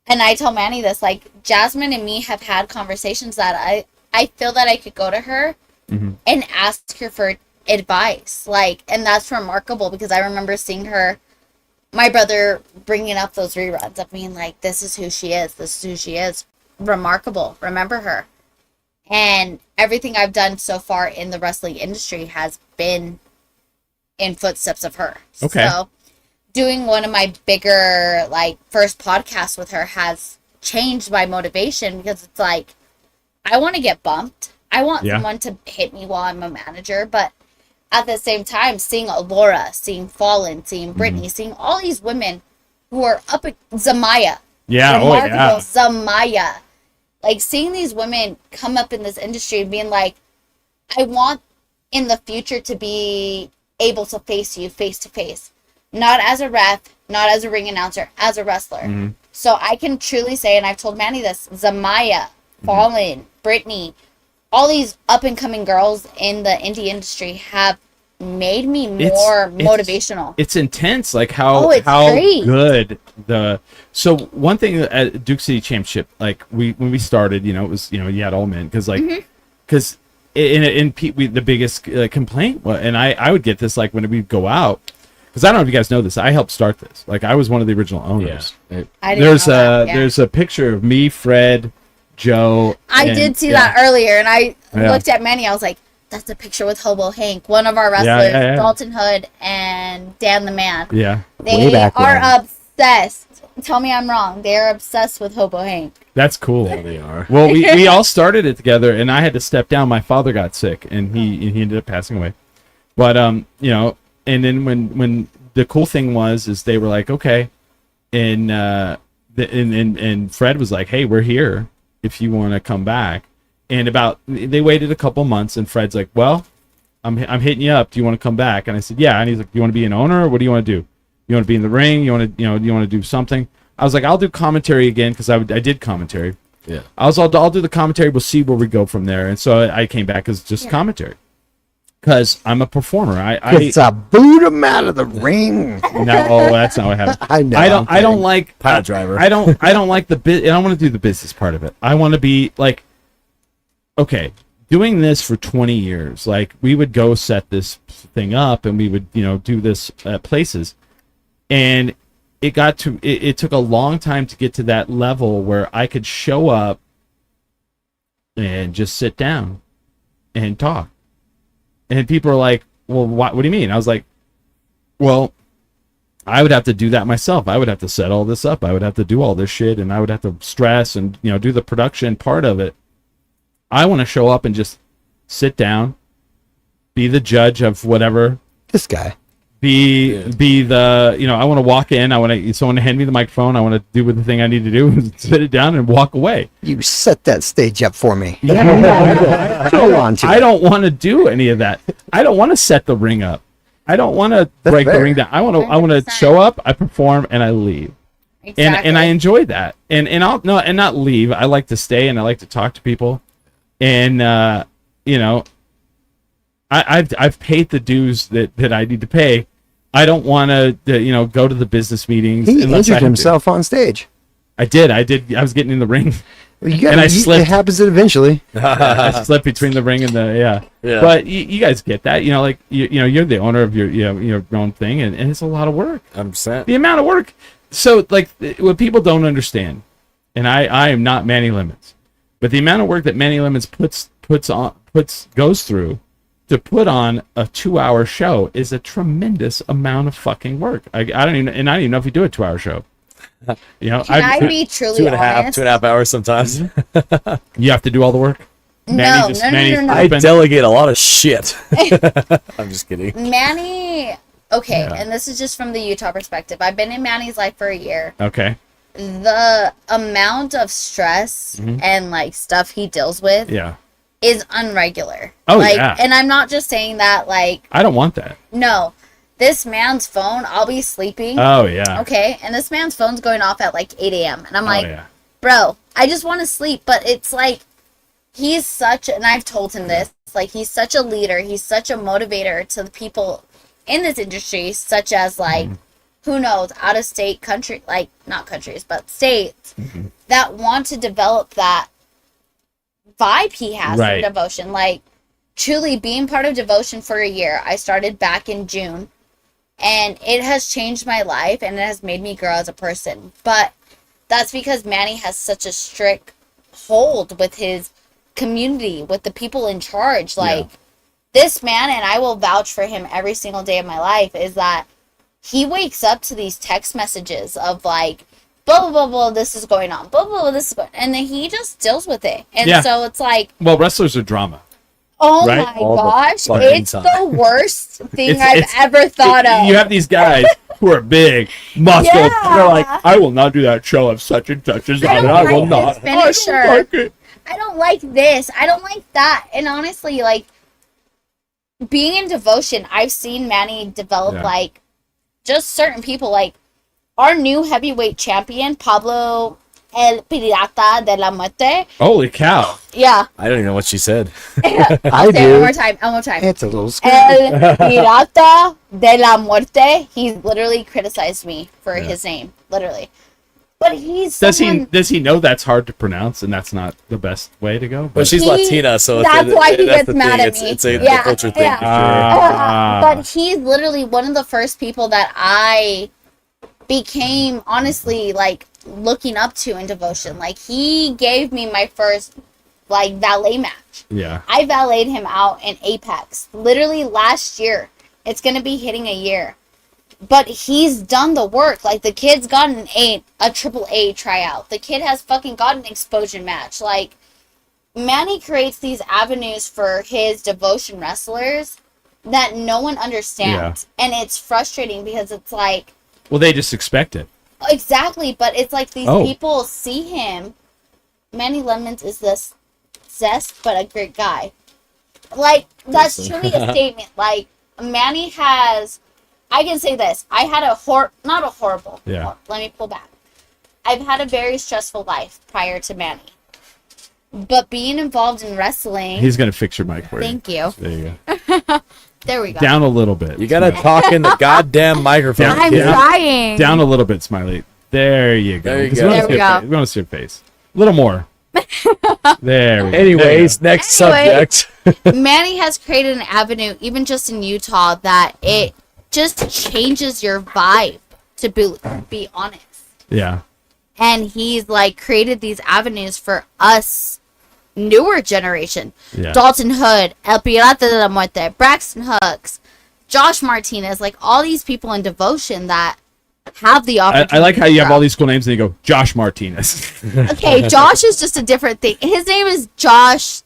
[SPEAKER 5] and I tell Manny this, like, Jasmine and me have had conversations that I feel that I could go to her and ask her for advice. Like, and that's remarkable because I remember seeing her, my brother bringing up those reruns of being like, this is who she is. This is who she is. Remarkable. Remember her. And everything I've done so far in the wrestling industry has been in footsteps of her.
[SPEAKER 2] Okay.
[SPEAKER 5] So doing one of my bigger, like, first podcasts with her has changed my motivation because it's like, I want to get bumped. I want someone to hit me while I'm a manager, but at the same time, seeing Laura, seeing Fallen, seeing Brittany, seeing all these women who are up at Zamaya.
[SPEAKER 2] Yeah.
[SPEAKER 5] Remarkable Zamaya. Like, seeing these women come up in this industry and being like, I want in the future to be able to face you face to face. Not as a ref, not as a ring announcer, as a wrestler. So I can truly say, and I've told Manny this, Zamaya, Fallen, Brittany, all these up and coming girls in the indie industry have made me more motivational.
[SPEAKER 2] It's intense, like how
[SPEAKER 5] it's great.
[SPEAKER 2] good so one thing at Duke City Championship, like when we started, you know, it was, you know, you had all men because the biggest complaint, and I would get this like when we'd go out, because I don't know if you guys know this, I helped start this. Like I was one of the original owners.
[SPEAKER 4] Yeah.
[SPEAKER 5] I didn't know that, yeah.
[SPEAKER 2] There's a picture of me, Fred, Joe.
[SPEAKER 5] I
[SPEAKER 2] and-
[SPEAKER 5] did see
[SPEAKER 2] yeah.
[SPEAKER 5] that earlier, and I
[SPEAKER 2] Yeah.
[SPEAKER 5] looked at Manny. I was like, "That's a picture with Hobo Hank, one of our wrestlers,
[SPEAKER 2] yeah.
[SPEAKER 5] Dalton Hood and Dan the Man.
[SPEAKER 2] Yeah,
[SPEAKER 5] They
[SPEAKER 3] Way back
[SPEAKER 5] are
[SPEAKER 3] when.
[SPEAKER 5] obsessed. Tell me I'm wrong. They are obsessed with Hobo Hank.
[SPEAKER 2] that's cool.
[SPEAKER 4] Yeah, they are.
[SPEAKER 2] Well, we all started it together, and I had to step down. My father got sick, and he ended up passing away. But you know, and then when the cool thing is they were like, okay, and and Fred was like, hey, we're here if you want to come back. And they waited a couple months, and Fred's like, well, I'm hitting you up. Do you want to come back? And I said, yeah. And he's like, do you want to be an owner, or what do you want to do? You want to be in the ring? You want to do something? I was like, I'll do commentary again because I did commentary.
[SPEAKER 4] Yeah.
[SPEAKER 2] I'll do the commentary. We'll see where we go from there. And so I came back as just commentary because I'm a performer.
[SPEAKER 3] It's a boot him out of the ring.
[SPEAKER 2] No, that's not what happened.
[SPEAKER 3] I know.
[SPEAKER 2] I don't like
[SPEAKER 4] Pile driver.
[SPEAKER 2] I don't like the bit. I don't want to do the business part of it. I want to be like, okay, doing this for 20 years, like we would go set this thing up and we would, you know, do this at places. And it took a long time to get to that level where I could show up and just sit down and talk. And people are like, well, what do you mean? I was like, well, I would have to do that myself. I would have to set all this up. I would have to do all this shit, and I would have to stress and, you know, do the production part of it. I want to show up and just sit down, be the judge of whatever.
[SPEAKER 3] This guy.
[SPEAKER 2] Be the, you know, I want to walk in. I want to someone to hand me the microphone. I want to do the thing I need to do, sit it down and walk away.
[SPEAKER 3] You set that stage up for me.
[SPEAKER 2] Yeah.
[SPEAKER 3] Hold on to
[SPEAKER 2] I
[SPEAKER 3] it.
[SPEAKER 2] don't want to do any of that. I don't want to set the ring up. I don't want to break the
[SPEAKER 3] fair.
[SPEAKER 2] ring down. I want to
[SPEAKER 5] 100%.
[SPEAKER 2] show up, I perform, and I leave.
[SPEAKER 5] Exactly.
[SPEAKER 2] And I enjoy that. And I'll no and not leave. I like to stay and I like to talk to people. And you know, I've paid the dues that I need to pay. I don't want to you know, go to the business meetings.
[SPEAKER 3] He
[SPEAKER 2] unless I
[SPEAKER 3] injured
[SPEAKER 2] have to.
[SPEAKER 3] himself on stage.
[SPEAKER 2] I did. I was getting in the ring.
[SPEAKER 3] And
[SPEAKER 2] I slipped.
[SPEAKER 3] It happens eventually.
[SPEAKER 2] I slipped between the ring and the
[SPEAKER 4] Yeah.
[SPEAKER 2] But you guys get that, you know, like you know, you're the owner of your own thing, and it's a lot of work.
[SPEAKER 4] I'm set.
[SPEAKER 2] The amount of work. So like what people don't understand, and I am not Manny Lemons, but the amount of work that Manny Lemons goes through to put on a 2-hour show is a tremendous amount of fucking work. I don't even know if you do a 2-hour show. You know,
[SPEAKER 5] Can I be truly
[SPEAKER 4] 2.5
[SPEAKER 5] honest?
[SPEAKER 4] hours sometimes.
[SPEAKER 2] you have to do all the work.
[SPEAKER 5] No.
[SPEAKER 4] I delegate a lot of shit. I'm just kidding.
[SPEAKER 5] Manny, okay,
[SPEAKER 2] Yeah.
[SPEAKER 5] and this is just from the Utah perspective. I've been in Manny's life for a year.
[SPEAKER 2] Okay.
[SPEAKER 5] The amount of stress and like stuff he deals with
[SPEAKER 2] Yeah.
[SPEAKER 5] is unregular.
[SPEAKER 2] Oh,
[SPEAKER 5] like,
[SPEAKER 2] yeah.
[SPEAKER 5] And I'm not just saying that like,
[SPEAKER 2] I don't want that.
[SPEAKER 5] no, this man's phone, I'll be sleeping.
[SPEAKER 2] Oh yeah.
[SPEAKER 5] Okay, and this man's phone's going off at like 8 a.m. And I'm like,
[SPEAKER 2] oh yeah.
[SPEAKER 5] bro, I just want to sleep. But it's like, he's such, and I've told him this, like, he's such a leader. He's such a motivator to the people in this industry, such as, like, who knows, out of state country, like, not countries, but states that want to develop that vibe he has
[SPEAKER 2] Right.
[SPEAKER 5] in Devotion. Like, truly being part of Devotion for a year, I started back in June, and it has changed my life, and it has made me grow as a person. But that's because Manny has such a strict hold with his community, with the people in charge. Like, this man, and I will vouch for him every single day of my life, is that he wakes up to these text messages of like, blah, blah, blah, blah, this is going on, blah, blah, blah, this is going on. And then he just deals with it. And
[SPEAKER 2] Yeah.
[SPEAKER 5] so it's like,
[SPEAKER 2] Well, wrestlers are drama.
[SPEAKER 5] oh
[SPEAKER 2] Right?
[SPEAKER 5] my
[SPEAKER 4] All the
[SPEAKER 5] gosh,
[SPEAKER 4] fucking
[SPEAKER 5] it's
[SPEAKER 4] time.
[SPEAKER 5] the worst thing
[SPEAKER 2] It's-
[SPEAKER 5] I've
[SPEAKER 2] it's-
[SPEAKER 5] ever thought of.
[SPEAKER 2] You have these guys who are big, muscled.
[SPEAKER 5] Yeah.
[SPEAKER 2] And they're like, I will not do that show if such and such is
[SPEAKER 5] I
[SPEAKER 2] on it.
[SPEAKER 5] don't
[SPEAKER 2] I will
[SPEAKER 5] like
[SPEAKER 2] not.
[SPEAKER 5] this finisher.
[SPEAKER 2] I don't like it.
[SPEAKER 5] I don't like this. I don't like that. And honestly, like, being in Devotion, I've seen Manny develop,
[SPEAKER 2] Yeah.
[SPEAKER 5] like, just certain people. Like, our new heavyweight champion, Pablo El Pirata de la Muerte.
[SPEAKER 2] Holy cow.
[SPEAKER 5] Yeah.
[SPEAKER 4] I don't even know what she said.
[SPEAKER 3] I
[SPEAKER 5] Say it
[SPEAKER 3] do.
[SPEAKER 5] one more time. One more time.
[SPEAKER 3] It's a little scary.
[SPEAKER 5] El Pirata de la Muerte. He literally criticized me for his name. Literally. But he's someone...
[SPEAKER 2] Does he know that's hard to pronounce and that's not the best way to go?
[SPEAKER 4] But she's
[SPEAKER 5] He-
[SPEAKER 4] Latina, so
[SPEAKER 5] that's why he
[SPEAKER 4] that's
[SPEAKER 5] gets
[SPEAKER 4] the
[SPEAKER 5] mad
[SPEAKER 4] thing.
[SPEAKER 5] at me.
[SPEAKER 4] It's a
[SPEAKER 5] Yeah,
[SPEAKER 4] culture thing.
[SPEAKER 5] yeah.
[SPEAKER 4] For sure.
[SPEAKER 5] But he's literally one of the first people that I became, honestly, like, looking up to in Devotion. Like, he gave me my first, like, valet match.
[SPEAKER 2] Yeah.
[SPEAKER 5] I valeted him out in Apex, literally last year. It's going to be hitting a year. But he's done the work. Like, the kid's gotten a AAA tryout. The kid has fucking got an exposure match. Like, Manny creates these avenues for his Devotion wrestlers that no one understands. And it's frustrating because it's like,
[SPEAKER 2] Well, they just expect it.
[SPEAKER 5] exactly, but it's like these
[SPEAKER 2] Oh.
[SPEAKER 5] people see him. Manny Lemons is this zest, but a great guy. Like, that's truly a statement. Like, Manny has, I can say this, I had not a horrible,
[SPEAKER 2] Yeah.
[SPEAKER 5] let me pull back. I've had a very stressful life prior to Manny. But being involved in wrestling,
[SPEAKER 2] He's going to fix your mic for you.
[SPEAKER 5] thank you.
[SPEAKER 2] There you go.
[SPEAKER 5] There we go.
[SPEAKER 2] Down a little bit.
[SPEAKER 4] You gotta talk in the goddamn microphone.
[SPEAKER 2] Down-
[SPEAKER 5] I'm
[SPEAKER 2] Yeah.
[SPEAKER 5] trying.
[SPEAKER 2] Down a little bit, Smiley. There you go.
[SPEAKER 4] There you
[SPEAKER 2] 'Cause
[SPEAKER 4] go.
[SPEAKER 2] wanna
[SPEAKER 5] There
[SPEAKER 2] see
[SPEAKER 5] we
[SPEAKER 2] your
[SPEAKER 5] go.
[SPEAKER 2] face. We want to see your face. A little more. There we go.
[SPEAKER 4] Anyways, next subject.
[SPEAKER 5] Manny has created an avenue, even just in Utah, that it just changes your vibe, to be honest.
[SPEAKER 2] Yeah.
[SPEAKER 5] And he's like created these avenues for us newer generation.
[SPEAKER 2] Yeah.
[SPEAKER 5] Dalton Hood, El Pirata de la Muerte, Braxton Hooks, Josh Martinez, like all these people in Devotion that have the opportunity.
[SPEAKER 2] I like how you have
[SPEAKER 5] to
[SPEAKER 2] all these cool names and you go, Josh Martinez.
[SPEAKER 5] Okay, Josh is just a different thing. His name is Josh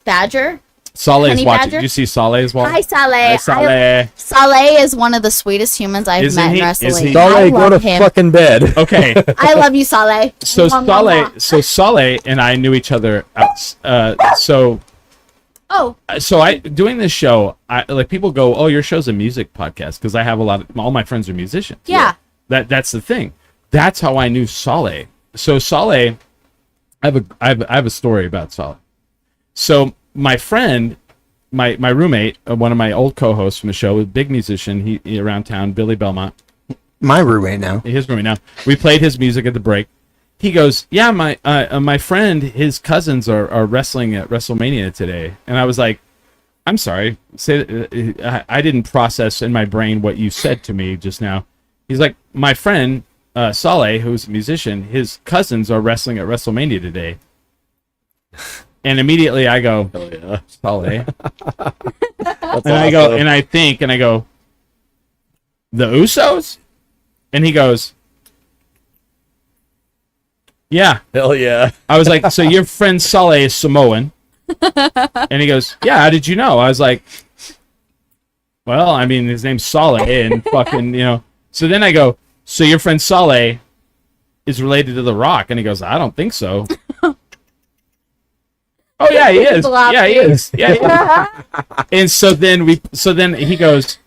[SPEAKER 5] Badger.
[SPEAKER 2] Saleh is
[SPEAKER 5] Honey
[SPEAKER 2] watching.
[SPEAKER 5] Badger?
[SPEAKER 2] Did you see Saleh as well?
[SPEAKER 5] Hi, Saleh.
[SPEAKER 2] Hi, Saleh.
[SPEAKER 5] Saleh is one of the sweetest humans I've
[SPEAKER 2] Isn't
[SPEAKER 5] met
[SPEAKER 2] he?
[SPEAKER 5] in
[SPEAKER 2] Is he?
[SPEAKER 5] wrestling.
[SPEAKER 4] Saleh,
[SPEAKER 5] I
[SPEAKER 4] go
[SPEAKER 5] love
[SPEAKER 4] to
[SPEAKER 5] him.
[SPEAKER 4] fucking bed.
[SPEAKER 2] Okay.
[SPEAKER 5] I love you, Saleh.
[SPEAKER 2] So
[SPEAKER 5] Mwah, mwah, mwah.
[SPEAKER 2] Saleh and I knew each other.
[SPEAKER 5] Oh,
[SPEAKER 2] So I doing this show. I like people go, "Oh, your show's a music podcast," because I have all my friends are musicians.
[SPEAKER 5] yeah.
[SPEAKER 2] That's the thing. That's how I knew Saleh. So Saleh, I have a story about Saleh. So my friend, my roommate, one of my old co-hosts from the show, was a big musician. He around town, Billy Belmont.
[SPEAKER 3] My roommate now.
[SPEAKER 2] His roommate now. We played his music at the break. He goes, "Yeah, my friend, his cousins are wrestling at WrestleMania today," and I was like, "I'm sorry, I didn't process in my brain what you said to me just now." He's like, "My friend Saleh, who's a musician, his cousins are wrestling at WrestleMania today," and immediately I go,
[SPEAKER 4] Oh, yeah.
[SPEAKER 2] "Saleh,"
[SPEAKER 4] That's
[SPEAKER 2] and I go,
[SPEAKER 4] awesome.
[SPEAKER 2] and I think, and I go, "The Usos," and he goes, "Yeah."
[SPEAKER 4] Hell yeah.
[SPEAKER 2] I was like, "So your friend Saleh is Samoan?" And he goes, "Yeah, how did you know?" I was like, "Well, I mean, his name's Saleh and fucking, you know." So then I go, "So your friend Saleh is related to The Rock?" And he goes, "I don't think so." "Oh yeah, he is. Yeah, he is. Yeah, he is." And so then he goes,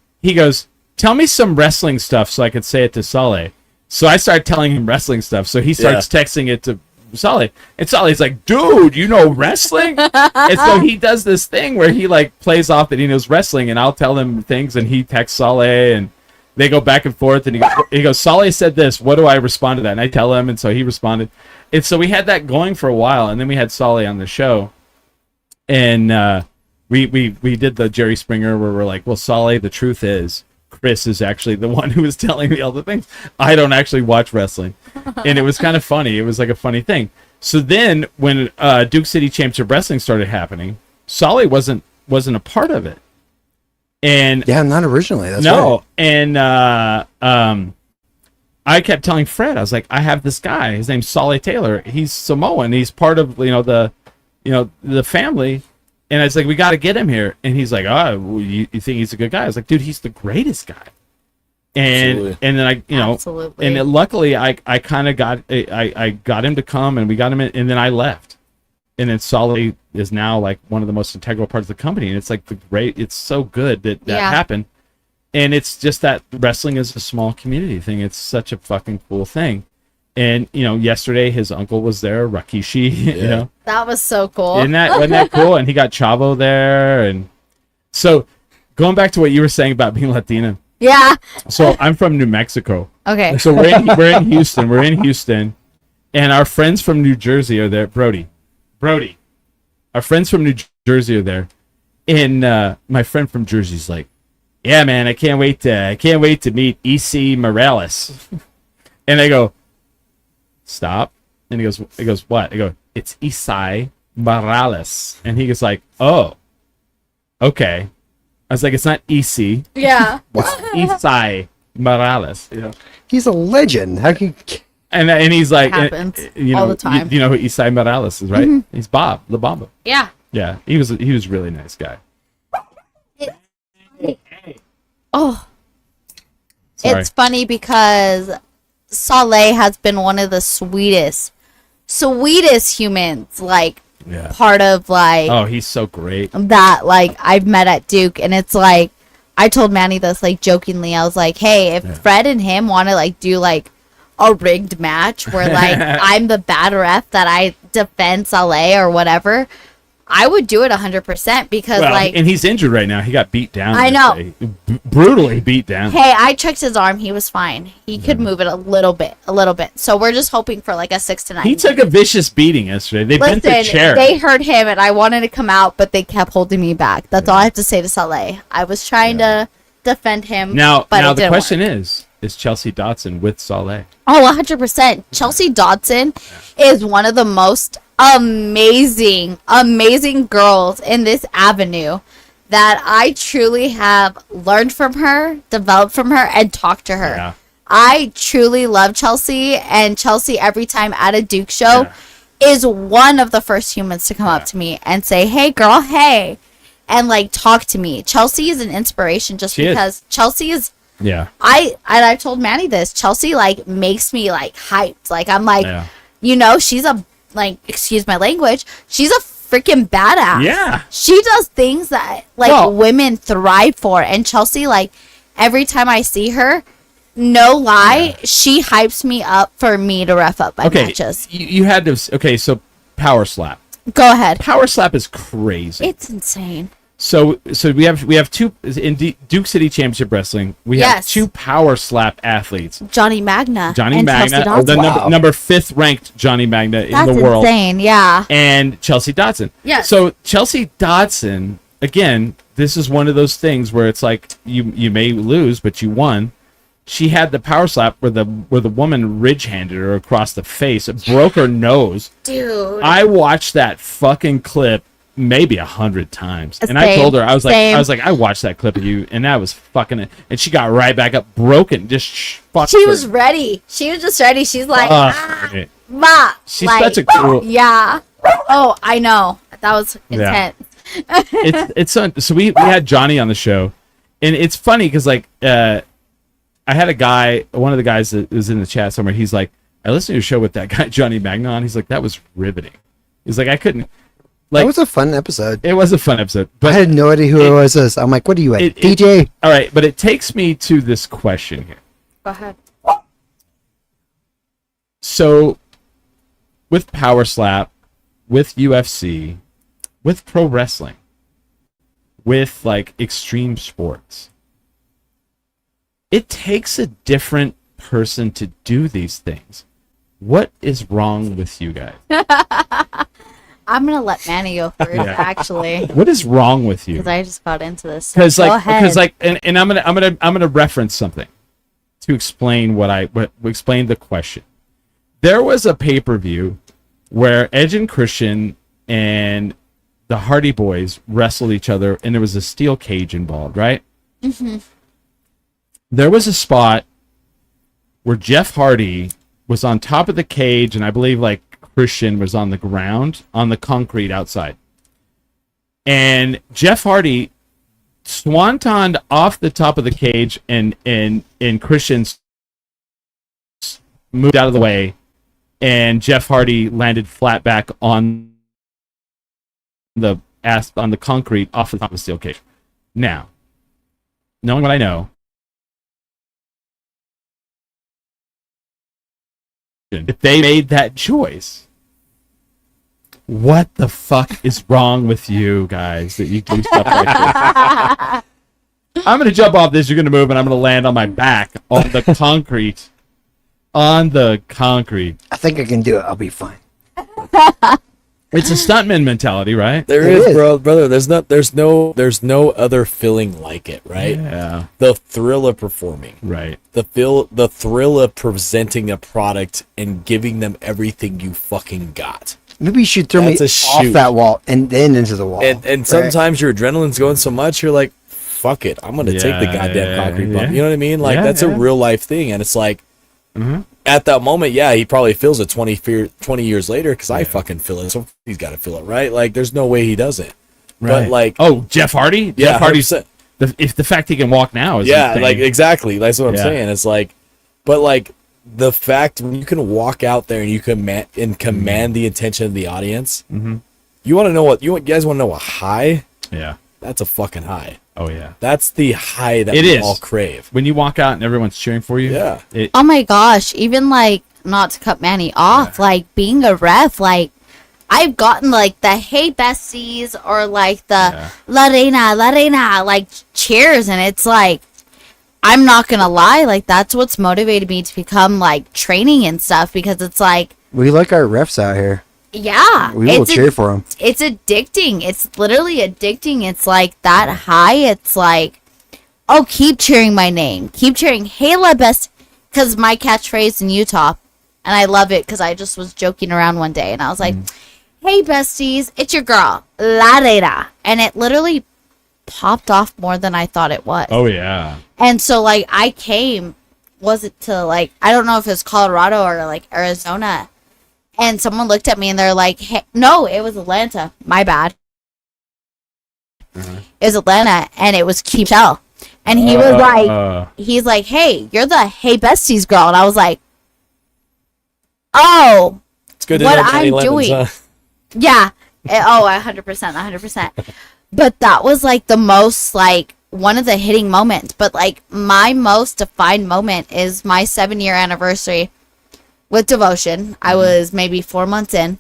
[SPEAKER 2] "Tell me some wrestling stuff so I could say it to Saleh." So I started telling him wrestling stuff. So he starts texting it to Saleh. And Saleh's like, "Dude, you know wrestling?" And so he does this thing where he like plays off that he knows wrestling, and I'll tell him things and he texts Saleh and they go back and forth, and he goes, "Saleh said this. What do I respond to that?" And I tell him, and so he responded. And so we had that going for a while, and then we had Saleh on the show. And we did the Jerry Springer where we're like, "Well, Saleh, the truth is Chris is actually the one who was telling me all the things. I don't actually watch wrestling." And it was kind of funny. It was like a funny thing. So then when Duke City Championship Wrestling started happening, Saleh wasn't a part of it. And
[SPEAKER 3] Yeah, not originally. That's
[SPEAKER 2] no,
[SPEAKER 3] right.
[SPEAKER 2] and I kept telling Fred, I was like, "I have this guy. His name's Saleh Taylor. He's Samoan. He's part of the family." And I was like, "We got to get him here." And he's like, "Oh, well, you think he's a good guy?" I was like, "Dude, he's the greatest guy." And
[SPEAKER 4] Absolutely.
[SPEAKER 2] and then
[SPEAKER 5] Absolutely.
[SPEAKER 2] and luckily I kind of got him to come, and we got him in, and then I left. And then Saleh is now like one of the most integral parts of the company, and it's like it's so good that
[SPEAKER 5] Yeah.
[SPEAKER 2] happened. And it's just that wrestling is a small community thing. It's such a fucking cool thing. And yesterday his uncle was there, Rakishi. You know,
[SPEAKER 5] That was so cool.
[SPEAKER 2] wasn't that cool? And he got Chavo there, and so going back to what you were saying about being Latina.
[SPEAKER 5] Yeah.
[SPEAKER 2] So I'm from New Mexico.
[SPEAKER 5] Okay.
[SPEAKER 2] So we're in Houston. We're in Houston, and our friends from New Jersey are there. Brody, our friends from New Jersey are there, and my friend from Jersey's like, "Yeah, man, I can't wait to meet EC Morales." And I go, "Stop." And he goes, "What?" I go, "It's Isai Morales." And he goes like, "Oh, okay." I was like, "It's not EC,
[SPEAKER 5] Yeah.
[SPEAKER 2] it's Isai Morales." You know?
[SPEAKER 3] He's a legend. How can you...
[SPEAKER 2] And he's like,
[SPEAKER 5] Happens
[SPEAKER 2] you
[SPEAKER 5] all
[SPEAKER 2] know,
[SPEAKER 5] the time.
[SPEAKER 2] You know who Isai Morales is, right? He's Bob La Bamba.
[SPEAKER 5] Yeah.
[SPEAKER 2] Yeah, he was a really nice guy.
[SPEAKER 5] Oh,
[SPEAKER 2] Sorry.
[SPEAKER 5] it's funny because Saleh has been one of the sweetest humans, like
[SPEAKER 2] Yeah.
[SPEAKER 5] part of like
[SPEAKER 2] Oh, he's so great.
[SPEAKER 5] that like I've met at Duke, and it's like I told Manny this like jokingly. I was like, "Hey, if Fred and him want to like do like a rigged match where like I'm the bad ref that I defend Saleh or whatever, I would do it 100% because
[SPEAKER 2] Well,
[SPEAKER 5] like
[SPEAKER 2] and he's injured right now. He got beat down.
[SPEAKER 5] I know.
[SPEAKER 2] yesterday. Brutally beat down.
[SPEAKER 5] hey, I checked his arm. He was fine. He could move it a little bit. So we're just hoping for like a 6 to 9.
[SPEAKER 2] He took a vicious beating yesterday. They bent the
[SPEAKER 5] Listen,
[SPEAKER 2] chair.
[SPEAKER 5] they hurt him, and I wanted to come out, but they kept holding me back. That's all I have to say to Saleh. I was trying to defend him.
[SPEAKER 2] Now
[SPEAKER 5] but it
[SPEAKER 2] the
[SPEAKER 5] didn't
[SPEAKER 2] question
[SPEAKER 5] work.
[SPEAKER 2] is Chelsea Dotson with Saleh?
[SPEAKER 5] Oh, 100%. Chelsea Dotson is one of the most amazing girls in this avenue that I truly have learned from her, developed from her, and talked to her.
[SPEAKER 2] Yeah.
[SPEAKER 5] I truly love Chelsea, and Chelsea every time at a Duke show is one of the first humans to come up to me and say, "Hey girl, hey," and like talk to me. Chelsea is an inspiration just
[SPEAKER 2] She is.
[SPEAKER 5] because Chelsea is
[SPEAKER 2] Yeah.
[SPEAKER 5] I told Manny this. Chelsea like makes me like hyped. Like I'm like,
[SPEAKER 2] Yeah.
[SPEAKER 5] she's a like, excuse my language, she's a freaking badass.
[SPEAKER 2] Yeah.
[SPEAKER 5] She does things that like
[SPEAKER 2] Well-
[SPEAKER 5] women thrive for, and Chelsea, like every time I see her, no lie, she hypes me up for me to ref up my
[SPEAKER 2] Okay.
[SPEAKER 5] matches.
[SPEAKER 2] You had to. Okay, so power slap.
[SPEAKER 5] Go ahead.
[SPEAKER 2] Power slap is crazy.
[SPEAKER 5] It's insane.
[SPEAKER 2] So we have two in Duke City Championship Wrestling. We have
[SPEAKER 5] Yes.
[SPEAKER 2] two power slap athletes.
[SPEAKER 5] Johnny Magna.
[SPEAKER 2] Johnny
[SPEAKER 5] and
[SPEAKER 2] Magna,
[SPEAKER 5] Chelsea
[SPEAKER 2] the
[SPEAKER 5] Dotson.
[SPEAKER 2] number 5th ranked Johnny Magna
[SPEAKER 5] That's
[SPEAKER 2] in the world,
[SPEAKER 5] insane. Yeah.
[SPEAKER 2] and Chelsea Dotson.
[SPEAKER 5] Yes.
[SPEAKER 2] So Chelsea Dotson, again, this is one of those things where it's like you may lose, but you won. She had the power slap where the woman ridge-handed her across the face, it broke her nose.
[SPEAKER 5] Dude.
[SPEAKER 2] I watched that fucking clip maybe 100 times, and I
[SPEAKER 5] Same,
[SPEAKER 2] told her I was
[SPEAKER 5] same.
[SPEAKER 2] like I watched that clip of you, and that was fucking it. And she got right back up, broken, just fucked
[SPEAKER 5] She
[SPEAKER 2] her.
[SPEAKER 5] was ready. She was just ready. She's like,
[SPEAKER 2] Fuck it.
[SPEAKER 5] ma.
[SPEAKER 2] She's
[SPEAKER 5] like,
[SPEAKER 2] such a cool.
[SPEAKER 5] Yeah. Oh, I know. That was intense.
[SPEAKER 2] So we had Johnny on the show, and it's funny because like I had a guy, one of the guys that was in the chat somewhere. He's like, I listened to your show with that guy Johnny Magna on. He's like, that was riveting. He's like, I couldn't. Like,
[SPEAKER 3] That was a fun episode.
[SPEAKER 2] it was a fun episode,
[SPEAKER 3] I
[SPEAKER 2] but
[SPEAKER 3] had no idea who it was. I'm like, what are you at,
[SPEAKER 2] it-
[SPEAKER 3] DJ?
[SPEAKER 2] all right. But it takes me to this question here.
[SPEAKER 5] Go ahead.
[SPEAKER 2] So, with Power Slap, with UFC, with pro wrestling, with like extreme sports, it takes a different person to do these things. What is wrong with you guys?
[SPEAKER 5] I'm gonna let Manny go first, actually,
[SPEAKER 2] What is wrong with you?
[SPEAKER 5] because I just got into this.
[SPEAKER 2] Because
[SPEAKER 5] Go ahead.
[SPEAKER 2] and I'm gonna reference something to explain what explain the question. There was a pay-per-view where Edge and Christian and the Hardy Boys wrestled each other, and there was a steel cage involved, right? Mm-hmm. There was a spot where Jeff Hardy was on top of the cage, and I believe like Christian was on the ground, on the concrete outside. And Jeff Hardy swantoned off the top of the cage, and Christian moved out of the way, and Jeff Hardy landed flat back on the concrete off the top of the steel cage. Now, knowing what I know, if they made that choice, what the fuck is wrong with you guys that you do stuff like this? I'm gonna jump off this. You're gonna move, and I'm gonna land on my back on the concrete. On the concrete.
[SPEAKER 3] I think I can do it. I'll be fine.
[SPEAKER 2] It's a stuntman mentality, right?
[SPEAKER 4] There
[SPEAKER 3] It
[SPEAKER 4] is,
[SPEAKER 3] is.
[SPEAKER 4] brother. There's no other feeling like it, right?
[SPEAKER 2] Yeah.
[SPEAKER 4] The thrill of performing,
[SPEAKER 2] Right.
[SPEAKER 4] the thrill of presenting a product and giving them everything you fucking got.
[SPEAKER 3] Maybe you should throw me
[SPEAKER 4] That's a
[SPEAKER 3] off
[SPEAKER 4] shoot.
[SPEAKER 3] that wall and then into the wall.
[SPEAKER 4] And
[SPEAKER 3] Right?
[SPEAKER 4] sometimes your adrenaline's going so much, you're like, fuck it, I'm gonna take the goddamn concrete bump. You know what I mean? Like that's a real life thing, and it's like. At that moment, yeah, he probably feels it 20 years later because I fucking feel it. So he's got to feel it, right? Like, there's no way he doesn't.
[SPEAKER 2] Right.
[SPEAKER 4] But like,
[SPEAKER 2] oh, Jeff Hardy.
[SPEAKER 4] yeah,
[SPEAKER 2] Jeff Hardy's
[SPEAKER 4] 100%.
[SPEAKER 2] if the fact he can walk now is
[SPEAKER 4] Yeah,
[SPEAKER 2] insane.
[SPEAKER 4] like exactly. That's what I'm
[SPEAKER 2] Yeah.
[SPEAKER 4] saying. It's like, but like the fact when you can walk out there and you can command the attention of the audience. Mm-hmm. You want to know what you guys want to know? A high?
[SPEAKER 2] Yeah.
[SPEAKER 4] That's a fucking high.
[SPEAKER 2] Oh yeah.
[SPEAKER 4] That's the high that
[SPEAKER 2] It
[SPEAKER 4] we
[SPEAKER 2] is.
[SPEAKER 4] all crave.
[SPEAKER 2] When you walk out and everyone's cheering for you.
[SPEAKER 4] Yeah.
[SPEAKER 5] Oh my gosh, even like, not to cut Manny off, like being a ref, like I've gotten like the hey besties or like the la reina like cheers, and it's like, I'm not gonna lie, like that's what's motivated me to become like training and stuff, because it's like,
[SPEAKER 3] We like our refs out here.
[SPEAKER 5] yeah,
[SPEAKER 3] We will cheer for them.
[SPEAKER 5] it's addicting. It's literally addicting. It's like that high. It's like, oh, keep cheering my name. Keep cheering. Hey, La Best. Because my catchphrase in Utah, and I love it because I just was joking around one day and I was like, hey, besties, it's your girl, La Reina. And it literally popped off more than I thought it was.
[SPEAKER 2] Oh yeah.
[SPEAKER 5] And so, like, I came, was it to, like, I don't know if it was Colorado or, like, Arizona. And someone looked at me and they're like, hey, no, it was Atlanta. My bad. It was Atlanta, and it was Keith Shell. And he was like, he's like, hey, you're the Hey Besties girl. And I was like, oh,
[SPEAKER 4] It's good to
[SPEAKER 5] what
[SPEAKER 4] know Manny
[SPEAKER 5] I'm
[SPEAKER 4] Lemons,
[SPEAKER 5] doing.
[SPEAKER 4] huh?
[SPEAKER 5] yeah. Oh, 100%. But that was like the most, like, one of the hitting moments. But like my most defined moment is my 7-year anniversary with Devotion. I was maybe 4 months in.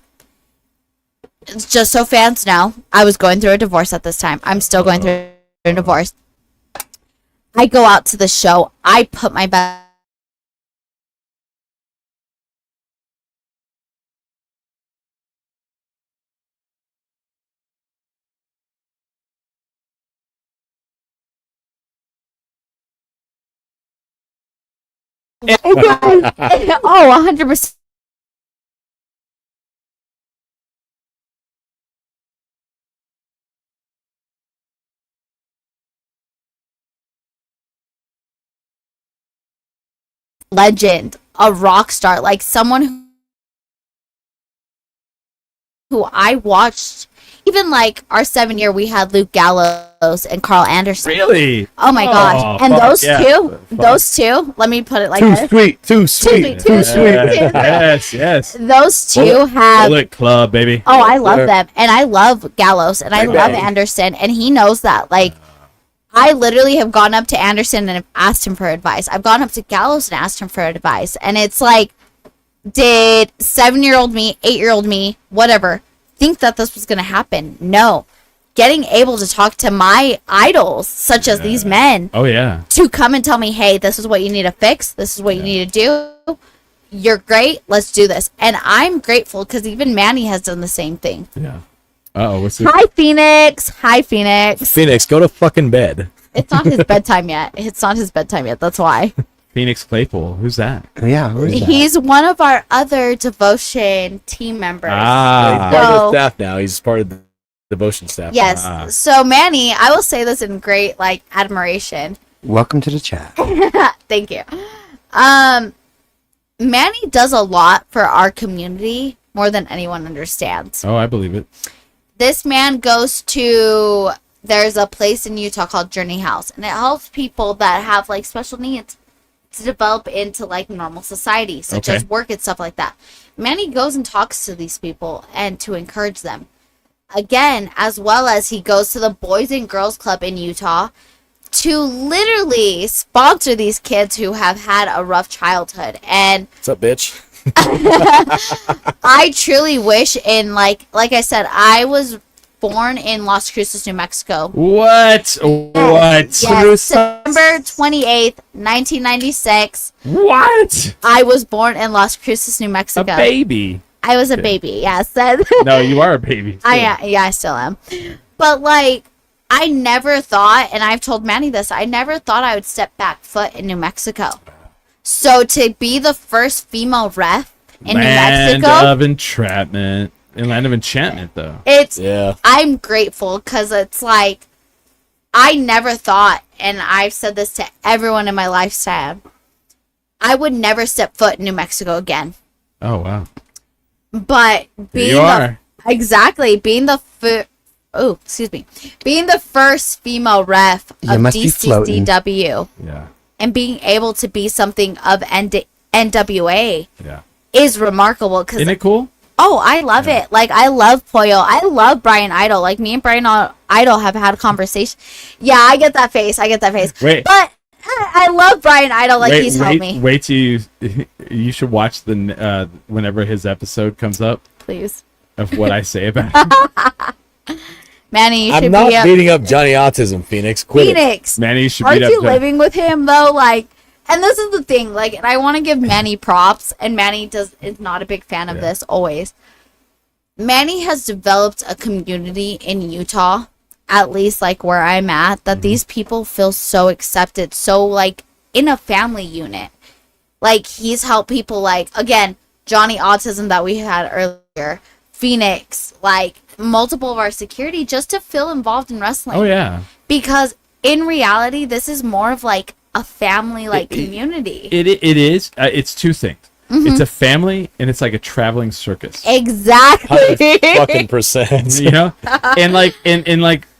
[SPEAKER 5] Just so fans know, I was going through a divorce at this time. I'm still going through a divorce. I go out to the show. I put my best oh, 100%. Legend, a rock star, like someone who I watched. Even like our 7-year, we had Luke Gallows and Carl Anderson.
[SPEAKER 2] Really?
[SPEAKER 5] Oh my gosh! And those two. Let me put it like
[SPEAKER 3] Too
[SPEAKER 5] this.
[SPEAKER 3] sweet.
[SPEAKER 5] Too sweet.
[SPEAKER 2] Yes.
[SPEAKER 5] Those two have.
[SPEAKER 2] Bullet Club, baby.
[SPEAKER 5] Oh, I love them, and I love Gallows, and I love Anderson, and he knows that. Like, I literally have gone up to Anderson and have asked him for advice. I've gone up to Gallows and asked him for advice, and it's like, did 7-year-old me, 8-year-old me, whatever, think that this was going to happen? No. Getting able to talk to my idols, such as these men,
[SPEAKER 2] Oh yeah.
[SPEAKER 5] to come and tell me, hey, this is what you need to fix, this is what you need to do, you're great, let's do this. And I'm grateful because even Manny has done the same thing.
[SPEAKER 2] Yeah. What's it?
[SPEAKER 5] Hi, Phoenix. Hi, Phoenix.
[SPEAKER 4] Phoenix, go to fucking bed.
[SPEAKER 5] It's not his bedtime yet. That's why.
[SPEAKER 2] Phoenix Claypool. Who's that?
[SPEAKER 3] Yeah, who is that?
[SPEAKER 5] He's one of our other Devotion team members.
[SPEAKER 4] He's
[SPEAKER 2] Ah.
[SPEAKER 4] part of
[SPEAKER 5] So-
[SPEAKER 4] the staff now. He's part of the Devotion staff.
[SPEAKER 5] Yes.
[SPEAKER 2] Ah.
[SPEAKER 5] So Manny, I will say this in great like admiration.
[SPEAKER 3] Welcome to the chat.
[SPEAKER 5] Thank you. Manny does a lot for our community more than anyone understands.
[SPEAKER 2] Oh, I believe it.
[SPEAKER 5] This man goes to, there's a place in Utah called Journey House, and it helps people that have like special needs to develop into like normal society, such
[SPEAKER 2] Okay.
[SPEAKER 5] as work and stuff like that. Manny goes and talks to these people and to encourage them. Again, as well as he goes to the Boys and Girls Club in Utah to literally sponsor these kids who have had a rough childhood. And
[SPEAKER 4] What's up, bitch?
[SPEAKER 5] I truly wish like I said, I was born in Las Cruces, New Mexico.
[SPEAKER 2] What? What?
[SPEAKER 5] Yes, September 28th, 1996.
[SPEAKER 2] What?
[SPEAKER 5] I was born in Las Cruces, New
[SPEAKER 2] A
[SPEAKER 5] Mexico.
[SPEAKER 2] baby.
[SPEAKER 5] I was a baby, yes.
[SPEAKER 2] No, you are a baby.
[SPEAKER 5] I still am. But like, I never thought, and I've told Manny this, I never thought I would step back foot in New Mexico. So to be the first female ref in
[SPEAKER 2] Land
[SPEAKER 5] New Mexico,
[SPEAKER 2] of entrapment. And Land of Enchantment, though.
[SPEAKER 4] Yeah.
[SPEAKER 5] I'm grateful because it's like, I never thought, and I've said this to everyone in my lifetime, I would never step foot in New Mexico again.
[SPEAKER 2] Oh, wow.
[SPEAKER 5] But being being the first female ref of
[SPEAKER 3] You must be floating.
[SPEAKER 5] DCCW
[SPEAKER 2] Yeah.
[SPEAKER 5] and being able to be something of NWA
[SPEAKER 2] Yeah.
[SPEAKER 5] is remarkable. Because
[SPEAKER 2] Isn't it cool?
[SPEAKER 5] oh, I love it. Like, I love Pollo. I love Brian Idol. Like, me and Brian Idol have had a conversation. Yeah, I get that face.
[SPEAKER 2] Wait.
[SPEAKER 5] But I love Brian Idol. Like, he's helped me.
[SPEAKER 2] Wait till you should watch the whenever his episode comes up.
[SPEAKER 5] Please.
[SPEAKER 2] of what I say about him.
[SPEAKER 5] Manny, you should
[SPEAKER 4] I'm not
[SPEAKER 5] be
[SPEAKER 4] beating up Johnny Autism, Phoenix. Quit it.
[SPEAKER 5] Phoenix.
[SPEAKER 2] Manny should
[SPEAKER 5] Aren't
[SPEAKER 2] beat up
[SPEAKER 5] you
[SPEAKER 2] Johnny.
[SPEAKER 5] living with him though? Like, and this is the thing. Like, and I want to give Manny props, and Manny is not a big fan of this always. Manny has developed a community in Utah, at least like where I'm at, that these people feel so accepted, so like in a family unit. Like, he's helped people, like, again, Johnny Autism that we had earlier, Phoenix, like multiple of our security, just to feel involved in wrestling.
[SPEAKER 2] Oh yeah.
[SPEAKER 5] Because in reality, this is more of like a family like community.
[SPEAKER 2] It is. It's two things. It's a family and it's like a traveling circus.
[SPEAKER 5] Exactly.
[SPEAKER 4] Fucking percent.
[SPEAKER 2] You know, and like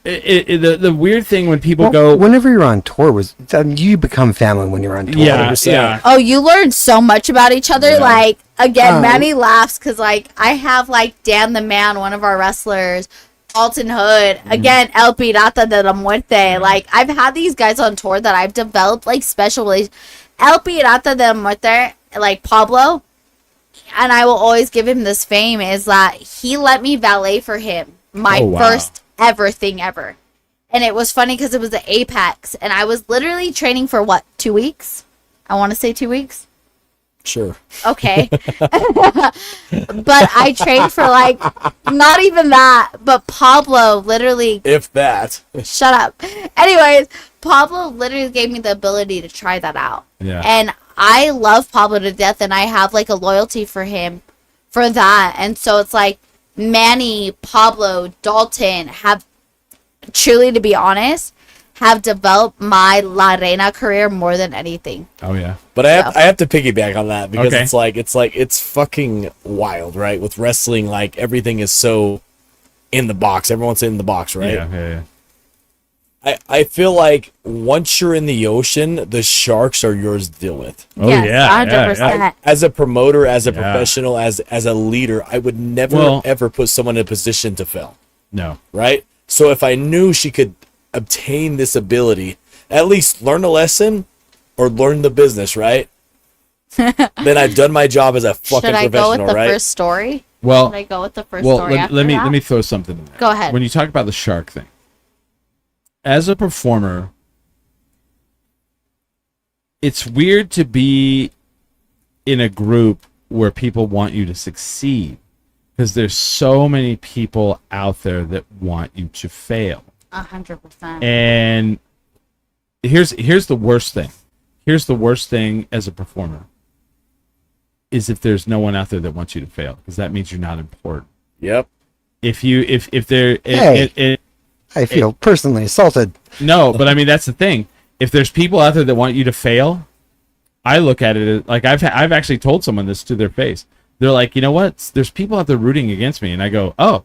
[SPEAKER 2] the weird thing when people
[SPEAKER 3] Well,
[SPEAKER 2] go,
[SPEAKER 3] whenever you're on tour, you become family when you're on tour.
[SPEAKER 2] yeah,
[SPEAKER 4] 100%.
[SPEAKER 2] yeah.
[SPEAKER 5] Oh, you learn so much about each other.
[SPEAKER 2] Yeah.
[SPEAKER 5] Like, again,
[SPEAKER 3] Oh.
[SPEAKER 5] Manny laughs because, like, I have, like, Dan the Man, one of our wrestlers, Alton Hood, again, El Pirata de la Muerte. Like, I've had these guys on tour that I've developed, like, special relations. El Pirata de la Muerte, like, Pablo, and I will always give him this fame, is that he let me valet for him my
[SPEAKER 2] Oh, wow.
[SPEAKER 5] first ever thing ever. And it was funny because it was the Apex, and I was literally training for, what, 2 weeks? I want to say 2 weeks.
[SPEAKER 4] Sure.
[SPEAKER 5] Okay. But I trained for like not even that, but Pablo literally
[SPEAKER 4] If that.
[SPEAKER 5] shut up. Anyways, Pablo literally gave me the ability to try that out.
[SPEAKER 2] Yeah.
[SPEAKER 5] And I love Pablo to death, and I have like a loyalty for him for that. And so it's like Manny, Pablo, Dalton have truly, to be honest, have developed my La Reina career more than anything.
[SPEAKER 2] Oh yeah.
[SPEAKER 4] But I have to piggyback on that because
[SPEAKER 2] Okay.
[SPEAKER 4] it's fucking wild, right? With wrestling, like everything is so in the box. Everyone's in the box, right?
[SPEAKER 2] Yeah.
[SPEAKER 4] I feel like once you're in the ocean, the sharks are yours to deal with.
[SPEAKER 2] Oh
[SPEAKER 5] Yes,
[SPEAKER 2] yeah.
[SPEAKER 5] 100%.
[SPEAKER 4] As a promoter, as a
[SPEAKER 2] Yeah.
[SPEAKER 4] professional, as a leader, I would never
[SPEAKER 2] Well-
[SPEAKER 4] ever put someone in a position to fail,
[SPEAKER 2] No.
[SPEAKER 4] right? So if I knew she could obtain this ability, at least learn a lesson or learn the business, right? Then I've done my job as a fucking
[SPEAKER 5] Should I go
[SPEAKER 4] professional,
[SPEAKER 5] with the
[SPEAKER 4] right?
[SPEAKER 5] first story?
[SPEAKER 2] Well,
[SPEAKER 5] Should I go with the first
[SPEAKER 2] well,
[SPEAKER 5] story?
[SPEAKER 2] let me
[SPEAKER 5] after
[SPEAKER 2] let me
[SPEAKER 5] that?
[SPEAKER 2] throw something in there.
[SPEAKER 5] Go ahead.
[SPEAKER 2] When you talk about the shark thing, as a performer, it's weird to be in a group where people want you to succeed because there's so many people out there that want you to fail.
[SPEAKER 5] 100%.
[SPEAKER 2] And here's the worst thing. Here's the worst thing as a performer is if there's no one out there that wants you to fail, because that means you're not important.
[SPEAKER 4] Yep.
[SPEAKER 2] If there
[SPEAKER 3] Hey. I feel personally assaulted.
[SPEAKER 2] no, but I mean that's the thing. If there's people out there that want you to fail, I look at it as, like I've actually told someone this to their face. They're like, you know what? There's people out there rooting against me, and I go, oh,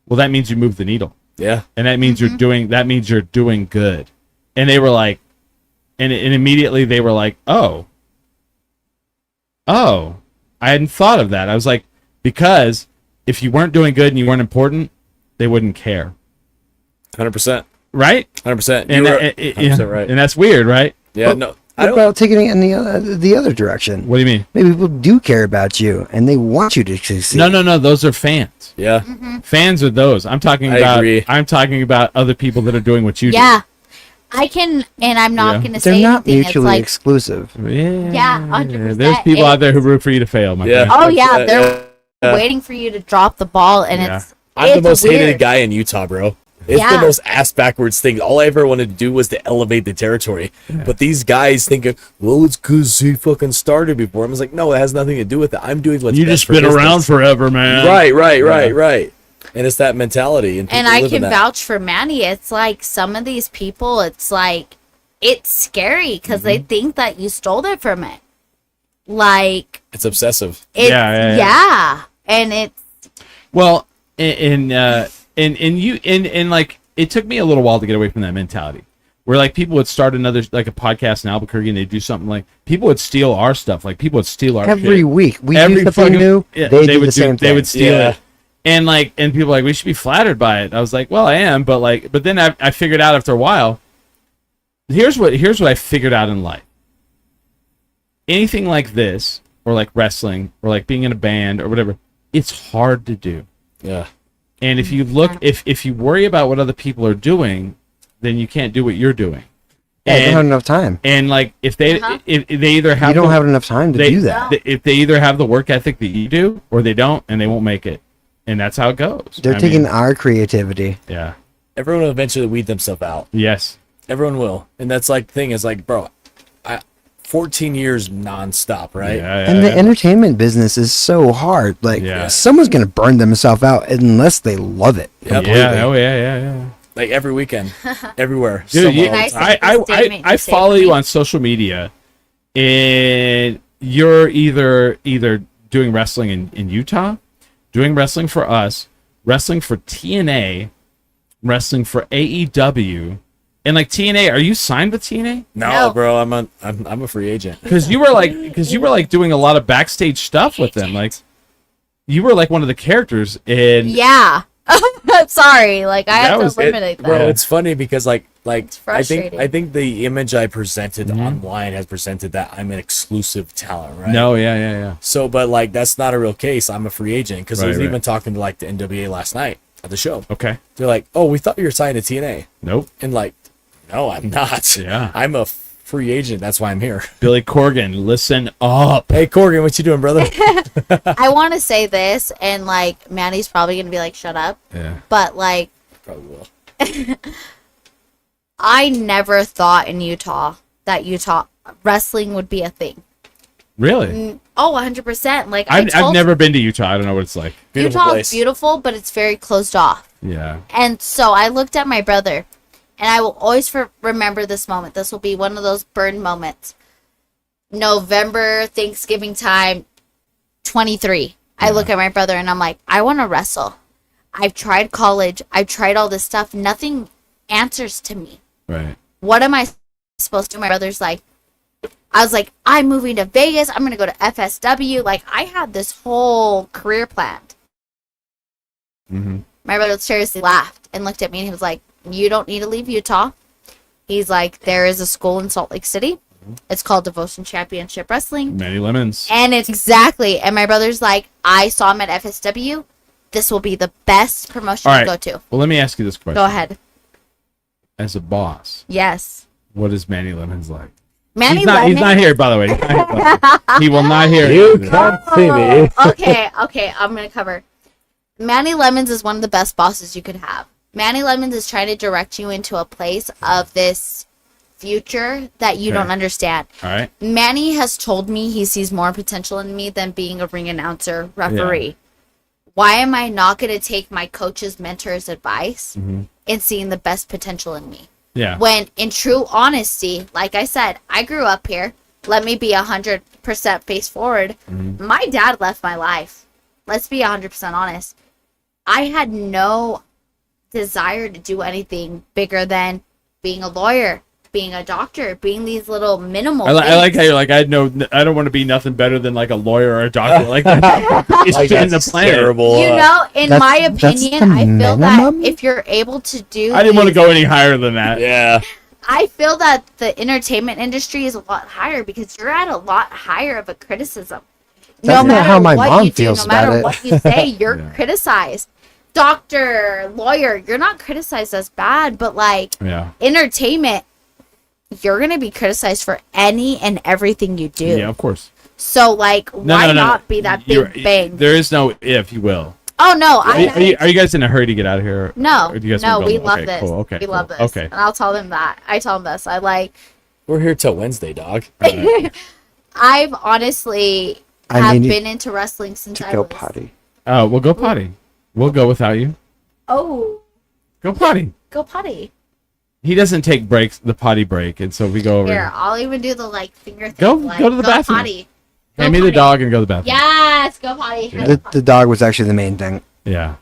[SPEAKER 2] well that means you move the needle.
[SPEAKER 4] Yeah.
[SPEAKER 2] And that means you're doing good. And they were like, and immediately they were like, oh, I hadn't thought of that. I was like, because if you weren't doing good and you weren't important, they wouldn't care,
[SPEAKER 4] 100%.
[SPEAKER 2] right?
[SPEAKER 4] 100%.
[SPEAKER 2] And
[SPEAKER 4] You're
[SPEAKER 2] that,
[SPEAKER 4] 100% right.
[SPEAKER 2] and that's weird, right?
[SPEAKER 4] Yeah, no. I
[SPEAKER 3] What
[SPEAKER 4] don't,
[SPEAKER 3] about taking it in the other direction?
[SPEAKER 2] What do you mean?
[SPEAKER 3] Maybe people do care about you and they want you to succeed.
[SPEAKER 2] No. Those are fans.
[SPEAKER 4] yeah.
[SPEAKER 2] Fans are those. I'm talking
[SPEAKER 4] I
[SPEAKER 2] about.
[SPEAKER 4] agree.
[SPEAKER 2] I'm talking about other people that are doing what you
[SPEAKER 5] Yeah. I can, and I'm not
[SPEAKER 2] Yeah.
[SPEAKER 5] going to
[SPEAKER 3] They're
[SPEAKER 5] say
[SPEAKER 3] not
[SPEAKER 5] anything. It's
[SPEAKER 3] mutually
[SPEAKER 5] like,
[SPEAKER 3] exclusive.
[SPEAKER 2] do. Yeah.
[SPEAKER 5] Yeah, 100%.
[SPEAKER 2] There's people out there who root for you to fail, my
[SPEAKER 4] Yeah.
[SPEAKER 2] friend.
[SPEAKER 5] oh yeah,
[SPEAKER 4] Yeah,
[SPEAKER 5] they're
[SPEAKER 4] yeah.
[SPEAKER 5] waiting for you to drop the ball, and
[SPEAKER 2] Yeah.
[SPEAKER 4] I'm the
[SPEAKER 5] it's
[SPEAKER 4] most hated
[SPEAKER 5] weird.
[SPEAKER 4] guy in Utah, bro. It's
[SPEAKER 5] Yeah.
[SPEAKER 4] the most ass backwards thing. All I ever wanted to do was to elevate the territory. But these guys think, well, it's because he fucking started before. I was like, no, it has nothing to do with it. I'm doing what's
[SPEAKER 2] You
[SPEAKER 4] best
[SPEAKER 2] just
[SPEAKER 4] for
[SPEAKER 2] been
[SPEAKER 4] business.
[SPEAKER 2] around forever, man.
[SPEAKER 4] Right. And it's that mentality. And,
[SPEAKER 5] And
[SPEAKER 4] people
[SPEAKER 5] I
[SPEAKER 4] live in
[SPEAKER 5] can
[SPEAKER 4] that.
[SPEAKER 5] vouch for Manny. It's like some of these people, it's like, it's scary because they think that you stole it from it. Like,
[SPEAKER 4] It's obsessive.
[SPEAKER 5] it's,
[SPEAKER 2] Yeah.
[SPEAKER 5] And it's,
[SPEAKER 2] Well, and like it took me a little while to get away from that mentality. Where like people would start another like a podcast in Albuquerque and they'd do something like people would steal our stuff. Like people would steal our
[SPEAKER 3] Every
[SPEAKER 2] shit.
[SPEAKER 3] week we
[SPEAKER 2] Every
[SPEAKER 3] do something
[SPEAKER 2] fucking-
[SPEAKER 3] new.
[SPEAKER 2] yeah,
[SPEAKER 3] they do the same
[SPEAKER 2] They
[SPEAKER 3] thing.
[SPEAKER 2] would steal
[SPEAKER 4] Yeah.
[SPEAKER 2] it. And people like, we should be flattered by it. I was like, well, I am, but then I figured out after a while. Here's what I figured out in life. Anything like this, or like wrestling, or like being in a band, or whatever, it's hard to do.
[SPEAKER 4] Yeah.
[SPEAKER 2] And if you look, if you worry about what other people are doing, then you can't do what you're doing.
[SPEAKER 3] Yeah, you don't have enough time.
[SPEAKER 2] And like if they either have
[SPEAKER 3] You don't have enough time to do that.
[SPEAKER 2] If they either have the work ethic that you do, or they don't, and they won't make it. And that's how it goes.
[SPEAKER 3] They're taking our creativity.
[SPEAKER 2] Yeah.
[SPEAKER 4] Everyone will eventually weed themselves out.
[SPEAKER 2] Yes.
[SPEAKER 4] Everyone will. And that's like the thing is like, bro, 14 years nonstop, right?
[SPEAKER 3] And the entertainment business is so hard. Like, someone's going to burn themselves out unless they love it.
[SPEAKER 4] Yep.
[SPEAKER 2] Yeah. Oh, yeah.
[SPEAKER 4] Like every weekend, everywhere.
[SPEAKER 2] Dude,
[SPEAKER 4] Somewhere all the time.
[SPEAKER 2] I follow you on social media, and you're either doing wrestling in Utah, doing wrestling for us, wrestling for TNA, wrestling for AEW, and like TNA. Are you signed with TNA?
[SPEAKER 4] No, bro. I'm a free agent.
[SPEAKER 2] Because you were like doing a lot of backstage stuff with them. Like you were like one of the characters in.
[SPEAKER 5] Yeah. Sorry, like I have to eliminate that.
[SPEAKER 4] Bro, it's funny because like I
[SPEAKER 5] frustrating.
[SPEAKER 4] think the image I presented online has presented that I'm an exclusive talent, right?
[SPEAKER 2] No, yeah.
[SPEAKER 4] So, but like that's not a real case. I'm a free agent because I was
[SPEAKER 2] Right.
[SPEAKER 4] even talking to like the NWA last night at the show.
[SPEAKER 2] Okay.
[SPEAKER 4] They're like, "Oh, we thought you were signed to TNA,"
[SPEAKER 2] Nope.
[SPEAKER 4] and like, no, I'm not.
[SPEAKER 2] Yeah.
[SPEAKER 4] I'm a free agent. That's why I'm here.
[SPEAKER 2] Billy Corgan, listen up.
[SPEAKER 4] Hey, Corgan, what you doing, brother?
[SPEAKER 5] I want to say this, and like Manny's probably gonna be like, "Shut up,"
[SPEAKER 2] Yeah.
[SPEAKER 5] but like
[SPEAKER 4] Probably will.
[SPEAKER 5] I never thought in Utah that Utah wrestling would be a thing.
[SPEAKER 2] Really?
[SPEAKER 5] Oh, 100%. Like
[SPEAKER 2] I've never been to Utah. I don't know what it's like.
[SPEAKER 4] Beautiful
[SPEAKER 5] Utah
[SPEAKER 4] place.
[SPEAKER 5] is beautiful, but it's very closed off.
[SPEAKER 2] Yeah.
[SPEAKER 5] And so I looked at my brother, and I will always remember this moment. This will be one of those burn moments. November, Thanksgiving time, 23. I look at my brother, and I'm like, I want to wrestle. I've tried college. I've tried all this stuff. Nothing answers to me.
[SPEAKER 2] Right.
[SPEAKER 5] What am I supposed to do? My brother's like, I was like, I'm moving to Vegas. I'm going to go to FSW. Like, I had this whole career planned.
[SPEAKER 2] Mm-hmm.
[SPEAKER 5] My brother seriously laughed and looked at me, and he was like, you don't need to leave Utah. He's like, there is a school in Salt Lake City. It's called Devotion Championship Wrestling.
[SPEAKER 2] Manny Lemons.
[SPEAKER 5] And it's exactly. And my brother's like, I saw him at FSW. This will be the best promotion
[SPEAKER 2] All
[SPEAKER 5] to
[SPEAKER 2] right.
[SPEAKER 5] go to.
[SPEAKER 2] Well, let me ask you this question.
[SPEAKER 5] Go ahead.
[SPEAKER 2] As a boss,
[SPEAKER 5] Yes.
[SPEAKER 2] what is Manny Lemons like?
[SPEAKER 5] Manny
[SPEAKER 2] He's
[SPEAKER 5] Lemons.
[SPEAKER 2] not here, by the way. He's not here, by the way. He will not hear
[SPEAKER 4] You
[SPEAKER 2] it.
[SPEAKER 4] can't see me.
[SPEAKER 5] Okay, I'm going to cover. Manny Lemons is one of the best bosses you could have. Manny Lemons is trying to direct you into a place of this future that you
[SPEAKER 2] Okay.
[SPEAKER 5] don't understand.
[SPEAKER 2] All right.
[SPEAKER 5] Manny has told me he sees more potential in me than being a ring announcer referee.
[SPEAKER 2] Yeah.
[SPEAKER 5] Why am I not going to take my coach's mentor's advice
[SPEAKER 2] Mm-hmm.
[SPEAKER 5] and seeing the best potential in me?
[SPEAKER 2] Yeah.
[SPEAKER 5] When in true honesty, like I said, I grew up here. Let me be 100% face forward.
[SPEAKER 2] Mm-hmm.
[SPEAKER 5] My dad left my life. Let's be 100% honest. I had no desire to do anything bigger than being a lawyer, being a doctor, being these little minimal
[SPEAKER 2] I like
[SPEAKER 5] things.
[SPEAKER 2] how you're like, I don't want to be nothing better than like a lawyer or a doctor. Like that. It's
[SPEAKER 4] Like,
[SPEAKER 2] in the
[SPEAKER 4] that's
[SPEAKER 2] plan.
[SPEAKER 4] terrible.
[SPEAKER 5] You know, in
[SPEAKER 3] That's-
[SPEAKER 5] my
[SPEAKER 3] that's
[SPEAKER 5] opinion,
[SPEAKER 3] the
[SPEAKER 5] I feel
[SPEAKER 3] minimum?
[SPEAKER 5] that if you're able to do
[SPEAKER 2] I didn't want to
[SPEAKER 5] these-
[SPEAKER 2] go any higher than that.
[SPEAKER 4] Yeah.
[SPEAKER 5] I feel that the entertainment industry is a lot higher because you're at a lot higher of a criticism.
[SPEAKER 3] That's not how my mom feels
[SPEAKER 5] no matter
[SPEAKER 3] about it.
[SPEAKER 5] what you say, you're
[SPEAKER 2] Yeah.
[SPEAKER 5] criticized. Doctor, lawyer, you're not criticized as bad, but like
[SPEAKER 2] Yeah.
[SPEAKER 5] entertainment, you're gonna be criticized for any and everything you do.
[SPEAKER 2] Yeah, of course.
[SPEAKER 5] So like, why not be that big bang?
[SPEAKER 2] There is no if, you will.
[SPEAKER 5] Oh no,
[SPEAKER 2] Are you guys in a hurry to get out of here?
[SPEAKER 5] no,
[SPEAKER 2] Or do you guys
[SPEAKER 5] no,
[SPEAKER 2] wanna go?
[SPEAKER 5] we love
[SPEAKER 2] Okay,
[SPEAKER 5] this.
[SPEAKER 2] Cool. Okay.
[SPEAKER 5] We love
[SPEAKER 2] cool.
[SPEAKER 5] this.
[SPEAKER 2] Okay.
[SPEAKER 5] And I'll tell them that. I tell them this. I like.
[SPEAKER 4] We're here till Wednesday, dog.
[SPEAKER 5] I've honestly
[SPEAKER 3] I
[SPEAKER 5] have
[SPEAKER 3] need
[SPEAKER 5] been into wrestling since
[SPEAKER 3] to
[SPEAKER 5] I
[SPEAKER 3] go
[SPEAKER 5] was.
[SPEAKER 3] potty.
[SPEAKER 2] Oh, we'll go potty. We'll go without you.
[SPEAKER 5] Oh,
[SPEAKER 2] Go potty.
[SPEAKER 5] go potty.
[SPEAKER 2] He doesn't take breaks, the potty break, and so we go over.
[SPEAKER 5] Here, I'll even do the like finger thing.
[SPEAKER 2] Go-
[SPEAKER 5] like,
[SPEAKER 2] go to the bathroom.
[SPEAKER 5] Potty.
[SPEAKER 2] Hand
[SPEAKER 5] Go
[SPEAKER 2] me the
[SPEAKER 5] potty.
[SPEAKER 2] dog and go to the bathroom.
[SPEAKER 5] Yes, go potty.
[SPEAKER 3] The dog was actually the main thing.
[SPEAKER 2] Yeah.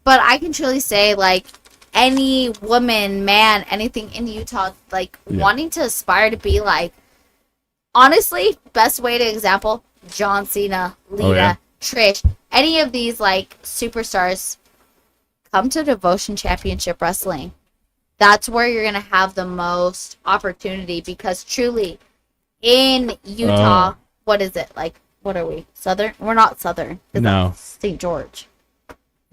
[SPEAKER 5] But I can truly say, like, any woman, man, anything in Utah, like,
[SPEAKER 2] Yeah.
[SPEAKER 5] wanting to aspire to be like, honestly, best way to example, John Cena, Lita,
[SPEAKER 2] Oh, yeah?
[SPEAKER 5] Trish, any of these, like, superstars, come to Devotion Championship Wrestling. That's where you're going to have the most opportunity because truly, in Utah, what is it? Like, what are we? Southern? We're not Southern. It's
[SPEAKER 2] No.
[SPEAKER 5] like St. George.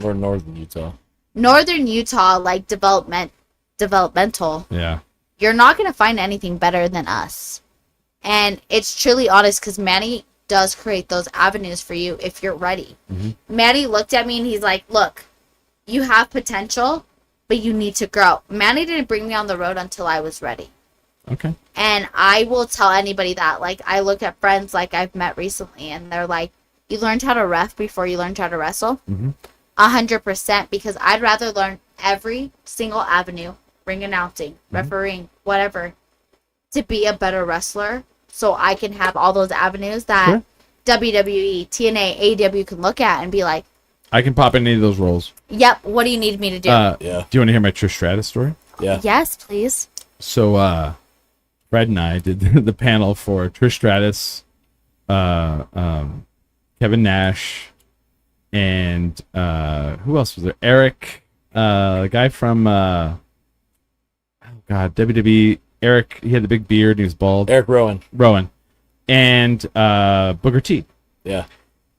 [SPEAKER 4] Or northern Utah.
[SPEAKER 5] Northern Utah, like developmental,
[SPEAKER 2] Yeah.
[SPEAKER 5] you're not going to find anything better than us. And it's truly honest because Manny does create those avenues for you if you're ready. Manny looked at me and he's like, look, you have potential, but you need to grow. Manny didn't bring me on the road until I was ready.
[SPEAKER 2] Okay.
[SPEAKER 5] And I will tell anybody that. Like, I look at friends like I've met recently and they're like, you learned how to ref before you learned how to wrestle? 100%, because I'd rather learn every single avenue, ring announcing, refereeing, whatever, to be a better wrestler so I can have all those avenues that WWE, TNA, AEW can look at and be like,
[SPEAKER 2] I can pop in any of those roles.
[SPEAKER 5] yep, what do you need me to do?
[SPEAKER 4] Yeah.
[SPEAKER 2] Do you want to hear my Trish Stratus story?
[SPEAKER 4] Yeah.
[SPEAKER 5] Yes, please.
[SPEAKER 2] So, Fred and I did the panel for Trish Stratus, Kevin Nash, and who else was there? Eric, the guy from WWE. Eric, he had the big beard and he was bald.
[SPEAKER 4] Eric Rowan.
[SPEAKER 2] And Booker T.
[SPEAKER 4] Yeah.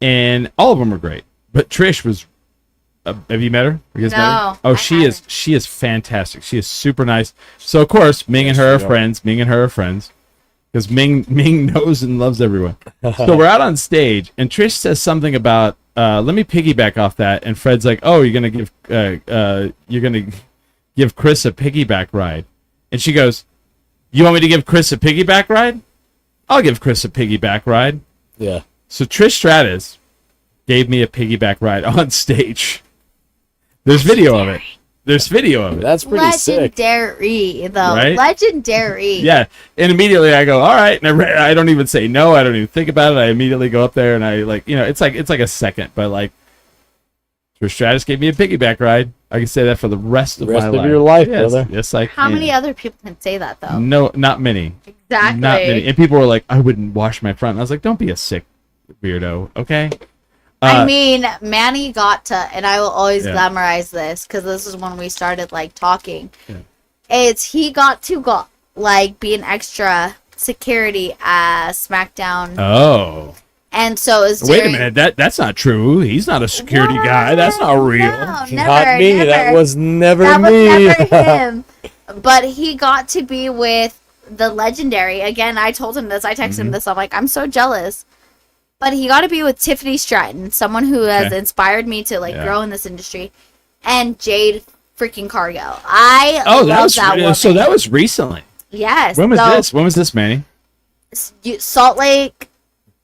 [SPEAKER 2] And all of them were great, but Trish was. Have you met her? You guys met her?
[SPEAKER 5] No,
[SPEAKER 2] Oh,
[SPEAKER 5] I
[SPEAKER 2] she is fantastic. She is super nice. So of course, Ming and her are friends. Because Ming knows and loves everyone. So we're out on stage, and Trish says something about, let me piggyback off that. And Fred's like, oh, you're gonna give Chris a piggyback ride, and she goes, you want me to give Chris a piggyback ride? I'll give Chris a piggyback ride.
[SPEAKER 4] Yeah.
[SPEAKER 2] So Trish Stratus gave me a piggyback ride on stage. There's video of it.
[SPEAKER 4] That's pretty sick.
[SPEAKER 5] Legendary, though.
[SPEAKER 2] Right?
[SPEAKER 5] Legendary.
[SPEAKER 2] Yeah, and immediately I go, all right, and I don't even say no. I don't even think about it. I immediately go up there and I it's like a second, but like, Trish Stratus gave me a piggyback ride. I can say that for the rest of my life.
[SPEAKER 4] Your life,
[SPEAKER 2] yes,
[SPEAKER 4] brother.
[SPEAKER 2] Yes, I
[SPEAKER 5] How
[SPEAKER 2] can.
[SPEAKER 5] many other people can say that, though?
[SPEAKER 2] No, not many.
[SPEAKER 5] Exactly.
[SPEAKER 2] Not many. And people were like, I wouldn't wash my front. And I was like, don't be a sick weirdo, okay?
[SPEAKER 5] I mean, Manny got to, and I will always
[SPEAKER 2] Yeah.
[SPEAKER 5] glamorize this because this is when we started like talking.
[SPEAKER 2] Yeah.
[SPEAKER 5] He got to go like be an extra security at SmackDown,
[SPEAKER 2] Oh.
[SPEAKER 5] and so is
[SPEAKER 2] Wait a minute, that's not true. He's not a security guy. That's not real.
[SPEAKER 5] No, never,
[SPEAKER 4] Not me.
[SPEAKER 5] never.
[SPEAKER 4] That was never
[SPEAKER 5] That was
[SPEAKER 4] me.
[SPEAKER 5] never him. But he got to be with the legendary. Again, I told him this. I texted him this. I'm like, I'm so jealous. But he got to be with Tiffany Stratton, someone who has
[SPEAKER 2] Okay.
[SPEAKER 5] inspired me to like
[SPEAKER 2] Yeah.
[SPEAKER 5] grow in this industry, and Jade freaking Cargill. I
[SPEAKER 2] Oh,
[SPEAKER 5] love that woman.
[SPEAKER 2] so that was recently.
[SPEAKER 5] Yes.
[SPEAKER 2] When was
[SPEAKER 5] so,
[SPEAKER 2] this? When was this, Manny?
[SPEAKER 5] Salt Lake.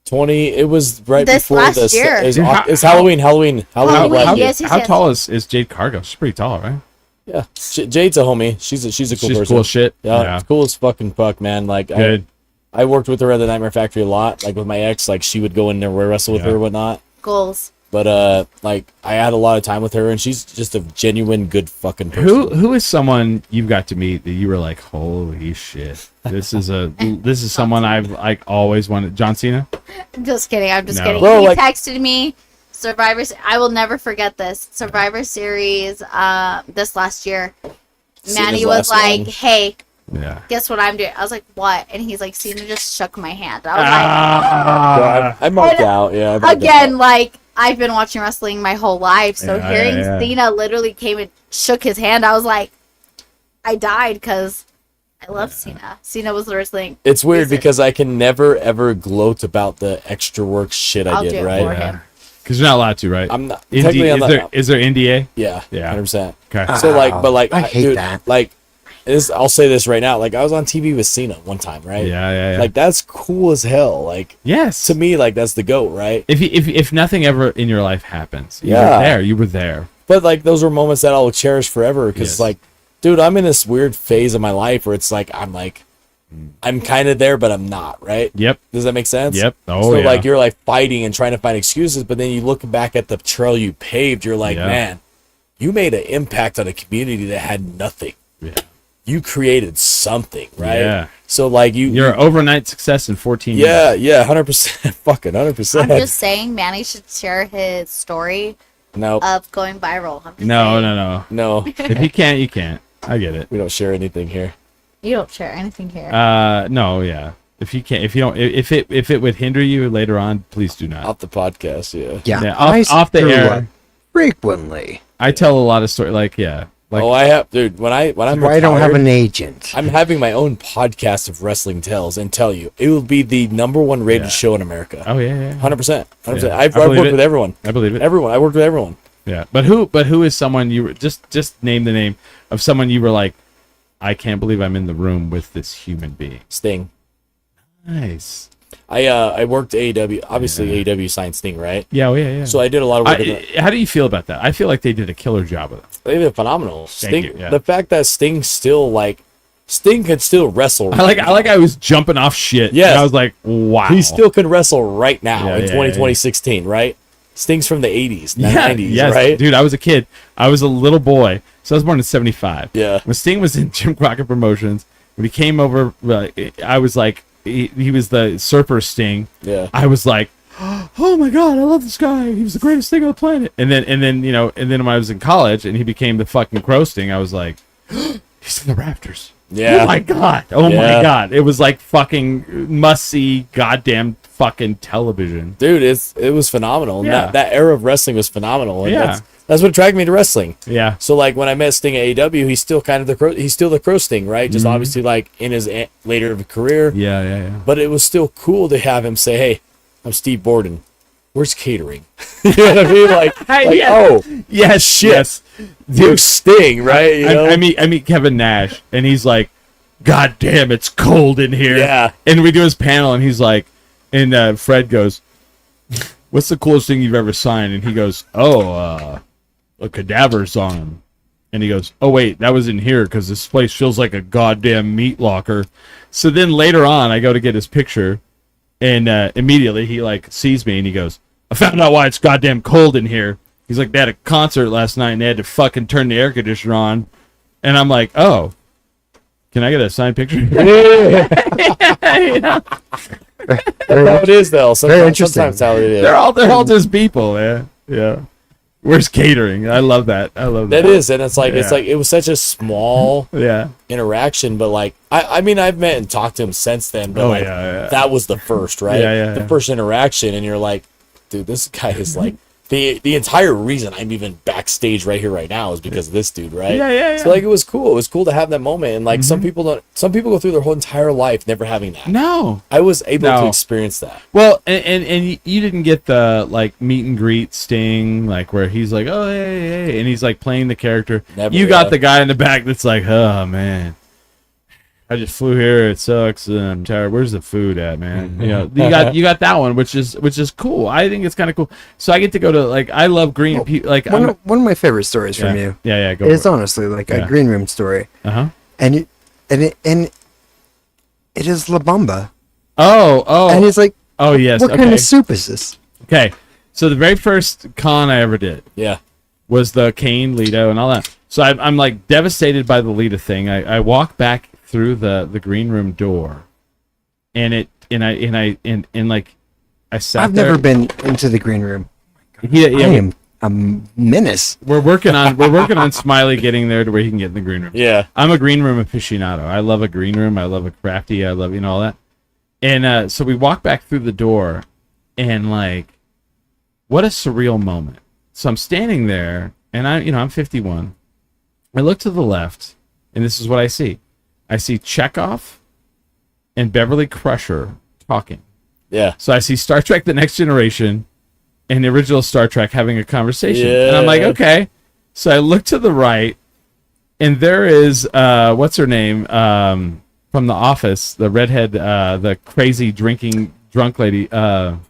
[SPEAKER 4] 20. It was right
[SPEAKER 5] This
[SPEAKER 4] before
[SPEAKER 5] last
[SPEAKER 4] this.
[SPEAKER 5] year.
[SPEAKER 4] It's
[SPEAKER 2] How-
[SPEAKER 4] Halloween.
[SPEAKER 5] Halloween,
[SPEAKER 4] last year.
[SPEAKER 5] yes.
[SPEAKER 2] How tall is Jade Cargill? She's pretty tall, right?
[SPEAKER 4] Yeah. Jade's a homie. She's a cool
[SPEAKER 2] She's
[SPEAKER 4] person.
[SPEAKER 2] cool as shit.
[SPEAKER 4] Yeah, it's cool as fucking fuck, man. Like,
[SPEAKER 2] Good.
[SPEAKER 4] I worked with her at the Nightmare Factory a lot. Like with my ex, like she would go in there and wrestle with her and whatnot.
[SPEAKER 5] Goals.
[SPEAKER 4] But like I had a lot of time with her, and she's just a genuine good fucking person.
[SPEAKER 2] Who is someone you got to meet that you were like, holy shit, this is someone I've like always wanted. John Cena?
[SPEAKER 5] I'm just kidding. I'm just
[SPEAKER 2] No.
[SPEAKER 5] kidding.
[SPEAKER 4] Bro,
[SPEAKER 5] He
[SPEAKER 4] like-
[SPEAKER 5] texted me. I will never forget this. Survivor Series. This last year, Manny
[SPEAKER 4] Cena's
[SPEAKER 5] was
[SPEAKER 4] last
[SPEAKER 5] like,
[SPEAKER 4] one.
[SPEAKER 5] "Hey,
[SPEAKER 2] Yeah.
[SPEAKER 5] guess what I'm doing?" I was like, "What?" And he's like, "Cena just shook my hand." I was like,
[SPEAKER 2] Ah.
[SPEAKER 4] I marked out. Yeah. I marked
[SPEAKER 5] again,
[SPEAKER 4] out.
[SPEAKER 5] like I've been watching wrestling my whole life, so
[SPEAKER 2] Yeah,
[SPEAKER 5] hearing
[SPEAKER 2] yeah.
[SPEAKER 5] Cena literally came and shook his hand, I was like, I died because I love Cena. Cena was the wrestling.
[SPEAKER 4] It's weird
[SPEAKER 5] reason.
[SPEAKER 4] because I can never ever gloat about the extra work shit I
[SPEAKER 5] I'll do
[SPEAKER 4] did.
[SPEAKER 5] it
[SPEAKER 4] Right.
[SPEAKER 5] for him.
[SPEAKER 2] Because you're not allowed to, right?
[SPEAKER 4] I'm not. Technically, I'm not.
[SPEAKER 2] Is there NDA?
[SPEAKER 4] Yeah.
[SPEAKER 2] Yeah.
[SPEAKER 4] 100%.
[SPEAKER 2] Okay.
[SPEAKER 4] So like, but like,
[SPEAKER 3] I hate
[SPEAKER 4] dude,
[SPEAKER 3] that.
[SPEAKER 4] Like, I'll say this right now. Like, I was on TV with Cena one time, right?
[SPEAKER 2] Yeah.
[SPEAKER 4] Like, that's cool as hell. Like,
[SPEAKER 2] yes.
[SPEAKER 4] to me, like that's the GOAT, right?
[SPEAKER 2] If nothing ever in your life happens,
[SPEAKER 4] Yeah.
[SPEAKER 2] you were there.
[SPEAKER 4] But like, those were moments that I'll cherish forever because,
[SPEAKER 2] Yes.
[SPEAKER 4] like, dude, I'm in this weird phase of my life where it's like I'm kind of there, but I'm not, right?
[SPEAKER 2] Yep.
[SPEAKER 4] Does that make sense?
[SPEAKER 2] Yep. Oh,
[SPEAKER 4] so
[SPEAKER 2] yeah.
[SPEAKER 4] like you're like fighting and trying to find excuses, but then you look back at the trail you paved, you're like,
[SPEAKER 2] Yeah.
[SPEAKER 4] man, you made an impact on a community that had nothing.
[SPEAKER 2] Yeah.
[SPEAKER 4] You created something, right?
[SPEAKER 2] Yeah.
[SPEAKER 4] So like
[SPEAKER 2] You're an overnight success in 14 years.
[SPEAKER 4] yeah, 100%, fucking 100%.
[SPEAKER 5] I'm just saying, Manny should share his story
[SPEAKER 4] No,
[SPEAKER 5] of going viral. I'm just
[SPEAKER 2] No.
[SPEAKER 5] saying.
[SPEAKER 4] no,
[SPEAKER 2] If you can't, you can't. I get it.
[SPEAKER 4] we don't share anything here.
[SPEAKER 5] You don't share anything here.
[SPEAKER 2] No, yeah. If you can't, if you don't, if it would hinder you later on, please do not.
[SPEAKER 4] Off the podcast, yeah.
[SPEAKER 3] Yeah,
[SPEAKER 2] Yeah,
[SPEAKER 3] I
[SPEAKER 2] off the
[SPEAKER 3] screw
[SPEAKER 2] air.
[SPEAKER 3] up Frequently.
[SPEAKER 2] I tell a lot of stories. Like, yeah. Like,
[SPEAKER 4] Oh, I have, dude. When I'm
[SPEAKER 3] Why I don't have
[SPEAKER 4] retired,
[SPEAKER 3] an agent?
[SPEAKER 4] I'm having my own podcast of wrestling tales, and tell you, it will be the #1 rated
[SPEAKER 2] Yeah.
[SPEAKER 4] show in America.
[SPEAKER 2] oh, yeah, yeah.
[SPEAKER 4] 100%. 100%.
[SPEAKER 2] Yeah.
[SPEAKER 4] I've
[SPEAKER 2] I believe
[SPEAKER 4] worked
[SPEAKER 2] it.
[SPEAKER 4] with everyone.
[SPEAKER 2] I believe it.
[SPEAKER 4] Everyone. I worked with everyone.
[SPEAKER 2] Yeah. But who is someone you were, just name the name of someone you were like, I can't believe I'm in the room with this human being.
[SPEAKER 4] Sting.
[SPEAKER 2] Nice.
[SPEAKER 4] I worked AEW. Obviously, AEW signed Sting, right?
[SPEAKER 2] Yeah, oh, yeah, yeah.
[SPEAKER 4] So I did a lot of work. with
[SPEAKER 2] how do you feel about that? I feel like they did a killer job with it.
[SPEAKER 4] They did phenomenal. Sting.
[SPEAKER 2] you, yeah.
[SPEAKER 4] The fact that Sting could still wrestle.
[SPEAKER 2] I like I was jumping off shit.
[SPEAKER 4] Yes.
[SPEAKER 2] And I was like, wow.
[SPEAKER 4] He still could wrestle right now
[SPEAKER 2] Yeah,
[SPEAKER 4] in
[SPEAKER 2] yeah,
[SPEAKER 4] 2016, right? Sting's from the 80s, the
[SPEAKER 2] yeah,
[SPEAKER 4] 90s,
[SPEAKER 2] yes,
[SPEAKER 4] right?
[SPEAKER 2] dude. I was a kid. I was a little boy. So I was born in 75.
[SPEAKER 4] Yeah.
[SPEAKER 2] When Sting was in Jim Crockett Promotions, when he came over, I was like, he was the surfer Sting.
[SPEAKER 4] Yeah.
[SPEAKER 2] I was like, oh my god, I love this guy. He was the greatest thing on the planet. And then when I was in college and he became the fucking Crow Sting, I was like, he's in the Raptors.
[SPEAKER 4] Yeah.
[SPEAKER 2] Oh my god. Oh my
[SPEAKER 4] Yeah.
[SPEAKER 2] god. It was like fucking must see goddamn fucking television.
[SPEAKER 4] Dude, it was phenomenal. And
[SPEAKER 2] Yeah.
[SPEAKER 4] that era of wrestling was phenomenal. And
[SPEAKER 2] Yeah.
[SPEAKER 4] that's what attracted me to wrestling.
[SPEAKER 2] Yeah.
[SPEAKER 4] So like when I met Sting at AEW, he's still kind of he's still the Crow Sting, right? Just obviously like in his later career.
[SPEAKER 2] Yeah, yeah, yeah.
[SPEAKER 4] But it was still cool to have him say, "Hey, I'm Steve Borden. Where's catering?" You know what I mean? Like
[SPEAKER 2] Yeah.
[SPEAKER 4] oh
[SPEAKER 2] Yes,
[SPEAKER 4] shit.
[SPEAKER 2] yes.
[SPEAKER 4] Dude, Sting, right? You know?
[SPEAKER 2] I meet Kevin Nash, and he's like, "God damn, it's cold in here."
[SPEAKER 4] Yeah.
[SPEAKER 2] And we do his panel, and he's like, and Fred goes, "What's the coolest thing you've ever signed?" And he goes, "Oh, a cadaver on him." And he goes, "Oh wait, that was in here because this place feels like a goddamn meat locker." So then later on, I go to get his picture, and immediately he like sees me, and he goes, "I found out why it's goddamn cold in here." He's like, "They had a concert last night, and they had to fucking turn the air conditioner on." And I'm like, "Oh, can I get a signed picture?"
[SPEAKER 4] That's how it is though.
[SPEAKER 3] Very interesting.
[SPEAKER 4] Sometimes how it is.
[SPEAKER 2] They're all just people, man. Yeah. Where's catering? I love that. I love that.
[SPEAKER 4] That is, and it's like
[SPEAKER 2] Yeah.
[SPEAKER 4] it was such a small
[SPEAKER 2] Yeah.
[SPEAKER 4] interaction, but like I mean I've met and talked to him since then, but
[SPEAKER 2] Oh,
[SPEAKER 4] like
[SPEAKER 2] yeah.
[SPEAKER 4] that was the first, right?
[SPEAKER 2] Yeah,
[SPEAKER 4] the
[SPEAKER 2] yeah.
[SPEAKER 4] first interaction, and you're like, dude, this guy is like the entire reason I'm even backstage right here right now is because of this dude, right?
[SPEAKER 2] Yeah, yeah,
[SPEAKER 4] So
[SPEAKER 2] yeah.
[SPEAKER 4] like it was cool. It was cool to have that moment, and like some people go through their whole entire life never having that.
[SPEAKER 2] No.
[SPEAKER 4] I was able to
[SPEAKER 2] No.
[SPEAKER 4] experience that.
[SPEAKER 2] Well, and you didn't get the like meet and greet Sting, like where he's like, "Oh, hey," and he's like playing the character.
[SPEAKER 4] Never,
[SPEAKER 2] You got
[SPEAKER 4] yeah.
[SPEAKER 2] the guy in the back that's like, "Oh man, I just flew here. It sucks. And I'm tired. Where's the food at, man?" You know, you got that one, which is cool. I think it's kind of cool. So I get to go to like I love green. Like
[SPEAKER 3] One of my favorite stories from you
[SPEAKER 2] Yeah, go.
[SPEAKER 3] is honestly like
[SPEAKER 2] Yeah.
[SPEAKER 3] a green room story,
[SPEAKER 2] Uh huh.
[SPEAKER 3] and it is La Bamba,
[SPEAKER 2] Oh.
[SPEAKER 3] and he's like,
[SPEAKER 2] Oh yes.
[SPEAKER 3] "What
[SPEAKER 2] okay.
[SPEAKER 3] kind of soup is this?"
[SPEAKER 2] Okay. So the very first con I ever did
[SPEAKER 4] Yeah.
[SPEAKER 2] was the Kane, Lito, and all that. So I'm like devastated by the Lita thing. I walk back through the green room door, and I sat
[SPEAKER 3] I've
[SPEAKER 2] there.
[SPEAKER 3] never been into the green room.
[SPEAKER 2] Yeah,
[SPEAKER 3] I am a menace.
[SPEAKER 2] we're working on Smiley getting there to where he can get in the green room.
[SPEAKER 4] Yeah.
[SPEAKER 2] I'm a green room aficionado. I love a green room. I love a crafty. I love all that. And so we walk back through the door, and like, what a surreal moment. So I'm standing there, and I'm 51. I look to the left, and this is what I see. I see Chekhov and Beverly Crusher talking.
[SPEAKER 4] Yeah.
[SPEAKER 2] So I see Star Trek: The Next Generation and the original Star Trek having a conversation. And I'm like,
[SPEAKER 4] Yeah.
[SPEAKER 2] okay. So I look to the right, and there is what's her name from The Office, the redhead, the crazy drunk lady,
[SPEAKER 5] Meredith.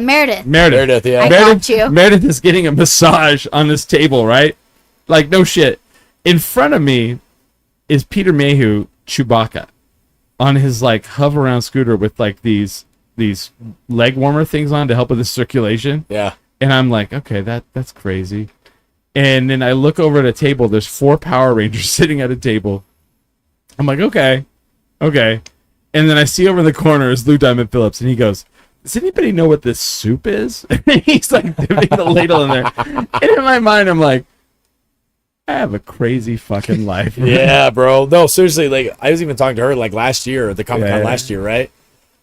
[SPEAKER 2] Meredith.
[SPEAKER 4] Meredith, yeah.
[SPEAKER 5] I got you.
[SPEAKER 2] Meredith is getting a massage on this table, right? Like, no shit. In front of me is Peter Mayhew, Chewbacca, on his like hover around scooter with like these leg warmer things on to help with the circulation.
[SPEAKER 4] Yeah.
[SPEAKER 2] And I'm like, okay, that's crazy. And then I look over at a table. There's 4 Power Rangers sitting at a table. I'm like, okay. And then I see over in the corner is Lou Diamond Phillips, and he goes, "Does anybody know what this soup is?" And he's like dipping the ladle in there. And in my mind, I'm like, I have a crazy fucking life.
[SPEAKER 4] Yeah, bro. No, seriously, like I was even talking to her like last year at the Comic Con
[SPEAKER 2] Yeah.
[SPEAKER 4] last year, right?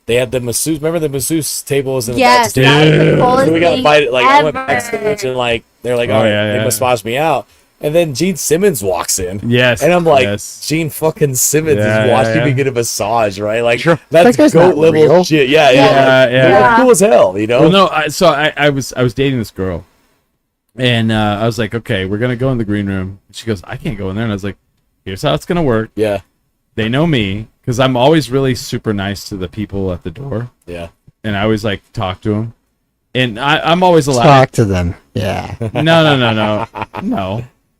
[SPEAKER 4] They had the masseuse. Remember the masseuse tables in the
[SPEAKER 5] Yes,
[SPEAKER 4] backstage?
[SPEAKER 5] that was the
[SPEAKER 4] So we got
[SPEAKER 5] coolest
[SPEAKER 4] invited. Like I went
[SPEAKER 5] thing
[SPEAKER 4] backstage
[SPEAKER 5] ever.
[SPEAKER 4] and like They're like,
[SPEAKER 2] Oh,
[SPEAKER 4] all right,
[SPEAKER 2] yeah,
[SPEAKER 4] they
[SPEAKER 2] yeah.
[SPEAKER 4] massage me out. And then Gene Simmons walks in.
[SPEAKER 2] Yes.
[SPEAKER 4] And I'm like,
[SPEAKER 2] yes.
[SPEAKER 4] Gene fucking Simmons
[SPEAKER 2] Yeah,
[SPEAKER 4] is watching
[SPEAKER 2] yeah,
[SPEAKER 4] me
[SPEAKER 2] yeah.
[SPEAKER 4] get a massage, right? Like,
[SPEAKER 3] That
[SPEAKER 4] that's
[SPEAKER 3] guy's
[SPEAKER 4] goat
[SPEAKER 3] not
[SPEAKER 4] level
[SPEAKER 3] real.
[SPEAKER 4] shit. Yeah,
[SPEAKER 2] Yeah,
[SPEAKER 4] yeah.
[SPEAKER 2] yeah.
[SPEAKER 4] They're
[SPEAKER 5] Yeah.
[SPEAKER 4] cool as hell, you know?
[SPEAKER 2] Well, no. I was dating this girl, and I was like, okay, we're gonna go in the green room. She goes, I can't go in there, and I was like, here's how it's gonna work.
[SPEAKER 4] Yeah,
[SPEAKER 2] They know me because I'm always really super nice to the people at the door,
[SPEAKER 4] yeah.
[SPEAKER 2] and I always like talk to them, and I'm always allowed.
[SPEAKER 3] Talk to them. Yeah.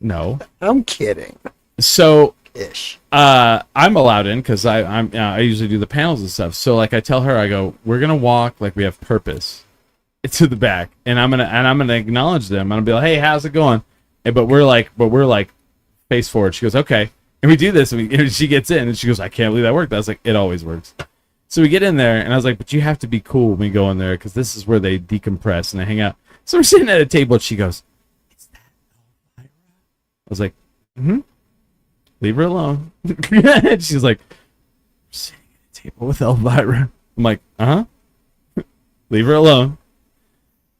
[SPEAKER 2] No.
[SPEAKER 3] I'm kidding.
[SPEAKER 2] So
[SPEAKER 3] Ish.
[SPEAKER 2] I'm allowed in because I usually do the panels and stuff. So like I tell her, I go, we're gonna walk like we have purpose to the back, and I'm gonna acknowledge them. I'm gonna be like, hey, how's it going? But we're like face forward. She goes, okay, and we do this, and she gets in, and she goes, I can't believe that worked. I was like, it always works. So we get in there, and I was like, but you have to be cool when we go in there because this is where they decompress and they hang out. So we're sitting at a table, and she goes, is that Elvira? I was like, leave her alone. And she's like, I'm sitting at a table with Elvira. I'm like, leave her alone.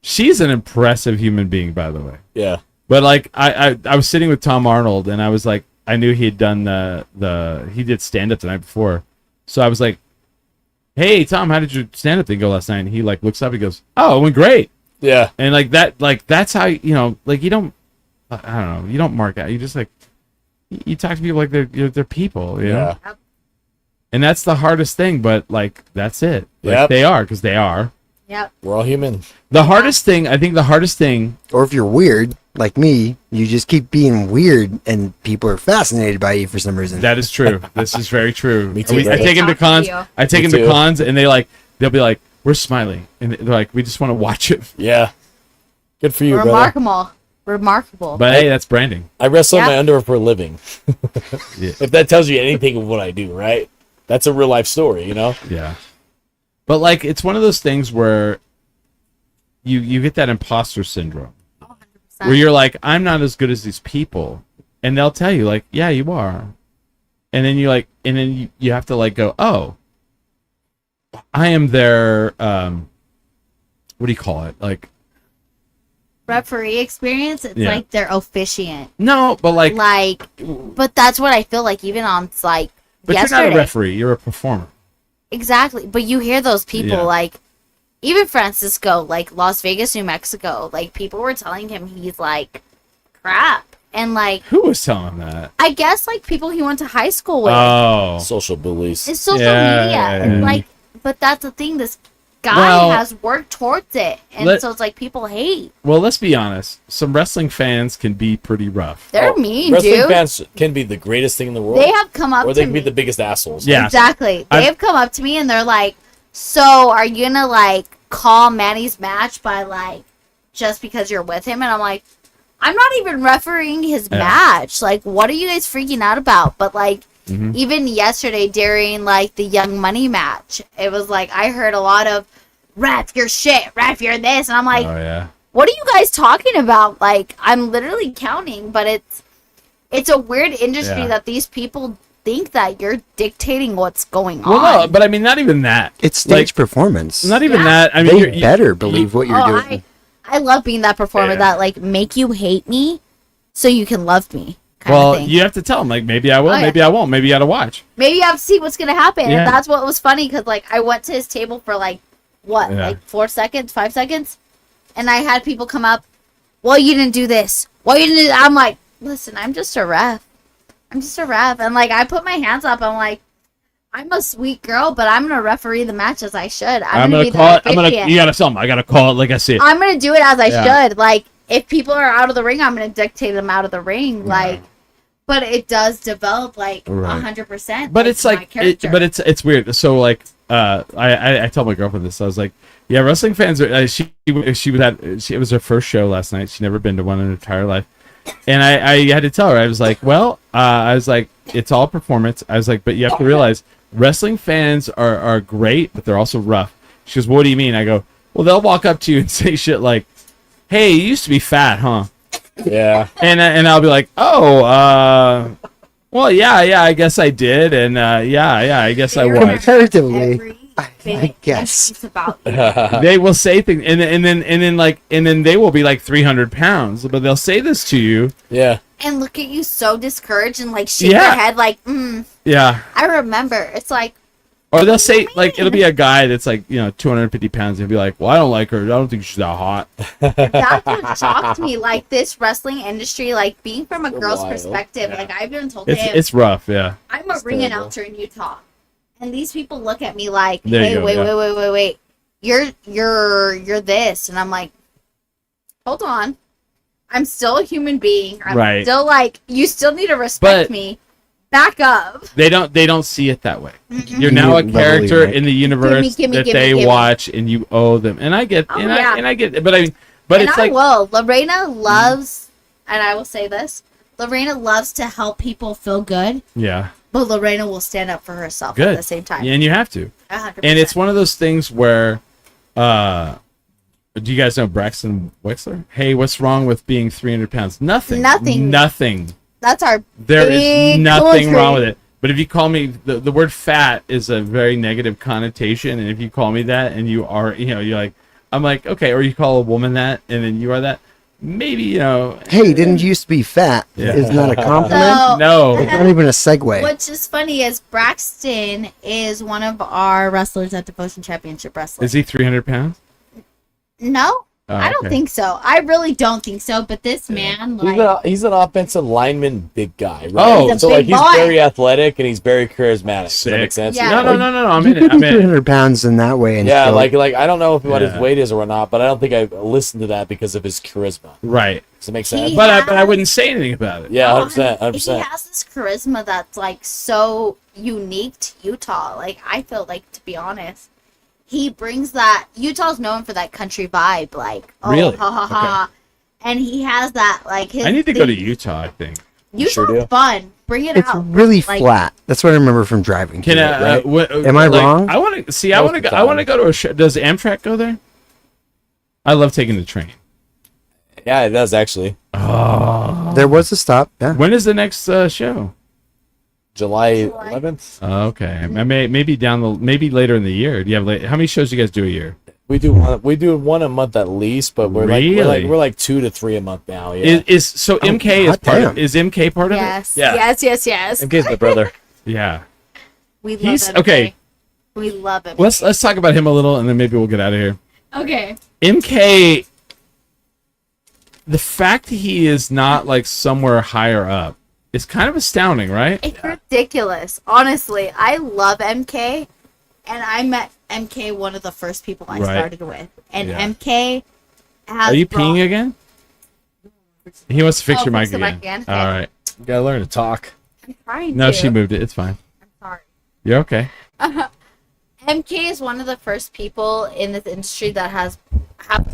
[SPEAKER 2] She's an impressive human being, by the way.
[SPEAKER 4] Yeah.
[SPEAKER 2] But like I was sitting with Tom Arnold, and I was like, I knew he had done he did stand up the night before. So I was like, hey Tom, how did your stand up thing go last night? And he like looks up, he goes, oh, it went great.
[SPEAKER 4] Yeah.
[SPEAKER 2] And like that's how, like you don't, I don't know, you don't mark out. You just like, you talk to people like they're people, you know?
[SPEAKER 4] Yeah.
[SPEAKER 2] And that's the hardest thing, but like that's it. Like
[SPEAKER 4] Yep.
[SPEAKER 2] they are, because they are.
[SPEAKER 5] Yep.
[SPEAKER 4] We're all human.
[SPEAKER 2] The hardest thing,
[SPEAKER 3] Or if you're weird, like me, you just keep being weird, and people are fascinated by you for some reason.
[SPEAKER 2] that is true. This is very true.
[SPEAKER 4] Me too,
[SPEAKER 2] I
[SPEAKER 4] brother.
[SPEAKER 2] take them to
[SPEAKER 5] Talking to
[SPEAKER 2] cons.
[SPEAKER 5] you.
[SPEAKER 2] I take
[SPEAKER 4] Me
[SPEAKER 2] them to
[SPEAKER 4] too.
[SPEAKER 2] cons, and they'll be like, we're smiling, and they're like, we just want to watch it.
[SPEAKER 4] Yeah. Good for you, brother.
[SPEAKER 5] Remarkable.
[SPEAKER 2] But hey, that's branding.
[SPEAKER 4] I wrestle in
[SPEAKER 5] Yeah.
[SPEAKER 4] my underwear for a living.
[SPEAKER 2] Yeah.
[SPEAKER 4] If that tells you anything of what I do, right? That's a real life story, you know?
[SPEAKER 2] Yeah. But like, it's one of those things where you get that imposter syndrome, where you're like, I'm not as good as these people, and they'll tell you like, yeah, you are, and then you have to like go, oh, I am their what do you call it, like
[SPEAKER 5] referee experience, it's
[SPEAKER 2] Yeah.
[SPEAKER 5] like they're officiant.
[SPEAKER 2] no, but like
[SPEAKER 5] But that's what I feel like even on like
[SPEAKER 2] but
[SPEAKER 5] yesterday.
[SPEAKER 2] you're not a referee, you're a performer.
[SPEAKER 5] Exactly. But you hear those people
[SPEAKER 2] Yeah.
[SPEAKER 5] like even Francisco, like Las Vegas, New Mexico, like people were telling him he's like crap. And like
[SPEAKER 2] Who was telling him that?
[SPEAKER 5] I guess like people he went to high school with.
[SPEAKER 2] Oh,
[SPEAKER 4] Social bullies.
[SPEAKER 5] It's social
[SPEAKER 2] Yeah,
[SPEAKER 5] media.
[SPEAKER 2] yeah,
[SPEAKER 5] It's
[SPEAKER 2] yeah.
[SPEAKER 5] like but that's the thing, this guy
[SPEAKER 2] Well,
[SPEAKER 5] has worked towards it. And
[SPEAKER 2] let-
[SPEAKER 5] so it's like people hate.
[SPEAKER 2] well, let's be honest. Some wrestling fans can be pretty rough.
[SPEAKER 5] They're mean,
[SPEAKER 4] Wrestling
[SPEAKER 5] dude.
[SPEAKER 4] fans can be the greatest thing in the world.
[SPEAKER 5] They have come up
[SPEAKER 4] or
[SPEAKER 5] to
[SPEAKER 4] they can
[SPEAKER 5] me.
[SPEAKER 4] be the biggest assholes.
[SPEAKER 2] Yeah.
[SPEAKER 5] Exactly.
[SPEAKER 2] I've-
[SPEAKER 5] They've come up to me and they're like, so are you gonna like call Manny's match by like just because you're with him? And I'm like, I'm not even refereeing his
[SPEAKER 2] Yeah.
[SPEAKER 5] match. Like, what are you guys freaking out about? But like
[SPEAKER 2] Mhm.
[SPEAKER 5] even yesterday during like the Young Money match, it was like I heard a lot of ref your shit, ref your this, and I'm like,
[SPEAKER 2] Oh yeah.
[SPEAKER 5] what are you guys talking about? Like, I'm literally counting, but it's a weird industry
[SPEAKER 2] Yeah.
[SPEAKER 5] that these people think that you're dictating what's going
[SPEAKER 2] Well,
[SPEAKER 5] on.
[SPEAKER 2] no, but I mean, not even that.
[SPEAKER 3] It's stage
[SPEAKER 2] Like,
[SPEAKER 3] performance.
[SPEAKER 2] Not even
[SPEAKER 5] Yeah.
[SPEAKER 2] that. I mean,
[SPEAKER 3] They better believe what you're
[SPEAKER 5] Oh,
[SPEAKER 3] doing.
[SPEAKER 5] I love being that performer
[SPEAKER 2] Yeah.
[SPEAKER 5] that like make you hate me so you can love me. Kind
[SPEAKER 2] well,
[SPEAKER 5] of thing.
[SPEAKER 2] you have to tell them like, maybe I will,
[SPEAKER 5] Oh, yeah.
[SPEAKER 2] maybe I won't, maybe you got to watch.
[SPEAKER 5] Maybe you have to see what's gonna happen.
[SPEAKER 2] Yeah.
[SPEAKER 5] And that's what was funny because like I went to his table for like what,
[SPEAKER 2] Yeah.
[SPEAKER 5] like 4 seconds, 5 seconds, and I had people come up. Well, you didn't do this. Well, you didn't. I'm like, listen, I'm just a ref. I'm just a ref, and like I put my hands up. I'm like, I'm a sweet girl, but I'm gonna referee the match as I should. I'm gonna be the
[SPEAKER 2] call it.
[SPEAKER 5] officiant.
[SPEAKER 2] You got to tell them. I got to call it like I see it.
[SPEAKER 5] I'm gonna do it as I
[SPEAKER 2] Yeah.
[SPEAKER 5] should. Like, if people are out of the ring, I'm gonna dictate them out of the ring. Like, but it does develop like
[SPEAKER 2] Right.
[SPEAKER 5] 100%.
[SPEAKER 2] But it's like, it's weird. So like, I told my girlfriend this. I was like, yeah, wrestling fans are. It was her first show last night. She'd never been to one in her entire life, and I had to tell her. I was like, well, I was like, it's all performance. I was like, but you have to realize wrestling fans are great, but they're also rough. She goes, what do you mean? I go, well, they'll walk up to you and say shit like, hey, you used to be fat, huh?
[SPEAKER 4] Yeah.
[SPEAKER 2] And I'll be like, oh, well, yeah, I guess I did, and yeah, I guess I was.
[SPEAKER 3] Comparatively.
[SPEAKER 5] every
[SPEAKER 3] I guess.
[SPEAKER 5] It's about you.
[SPEAKER 2] They will say things, and then they will be like 300 pounds, but they'll say this to you.
[SPEAKER 4] Yeah.
[SPEAKER 5] And look at you so discouraged and like shake
[SPEAKER 2] Yeah.
[SPEAKER 5] your head like,
[SPEAKER 2] Yeah.
[SPEAKER 5] I remember. It's like,
[SPEAKER 2] Or they'll say, like, it'll be a guy that's like, 250 pounds. He'll be like, well, I don't like her. I don't think she's that hot.
[SPEAKER 5] that's what shocked me. Like, this wrestling industry, like, being from a girl's
[SPEAKER 4] wild.
[SPEAKER 5] perspective,
[SPEAKER 2] Yeah.
[SPEAKER 5] like, I've been told,
[SPEAKER 2] It's rough, yeah.
[SPEAKER 5] I'm a ring
[SPEAKER 4] terrible.
[SPEAKER 5] announcer in Utah. And these people look at me like,
[SPEAKER 2] There you
[SPEAKER 5] hey,
[SPEAKER 2] go,
[SPEAKER 5] wait. You're this. And I'm like, hold on. I'm still a human being. I'm
[SPEAKER 2] Right.
[SPEAKER 5] still like, you still need to respect
[SPEAKER 2] But-
[SPEAKER 5] me. Back up.
[SPEAKER 2] They don't see it that way. You're now a
[SPEAKER 3] Level
[SPEAKER 2] character
[SPEAKER 3] right.
[SPEAKER 2] in the universe
[SPEAKER 5] Gimme,
[SPEAKER 2] that
[SPEAKER 5] gimme,
[SPEAKER 2] they
[SPEAKER 5] gimme.
[SPEAKER 2] watch, and you owe them. And I get,
[SPEAKER 5] Oh,
[SPEAKER 2] and
[SPEAKER 5] yeah.
[SPEAKER 2] I get it. But but
[SPEAKER 5] And
[SPEAKER 2] it's
[SPEAKER 5] I
[SPEAKER 2] like,
[SPEAKER 5] will. Lorena loves, and I will say this, Lorena loves to help people feel good,
[SPEAKER 2] yeah,
[SPEAKER 5] but Lorena will stand up for herself
[SPEAKER 2] good.
[SPEAKER 5] at the same time.
[SPEAKER 2] Yeah, and you have to.
[SPEAKER 5] 100%.
[SPEAKER 2] And it's one of those things where, do you guys know Braxton Wexler? Hey, what's wrong with being 300 pounds? Nothing. Nothing.
[SPEAKER 5] That's our
[SPEAKER 2] There is
[SPEAKER 5] big
[SPEAKER 2] nothing
[SPEAKER 5] country.
[SPEAKER 2] wrong with it. But if you call me, the word fat is a very negative connotation. And if you call me that and you are, you're like, I'm like, okay. Or you call a woman that and then you are that, maybe,
[SPEAKER 3] Hey, didn't you used to be fat?
[SPEAKER 2] Yeah.
[SPEAKER 3] Isn't that a compliment?
[SPEAKER 5] So,
[SPEAKER 2] no.
[SPEAKER 3] It's not even a segue.
[SPEAKER 5] what's just funny is Braxton is one of our wrestlers at Devotion Championship Wrestling.
[SPEAKER 2] Is he 300 pounds?
[SPEAKER 5] No,
[SPEAKER 2] Oh,
[SPEAKER 5] I don't
[SPEAKER 2] okay.
[SPEAKER 5] think so. I really don't think so. But this man, like,
[SPEAKER 4] He's an offensive lineman, big guy. Right?
[SPEAKER 2] Oh.
[SPEAKER 5] He's a
[SPEAKER 4] so like
[SPEAKER 5] big
[SPEAKER 4] he's
[SPEAKER 5] boy.
[SPEAKER 4] very athletic and he's very charismatic. Does that
[SPEAKER 2] Sick.
[SPEAKER 4] make sense?
[SPEAKER 5] Yeah.
[SPEAKER 2] No. I'm
[SPEAKER 3] You
[SPEAKER 2] in it.
[SPEAKER 3] could be
[SPEAKER 2] I'm in it.
[SPEAKER 3] 300 pounds in that way. And
[SPEAKER 4] Yeah,
[SPEAKER 3] still-
[SPEAKER 4] like I don't know what his
[SPEAKER 2] Yeah.
[SPEAKER 4] weight is or not, but I don't think I listened to that because of his charisma.
[SPEAKER 2] Right.
[SPEAKER 4] Does it make
[SPEAKER 5] He-
[SPEAKER 4] sense?
[SPEAKER 2] But I wouldn't say anything about it.
[SPEAKER 4] Yeah,
[SPEAKER 5] oh,
[SPEAKER 4] 100%,
[SPEAKER 5] He
[SPEAKER 4] 100%.
[SPEAKER 5] has this charisma that's like so unique to Utah. Like, I feel like, to be honest, he brings that. Utah's known for that country vibe. Like, oh,
[SPEAKER 2] Really?
[SPEAKER 5] ha ha ha. And he has that, like, his
[SPEAKER 2] I need to go to
[SPEAKER 5] thing-
[SPEAKER 2] Utah, I think.
[SPEAKER 5] Utah's
[SPEAKER 4] Sure do.
[SPEAKER 5] fun. Bring it
[SPEAKER 3] it's
[SPEAKER 5] out.
[SPEAKER 3] really
[SPEAKER 5] Like,
[SPEAKER 3] flat. That's what I remember from driving.
[SPEAKER 2] Can
[SPEAKER 3] to it, right?
[SPEAKER 2] Am
[SPEAKER 3] I wrong?
[SPEAKER 2] I want to see. I
[SPEAKER 4] Most
[SPEAKER 2] want to
[SPEAKER 4] of
[SPEAKER 2] go.
[SPEAKER 4] the
[SPEAKER 2] I want to
[SPEAKER 4] time.
[SPEAKER 2] go to a show. Does Amtrak go there? I love taking the train.
[SPEAKER 4] Yeah, it does actually.
[SPEAKER 3] There was a stop. Yeah.
[SPEAKER 2] When is the next show?
[SPEAKER 4] July
[SPEAKER 5] July.
[SPEAKER 4] 11th.
[SPEAKER 2] Oh, okay, I may maybe maybe later in the year. Do you have how many shows do you guys do a year?
[SPEAKER 4] We do one a month at least, but
[SPEAKER 2] Really?
[SPEAKER 4] we're like 2 to 3 a month now. Yeah.
[SPEAKER 2] Is so MK is
[SPEAKER 3] hot
[SPEAKER 2] part
[SPEAKER 3] damn.
[SPEAKER 2] is MK part of
[SPEAKER 5] Yes.
[SPEAKER 4] Yeah.
[SPEAKER 5] Yes.
[SPEAKER 4] MK's my brother.
[SPEAKER 2] it? Yeah.
[SPEAKER 5] We love
[SPEAKER 2] He's
[SPEAKER 5] him.
[SPEAKER 2] okay.
[SPEAKER 5] We love him.
[SPEAKER 2] Let's talk about him a little, and then maybe we'll get out of here.
[SPEAKER 5] Okay.
[SPEAKER 2] MK. The fact that he is not like somewhere higher up is kind of astounding, right?
[SPEAKER 5] It's ridiculous. Honestly, I love MK, and I met MK one of the first people I
[SPEAKER 2] Right.
[SPEAKER 5] started with. And
[SPEAKER 2] Yeah.
[SPEAKER 5] MK has
[SPEAKER 2] Are you
[SPEAKER 5] brought-
[SPEAKER 2] peeing again? He wants to fix
[SPEAKER 5] Oh,
[SPEAKER 2] your mic
[SPEAKER 5] fix the mic
[SPEAKER 2] again.
[SPEAKER 5] again?
[SPEAKER 2] All
[SPEAKER 5] Okay.
[SPEAKER 2] right.
[SPEAKER 4] You gotta learn to talk.
[SPEAKER 5] I'm trying
[SPEAKER 2] No,
[SPEAKER 5] to.
[SPEAKER 2] she moved it. It's fine.
[SPEAKER 5] I'm sorry.
[SPEAKER 2] You're okay.
[SPEAKER 5] MK is one of the first people in this industry that have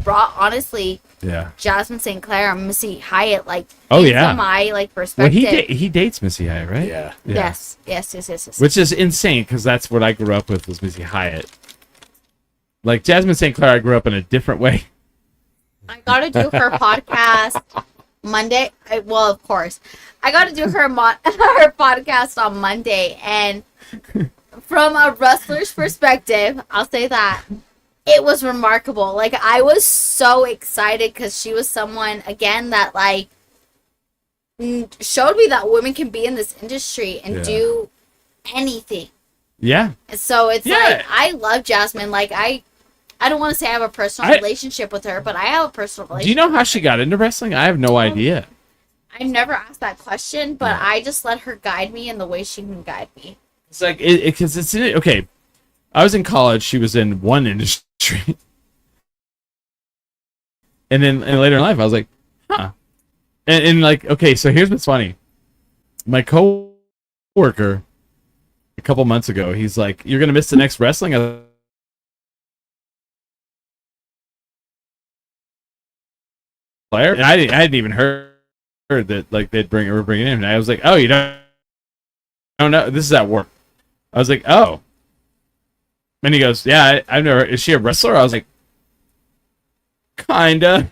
[SPEAKER 5] brought, honestly,
[SPEAKER 2] Yeah.
[SPEAKER 5] Jasmine St. Clair and Missy Hyatt, like,
[SPEAKER 2] Oh,
[SPEAKER 5] into
[SPEAKER 2] yeah.
[SPEAKER 5] my, like,
[SPEAKER 2] Well,
[SPEAKER 5] perspective.
[SPEAKER 2] he dates Missy Hyatt, right?
[SPEAKER 4] Yeah.
[SPEAKER 5] Yes.
[SPEAKER 2] Which is insane because that's what I grew up with was Missy Hyatt. Like Jasmine St. Clair, I grew up in a different way.
[SPEAKER 5] I got to do her podcast Monday. Well, of course, I got to do her her podcast on Monday, and from a wrestler's perspective, I'll say that it was remarkable. Like, I was so excited because she was someone again that like showed me that women can be in this industry and
[SPEAKER 2] Yeah.
[SPEAKER 5] do anything.
[SPEAKER 2] Yeah.
[SPEAKER 5] So it's
[SPEAKER 2] Yeah.
[SPEAKER 5] like, I love Jasmine. Like, I don't want to say I have a personal relationship with her, but I have a personal relationship.
[SPEAKER 2] Do you know how she got into wrestling? I have no idea.
[SPEAKER 5] I never asked that question, but I just let her guide me in the way she can guide me.
[SPEAKER 2] It's like because it's in it. Okay, I was in college. She was in one industry, and then later in life, I was like, huh. And like, okay, so here's what's funny. My coworker, a couple months ago, he's like, "You're gonna miss the next wrestling." Player, and I hadn't even heard that like were bringing him, and I was like, "Oh, you don't know? This is at work." I was like, "Oh," and he goes, "Yeah, I've never. Is she a wrestler?" I was like, "Kinda."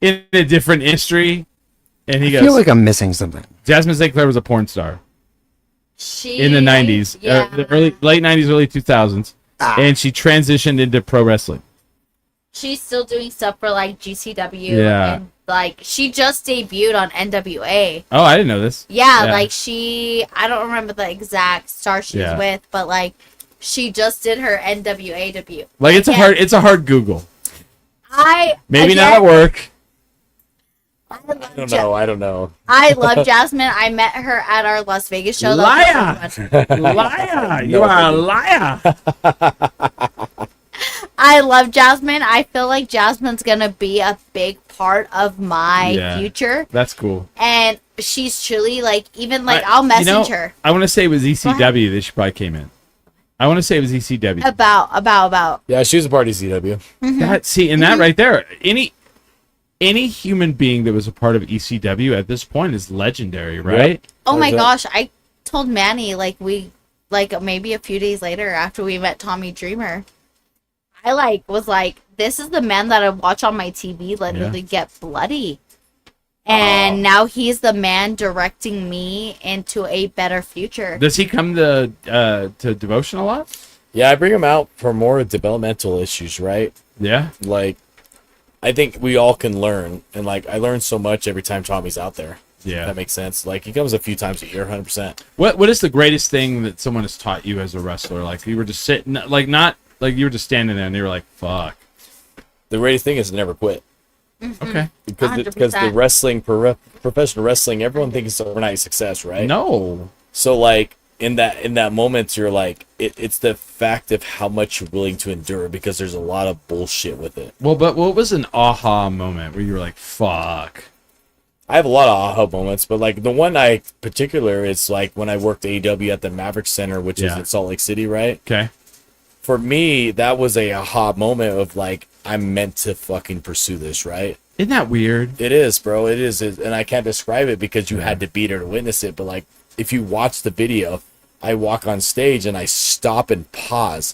[SPEAKER 2] In a different industry, and he
[SPEAKER 3] I
[SPEAKER 2] goes,
[SPEAKER 3] feel like I'm missing something.
[SPEAKER 2] "Jasmine St. Clair was a porn star." in the 90s,
[SPEAKER 5] Yeah.
[SPEAKER 2] the late 90s, early 2000s, and she transitioned into pro wrestling.
[SPEAKER 5] She's still doing stuff for like GCW.
[SPEAKER 2] Yeah.
[SPEAKER 5] And like she just debuted on NWA.
[SPEAKER 2] Oh, I didn't know this.
[SPEAKER 5] Yeah,
[SPEAKER 2] Yeah.
[SPEAKER 5] like I don't remember the exact star she's
[SPEAKER 2] Yeah.
[SPEAKER 5] with, but like she just did her NWA debut.
[SPEAKER 2] Like it's a hard Google. Maybe not at work.
[SPEAKER 4] I don't know.
[SPEAKER 5] I love Jasmine. I met her at our Las Vegas show.
[SPEAKER 2] Liar! Liar! You are a liar!
[SPEAKER 5] I love Jasmine. I feel like Jasmine's gonna be a big part of my future,
[SPEAKER 2] That's cool.
[SPEAKER 5] and she's truly like even like I'll message her
[SPEAKER 2] I want to say it was ECW that she probably came in. I want to say it was ECW.
[SPEAKER 5] about.
[SPEAKER 4] Yeah, she was a part of CW.
[SPEAKER 2] That right there. Any human being that was a part of ECW at this point is legendary, right?
[SPEAKER 5] Oh my
[SPEAKER 4] that?
[SPEAKER 5] gosh, I told Manny maybe a few days later after we met Tommy Dreamer. I was like, this is the man that I watch on my TV literally get bloody. And now he's the man directing me into a better future.
[SPEAKER 2] Does he come to Devotion a lot?
[SPEAKER 4] Yeah, I bring him out for more developmental issues, right?
[SPEAKER 2] Yeah.
[SPEAKER 4] Like, I think we all can learn, and like I learn so much every time Tommy's out there.
[SPEAKER 2] Yeah.
[SPEAKER 4] That makes sense. Like he comes a few times a year, 100%.
[SPEAKER 2] What is the greatest thing that someone has taught you as a wrestler? Like you were just sitting, like not like you were just standing there and you were like, "Fuck."
[SPEAKER 4] The greatest thing is to never quit.
[SPEAKER 2] Okay.
[SPEAKER 4] Because the wrestling, professional wrestling, everyone thinks it's overnight success, right?
[SPEAKER 2] No.
[SPEAKER 4] So like in that moment, you're like, it's the fact of how much you're willing to endure because there's a lot of bullshit with it.
[SPEAKER 2] Well, but what was an aha moment where you were like, "Fuck"?
[SPEAKER 4] I have a lot of aha moments, but like the one I particular is like when I worked AEW at the Maverick Center, which is in Salt Lake City, right?
[SPEAKER 2] Okay.
[SPEAKER 4] For me, that was a aha moment of like, I'm meant to fucking pursue this, right?
[SPEAKER 2] Isn't that weird?
[SPEAKER 4] It is, bro. It is. And I can't describe it because you had to be there to witness it. But like, if you watch the video, I walk on stage and I stop and pause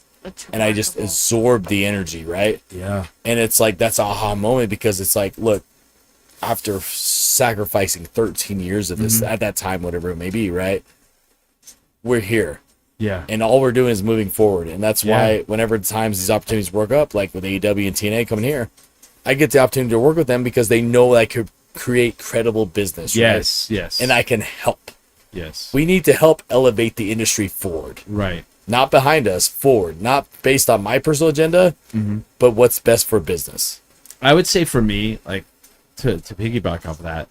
[SPEAKER 4] and I just absorb the energy, right?
[SPEAKER 2] Yeah.
[SPEAKER 4] And it's like, that's a aha moment because it's like, look, after sacrificing 13 years of this at that time, whatever it may be, right? We're here.
[SPEAKER 2] Yeah.
[SPEAKER 4] And all we're doing is moving forward. And that's why whenever times these opportunities work up, like with AEW and TNA coming here, I get the opportunity to work with them because they know I could create credible business.
[SPEAKER 2] Yes.
[SPEAKER 4] Right?
[SPEAKER 2] Yes.
[SPEAKER 4] And I can help.
[SPEAKER 2] Yes.
[SPEAKER 4] We need to help elevate the industry forward.
[SPEAKER 2] Right.
[SPEAKER 4] Not behind us, forward. Not based on my personal agenda, but what's best for business.
[SPEAKER 2] I would say for me, like to piggyback off of that,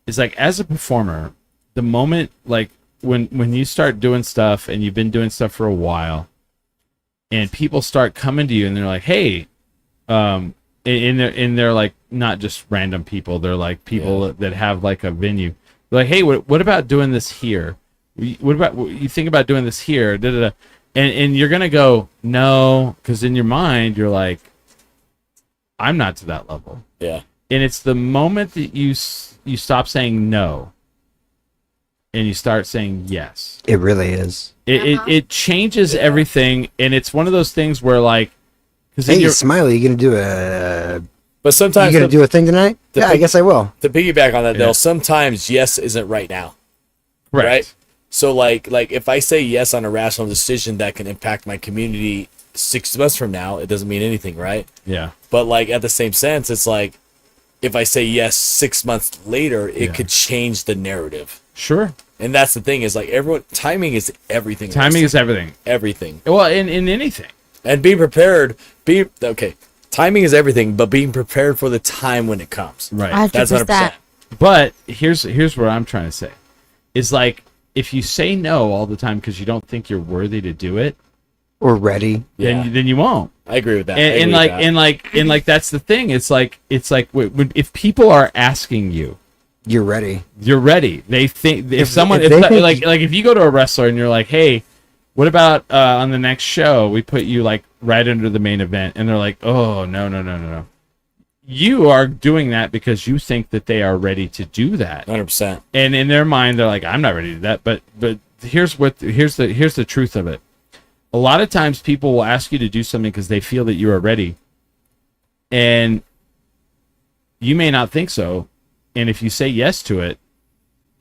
[SPEAKER 2] is like as a performer, the moment like when you start doing stuff and you've been doing stuff for a while, and people start coming to you and they're like, "Hey," and they're like not just random people, they're like people that have like a venue. They're like, "Hey, what about doing this here? What about you think about doing this here?" Da, da, da. And you're gonna go no, because in your mind you're like, "I'm not to that level."
[SPEAKER 4] Yeah.
[SPEAKER 2] And it's the moment that you stop saying no and you start saying yes.
[SPEAKER 3] It really is.
[SPEAKER 2] It changes everything, and it's one of those things where like, because
[SPEAKER 3] Hey, Smiley, you gonna do a?
[SPEAKER 4] But sometimes
[SPEAKER 3] You gonna do a thing tonight? Yeah, I guess I will.
[SPEAKER 4] to piggyback on that though, sometimes yes isn't right now. Right? So like if I say yes on a rational decision that can impact my community 6 months from now, it doesn't mean anything, right?
[SPEAKER 2] Yeah.
[SPEAKER 4] But like at the same sense, it's like if I say yes 6 months later, it could change the narrative.
[SPEAKER 2] Sure.
[SPEAKER 4] And that's the thing is like timing is everything.
[SPEAKER 2] Timing is everything.
[SPEAKER 4] Everything.
[SPEAKER 2] Well, in anything.
[SPEAKER 4] And being prepared, timing is everything, but being prepared for the time when it comes.
[SPEAKER 2] Right.
[SPEAKER 4] That's 100%.
[SPEAKER 2] But here's what I'm trying to say. Is like if you say no all the time because you don't think you're worthy to do it,
[SPEAKER 3] Or ready.
[SPEAKER 2] then you won't.
[SPEAKER 4] I agree with that.
[SPEAKER 2] And like that's the thing. It's like if people are asking you,
[SPEAKER 3] You're ready.
[SPEAKER 2] you're ready. They think if you go to a wrestler and you're like, "Hey, what about on the next show we put you like right under the main event?" and they're like, "Oh, no. You are doing that because you think that they are ready to do that.
[SPEAKER 4] 100%.
[SPEAKER 2] And in their mind they're like, "I'm not ready to do that." But here's the truth of it. A lot of times people will ask you to do something because they feel that you are ready. And you may not think so. And if you say yes to it,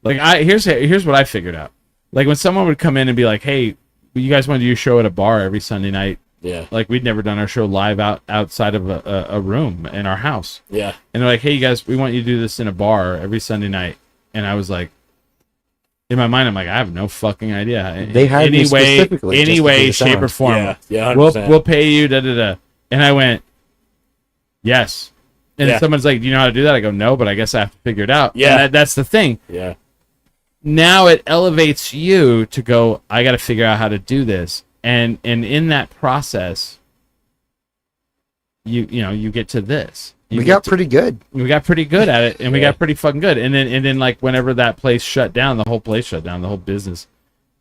[SPEAKER 2] like here's what I figured out. like when someone would come in and be like, "Hey, you guys want to do your show at a bar every Sunday night?"
[SPEAKER 4] Yeah.
[SPEAKER 2] Like we'd never done our show live outside of a room in our house.
[SPEAKER 4] Yeah.
[SPEAKER 2] And they're like, "Hey, you guys, we want you to do this in a bar every Sunday night." And I was like, in my mind, I'm like, I have no fucking idea.
[SPEAKER 3] They hired me specifically just to
[SPEAKER 2] any
[SPEAKER 3] do
[SPEAKER 2] way,
[SPEAKER 3] the
[SPEAKER 2] shape,
[SPEAKER 3] sound.
[SPEAKER 2] or form.
[SPEAKER 4] Yeah, 100%.
[SPEAKER 2] We'll pay you. Da da da. And I went, yes. And
[SPEAKER 4] Yeah.
[SPEAKER 2] someone's like, "Do you know how to do that?" I go, "No, but I guess I have to figure it out."
[SPEAKER 4] Yeah.
[SPEAKER 2] And that's the thing.
[SPEAKER 4] Yeah.
[SPEAKER 2] Now it elevates you to go, I got to figure out how to do this. And in that process, you get to this.
[SPEAKER 3] We got pretty good.
[SPEAKER 2] We got pretty good at it, and we
[SPEAKER 4] Yeah.
[SPEAKER 2] got pretty fucking good. And then like whenever that place shut down, the whole place shut down, the whole business.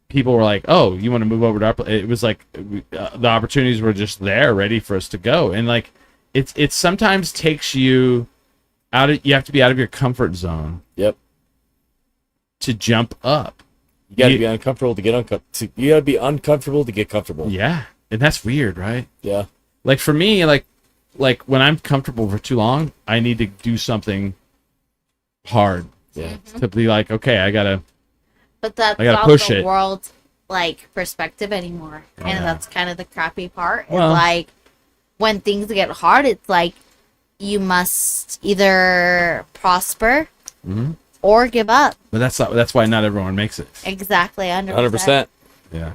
[SPEAKER 2] People were like, "Oh, you want to move over to our place?" It was like the opportunities were just there, ready for us to go. And like it sometimes takes you out of, you have to be out of your comfort zone
[SPEAKER 4] Yep.
[SPEAKER 2] to jump up.
[SPEAKER 4] You got to be uncomfortable to get uncomfortable. You got to be uncomfortable to get comfortable.
[SPEAKER 2] Yeah, and that's weird, right?
[SPEAKER 4] Yeah.
[SPEAKER 2] Like for me, like when I'm comfortable for too long, I need to do something hard
[SPEAKER 4] Yeah.
[SPEAKER 2] to be like, okay, I gotta.
[SPEAKER 5] But that's
[SPEAKER 2] I gotta
[SPEAKER 5] not
[SPEAKER 2] push
[SPEAKER 5] the
[SPEAKER 2] it.
[SPEAKER 5] world like perspective anymore.
[SPEAKER 2] Yeah.
[SPEAKER 5] And that's kind of the crappy part.
[SPEAKER 2] Well-
[SPEAKER 5] It's like when things get hard, it's like you must either prosper
[SPEAKER 2] Mhm.
[SPEAKER 5] or give up.
[SPEAKER 2] But that's why not everyone makes it.
[SPEAKER 5] Exactly, 100%.
[SPEAKER 4] 100%.
[SPEAKER 2] Yeah.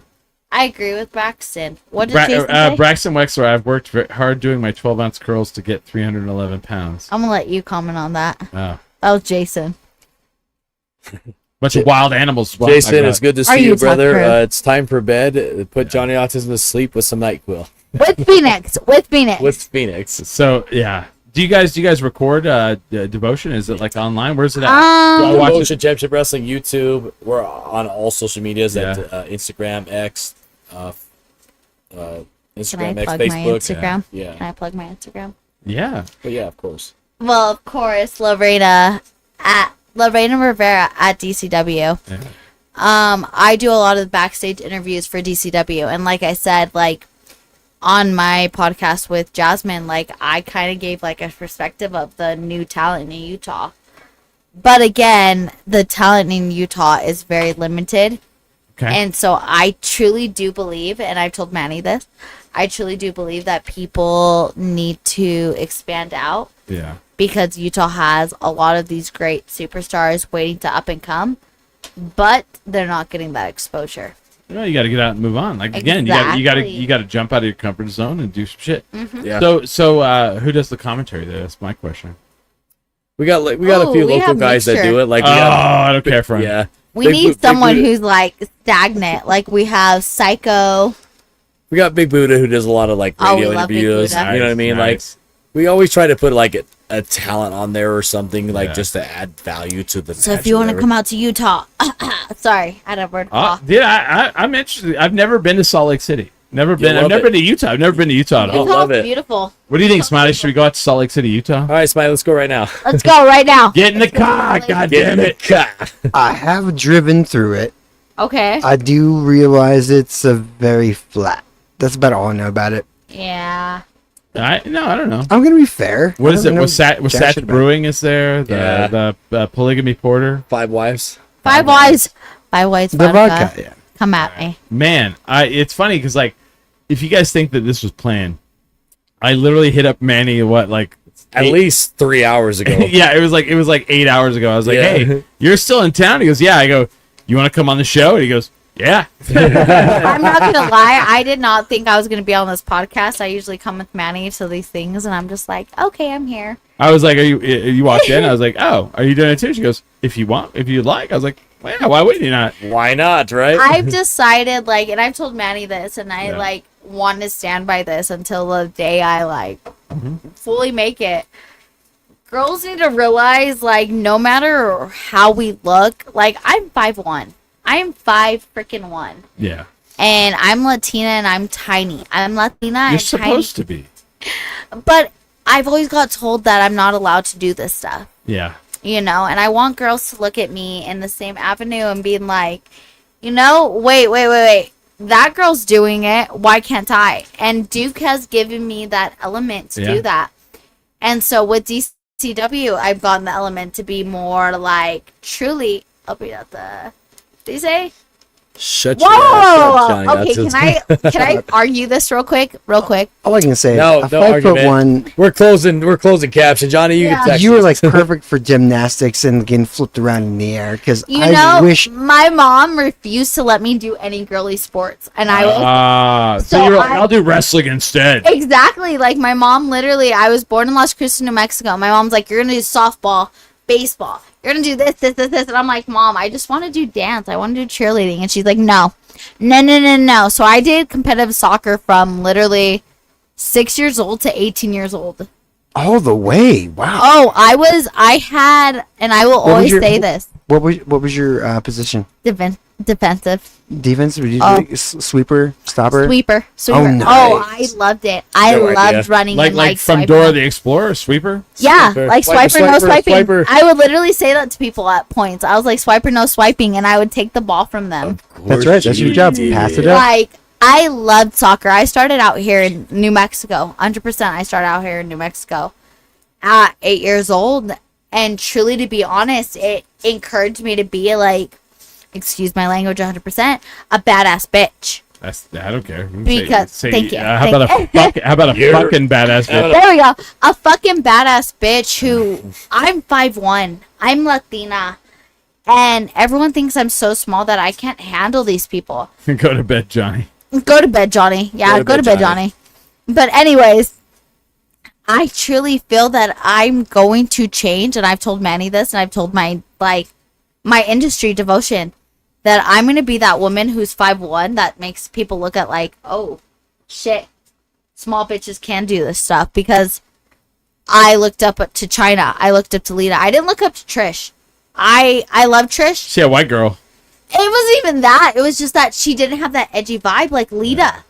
[SPEAKER 5] I agree with Braxton. What did Jason say?
[SPEAKER 2] Braxton Wexler, I've worked very hard doing my 12-ounce curls to get 311 pounds.
[SPEAKER 5] I'm gonna let you comment on that.
[SPEAKER 2] Oh.
[SPEAKER 5] That was Jason.
[SPEAKER 2] Bunch of wild animals. Well,
[SPEAKER 4] Jason, it's good to
[SPEAKER 5] Are
[SPEAKER 4] see
[SPEAKER 5] you
[SPEAKER 4] you, brother.
[SPEAKER 5] Tucker?
[SPEAKER 4] It's time for bed. Put Johnny Autism to sleep with some NyQuil.
[SPEAKER 5] With Phoenix. With Phoenix.
[SPEAKER 4] With Phoenix.
[SPEAKER 2] So yeah. Do you guys record Devotion? Is it like online? Where's it at?
[SPEAKER 5] Um,
[SPEAKER 2] Do I watch it?
[SPEAKER 4] Devotion Championship Wrestling YouTube. We're on all social medias at
[SPEAKER 2] Yeah.
[SPEAKER 4] Instagram, X,
[SPEAKER 5] Can
[SPEAKER 4] Instagram,
[SPEAKER 5] I
[SPEAKER 4] X,
[SPEAKER 5] plug my
[SPEAKER 4] Facebook.
[SPEAKER 5] Instagram?
[SPEAKER 4] Yeah.
[SPEAKER 5] Can I plug my Instagram?
[SPEAKER 2] Yeah.
[SPEAKER 4] But yeah, of course.
[SPEAKER 5] Well, of course, Lorena Rivera at DCW.
[SPEAKER 2] Yeah.
[SPEAKER 5] I do a lot of the backstage interviews for DCW, and like I said, like on my podcast with Jasmine, like I kind of gave like a perspective of the new talent in Utah. But again, the talent in Utah is very limited.
[SPEAKER 2] Okay.
[SPEAKER 5] And so I truly do believe, and I've told Manny this, I truly do believe that people need to expand out
[SPEAKER 2] Yeah.
[SPEAKER 5] because Utah has a lot of these great superstars waiting to up and come, but they're not getting that exposure.
[SPEAKER 2] You got to get out and move on. Like again, you got
[SPEAKER 5] Exactly.
[SPEAKER 2] to jump out of your comfort zone and do some shit.
[SPEAKER 4] Yeah.
[SPEAKER 2] So who does the commentary there? That's my question.
[SPEAKER 4] We got a few
[SPEAKER 5] we
[SPEAKER 4] local
[SPEAKER 5] have
[SPEAKER 4] guys that
[SPEAKER 5] mixture.
[SPEAKER 4] do it. Like
[SPEAKER 2] Oh,
[SPEAKER 4] we got,
[SPEAKER 2] I don't care for him.
[SPEAKER 4] yeah.
[SPEAKER 5] We
[SPEAKER 4] Big
[SPEAKER 5] need
[SPEAKER 4] Big
[SPEAKER 5] someone
[SPEAKER 4] Buddha-
[SPEAKER 5] who's like stagnant. Like we have Psycho.
[SPEAKER 4] We got Big Buddha who does a lot of like
[SPEAKER 5] Oh, we
[SPEAKER 4] radio
[SPEAKER 5] love Big
[SPEAKER 4] interviews.
[SPEAKER 5] Buddha.
[SPEAKER 4] You know what I mean?
[SPEAKER 2] Nice.
[SPEAKER 4] Like we always try to put like a talent on there or something like
[SPEAKER 2] Yeah.
[SPEAKER 4] just to add value to the.
[SPEAKER 5] So if you want to come out to Utah, sorry, I had a word.
[SPEAKER 2] Dude, I'm interested. I've never been to Salt Lake City. Never been. I've
[SPEAKER 4] love
[SPEAKER 2] never
[SPEAKER 4] it.
[SPEAKER 2] been to Utah. I've never been to Utah at all.
[SPEAKER 5] Utah's
[SPEAKER 4] love it.
[SPEAKER 5] beautiful.
[SPEAKER 2] What do you think, Smiley? Should we go out to Salt Lake City, Utah?
[SPEAKER 4] All right, Smiley, let's go right now.
[SPEAKER 5] Let's go right now.
[SPEAKER 2] Get in the car. God
[SPEAKER 4] Get
[SPEAKER 2] damn
[SPEAKER 4] in
[SPEAKER 2] it.
[SPEAKER 4] the car.
[SPEAKER 3] I have driven through it.
[SPEAKER 5] Okay.
[SPEAKER 3] I do realize it's a very flat. That's about all I know about it.
[SPEAKER 5] Yeah.
[SPEAKER 2] I don't know.
[SPEAKER 3] I'm gonna be fair.
[SPEAKER 2] What
[SPEAKER 3] I
[SPEAKER 2] is
[SPEAKER 3] don't
[SPEAKER 2] it?
[SPEAKER 3] know
[SPEAKER 2] Was
[SPEAKER 3] jack
[SPEAKER 2] Satch
[SPEAKER 3] shit about it.
[SPEAKER 2] Brewing is there? The Polygamy Porter.
[SPEAKER 4] 5 wives.
[SPEAKER 5] Five Wives. Five Wives
[SPEAKER 3] The
[SPEAKER 5] vodka.
[SPEAKER 3] vodka, yeah.
[SPEAKER 5] Come at me.
[SPEAKER 2] Man, it's funny because like, if you guys think that this was planned, I literally hit up Manny
[SPEAKER 4] At least 3 hours ago.
[SPEAKER 2] yeah, it was like 8 hours ago. I was like,
[SPEAKER 4] Yeah.
[SPEAKER 2] hey, you're still in town? He goes, yeah. I go, you want to come on the show? And he goes, yeah.
[SPEAKER 5] I'm not gonna lie. I did not think I was gonna be on this podcast. I usually come with Manny to these things, and I'm just like, okay, I'm here.
[SPEAKER 2] I was like, you walked in? I was like, oh, are you doing it too? She goes, if you like. I was like, well, yeah, why wouldn't you not?
[SPEAKER 4] Why not, right?
[SPEAKER 5] I've decided, like, and I've told Manny this, and I
[SPEAKER 2] Yeah.
[SPEAKER 5] like want to stand by this until the day I like fully make it. Girls need to realize, like, no matter how we look, like, I'm 5'1". I'm 5'1",
[SPEAKER 2] Yeah.
[SPEAKER 5] and I'm Latina and I'm tiny. I'm Latina
[SPEAKER 2] You're
[SPEAKER 5] and
[SPEAKER 2] supposed to be.
[SPEAKER 5] tiny. But I've always got told that I'm not allowed to do this stuff.
[SPEAKER 2] Yeah.
[SPEAKER 5] You know, and I want girls to look at me in the same avenue and being like, you know, wait. That girl's doing it. Why can't I? And Duke has given me that element to
[SPEAKER 2] Yeah.
[SPEAKER 5] do that. And so with DCW, I've gotten the element to be more like truly, I'll be at the, what do you say?
[SPEAKER 4] Shut your ass up, Johnny.
[SPEAKER 5] Whoa! Okay,
[SPEAKER 4] That's
[SPEAKER 5] can I argue this real quick? Real quick.
[SPEAKER 3] All I can say
[SPEAKER 4] No,
[SPEAKER 3] is
[SPEAKER 4] no
[SPEAKER 3] a 5 foot
[SPEAKER 4] argument.
[SPEAKER 3] one.
[SPEAKER 4] We're closing caption. Johnny, you
[SPEAKER 5] Yeah.
[SPEAKER 4] can text
[SPEAKER 3] You were
[SPEAKER 4] us.
[SPEAKER 3] like perfect for gymnastics and getting flipped around in the air. Because
[SPEAKER 5] You
[SPEAKER 3] I
[SPEAKER 5] know,
[SPEAKER 3] wish
[SPEAKER 5] my mom refused to let me do any girly sports, and I was
[SPEAKER 2] So
[SPEAKER 5] So
[SPEAKER 2] you're like,
[SPEAKER 5] I-
[SPEAKER 2] I'll do wrestling instead.
[SPEAKER 5] exactly like my mom. Literally, I was born in Las Cruces, New Mexico. My mom's like, "You're gonna do softball, baseball. You're gonna do this," and I'm like, "Mom, I just want to do dance. I want to do cheerleading." And she's like, "No, no, no, no, no." So I did competitive soccer from literally 6 years old to 18 years old.
[SPEAKER 3] all the way. Wow.
[SPEAKER 5] Oh, I had, and I will
[SPEAKER 3] What was
[SPEAKER 5] always
[SPEAKER 3] your-
[SPEAKER 5] say this:
[SPEAKER 3] What was your position?
[SPEAKER 5] defensive.
[SPEAKER 3] Defense? Would you
[SPEAKER 5] Oh.
[SPEAKER 3] do sweeper, stopper?
[SPEAKER 5] Sweeper.
[SPEAKER 3] Oh,
[SPEAKER 5] Oh,
[SPEAKER 3] nice.
[SPEAKER 5] I loved it. I
[SPEAKER 4] No
[SPEAKER 5] loved
[SPEAKER 4] idea.
[SPEAKER 5] running
[SPEAKER 2] Like
[SPEAKER 5] and
[SPEAKER 2] like from
[SPEAKER 5] swiping.
[SPEAKER 2] Dora the Explorer, sweeper.
[SPEAKER 5] Yeah,
[SPEAKER 4] Swiper.
[SPEAKER 5] like
[SPEAKER 4] Swiper,
[SPEAKER 5] swiper, no
[SPEAKER 4] swiper,
[SPEAKER 5] swiping.
[SPEAKER 4] swiper.
[SPEAKER 5] I would literally say that to people at points. I was like, swiper, no swiping, and I would take the ball from them.
[SPEAKER 3] That's right. That's your job. Pass it up.
[SPEAKER 5] Like, I loved soccer. I started out here in New Mexico. 100%. I started out here in New Mexico at 8 years old. And truly, to be honest, it encouraged me to be like, excuse my language 100%, a badass bitch.
[SPEAKER 2] I don't care. You can
[SPEAKER 5] Because- thank you,
[SPEAKER 2] how
[SPEAKER 5] thank
[SPEAKER 2] about how about a fucking badass bitch?
[SPEAKER 5] There we go. A fucking badass bitch who I'm 5'1". I'm Latina. And everyone thinks I'm so small that I can't handle these people.
[SPEAKER 2] Go to bed, Johnny.
[SPEAKER 5] Go to bed, Johnny. Yeah, go to bed, Johnny. But anyways, I truly feel that I'm going to change, and I've told Manny this, and I've told my industry devotion that I'm going to be that woman who's 5'1" that makes people look at like, oh, shit, small bitches can do this stuff, because I looked up to China. I looked up to Lita. I didn't look up to Trish. I love Trish.
[SPEAKER 2] See a white girl.
[SPEAKER 5] It wasn't even that. It was just that she didn't have that edgy vibe like Lita.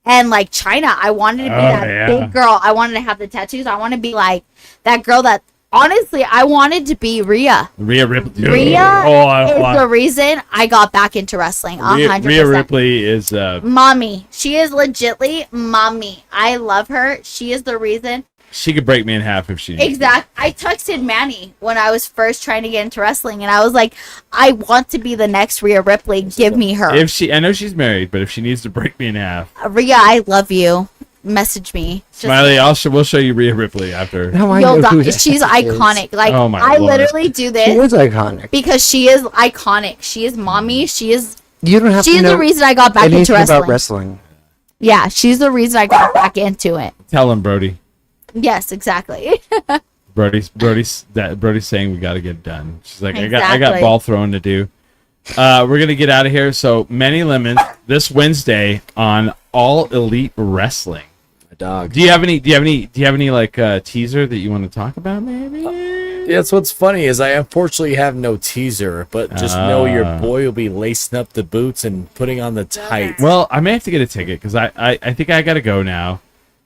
[SPEAKER 5] And like China, I wanted to be that big girl. I wanted to have the tattoos. I want to be like that girl that, honestly, I wanted to be Rhea.
[SPEAKER 2] Rhea Ripley.
[SPEAKER 5] Rhea is the reason I got back into wrestling. 100%.
[SPEAKER 2] Rhea Ripley is
[SPEAKER 5] Mommy. She is legitly mommy. I love her. She is the reason.
[SPEAKER 2] she could break me in half if she needs to.
[SPEAKER 5] Exact. I texted Manny when I was first trying to get into wrestling, and I was like, I want to be the next Rhea Ripley. Give me her.
[SPEAKER 2] I know she's married, but if she needs to break me in half,
[SPEAKER 5] Rhea, I love you. Message me. Just-
[SPEAKER 2] Smiley, we'll show you Rhea Ripley after.
[SPEAKER 3] Now I
[SPEAKER 5] You'll
[SPEAKER 3] know who
[SPEAKER 5] die.
[SPEAKER 3] that
[SPEAKER 5] She's
[SPEAKER 3] is.
[SPEAKER 5] iconic. Like,
[SPEAKER 2] Oh my
[SPEAKER 5] I
[SPEAKER 2] Lord.
[SPEAKER 5] literally do
[SPEAKER 3] She
[SPEAKER 5] this
[SPEAKER 3] is iconic.
[SPEAKER 5] because she is iconic. She is mommy. She is.
[SPEAKER 3] You don't have to
[SPEAKER 5] She's
[SPEAKER 3] know
[SPEAKER 5] the reason I got back into
[SPEAKER 3] anything
[SPEAKER 5] wrestling.
[SPEAKER 3] about wrestling.
[SPEAKER 5] Yeah, she's the reason I got back into it.
[SPEAKER 2] Tell him, Brody.
[SPEAKER 5] Yes, exactly.
[SPEAKER 2] Brody's saying we got to get done. She's like, I got
[SPEAKER 5] Exactly.
[SPEAKER 2] ball throwing to do. We're gonna get out of here. So Manny Lemons this Wednesday on All Elite Wrestling.
[SPEAKER 4] My dog.
[SPEAKER 2] Do you have any like teaser that you want to talk about? Maybe.
[SPEAKER 4] Yeah, that's what's funny is I unfortunately have no teaser, but just know your boy will be lacing up the boots and putting on the tights.
[SPEAKER 2] Well, I may have to get a ticket because I think I got to go now.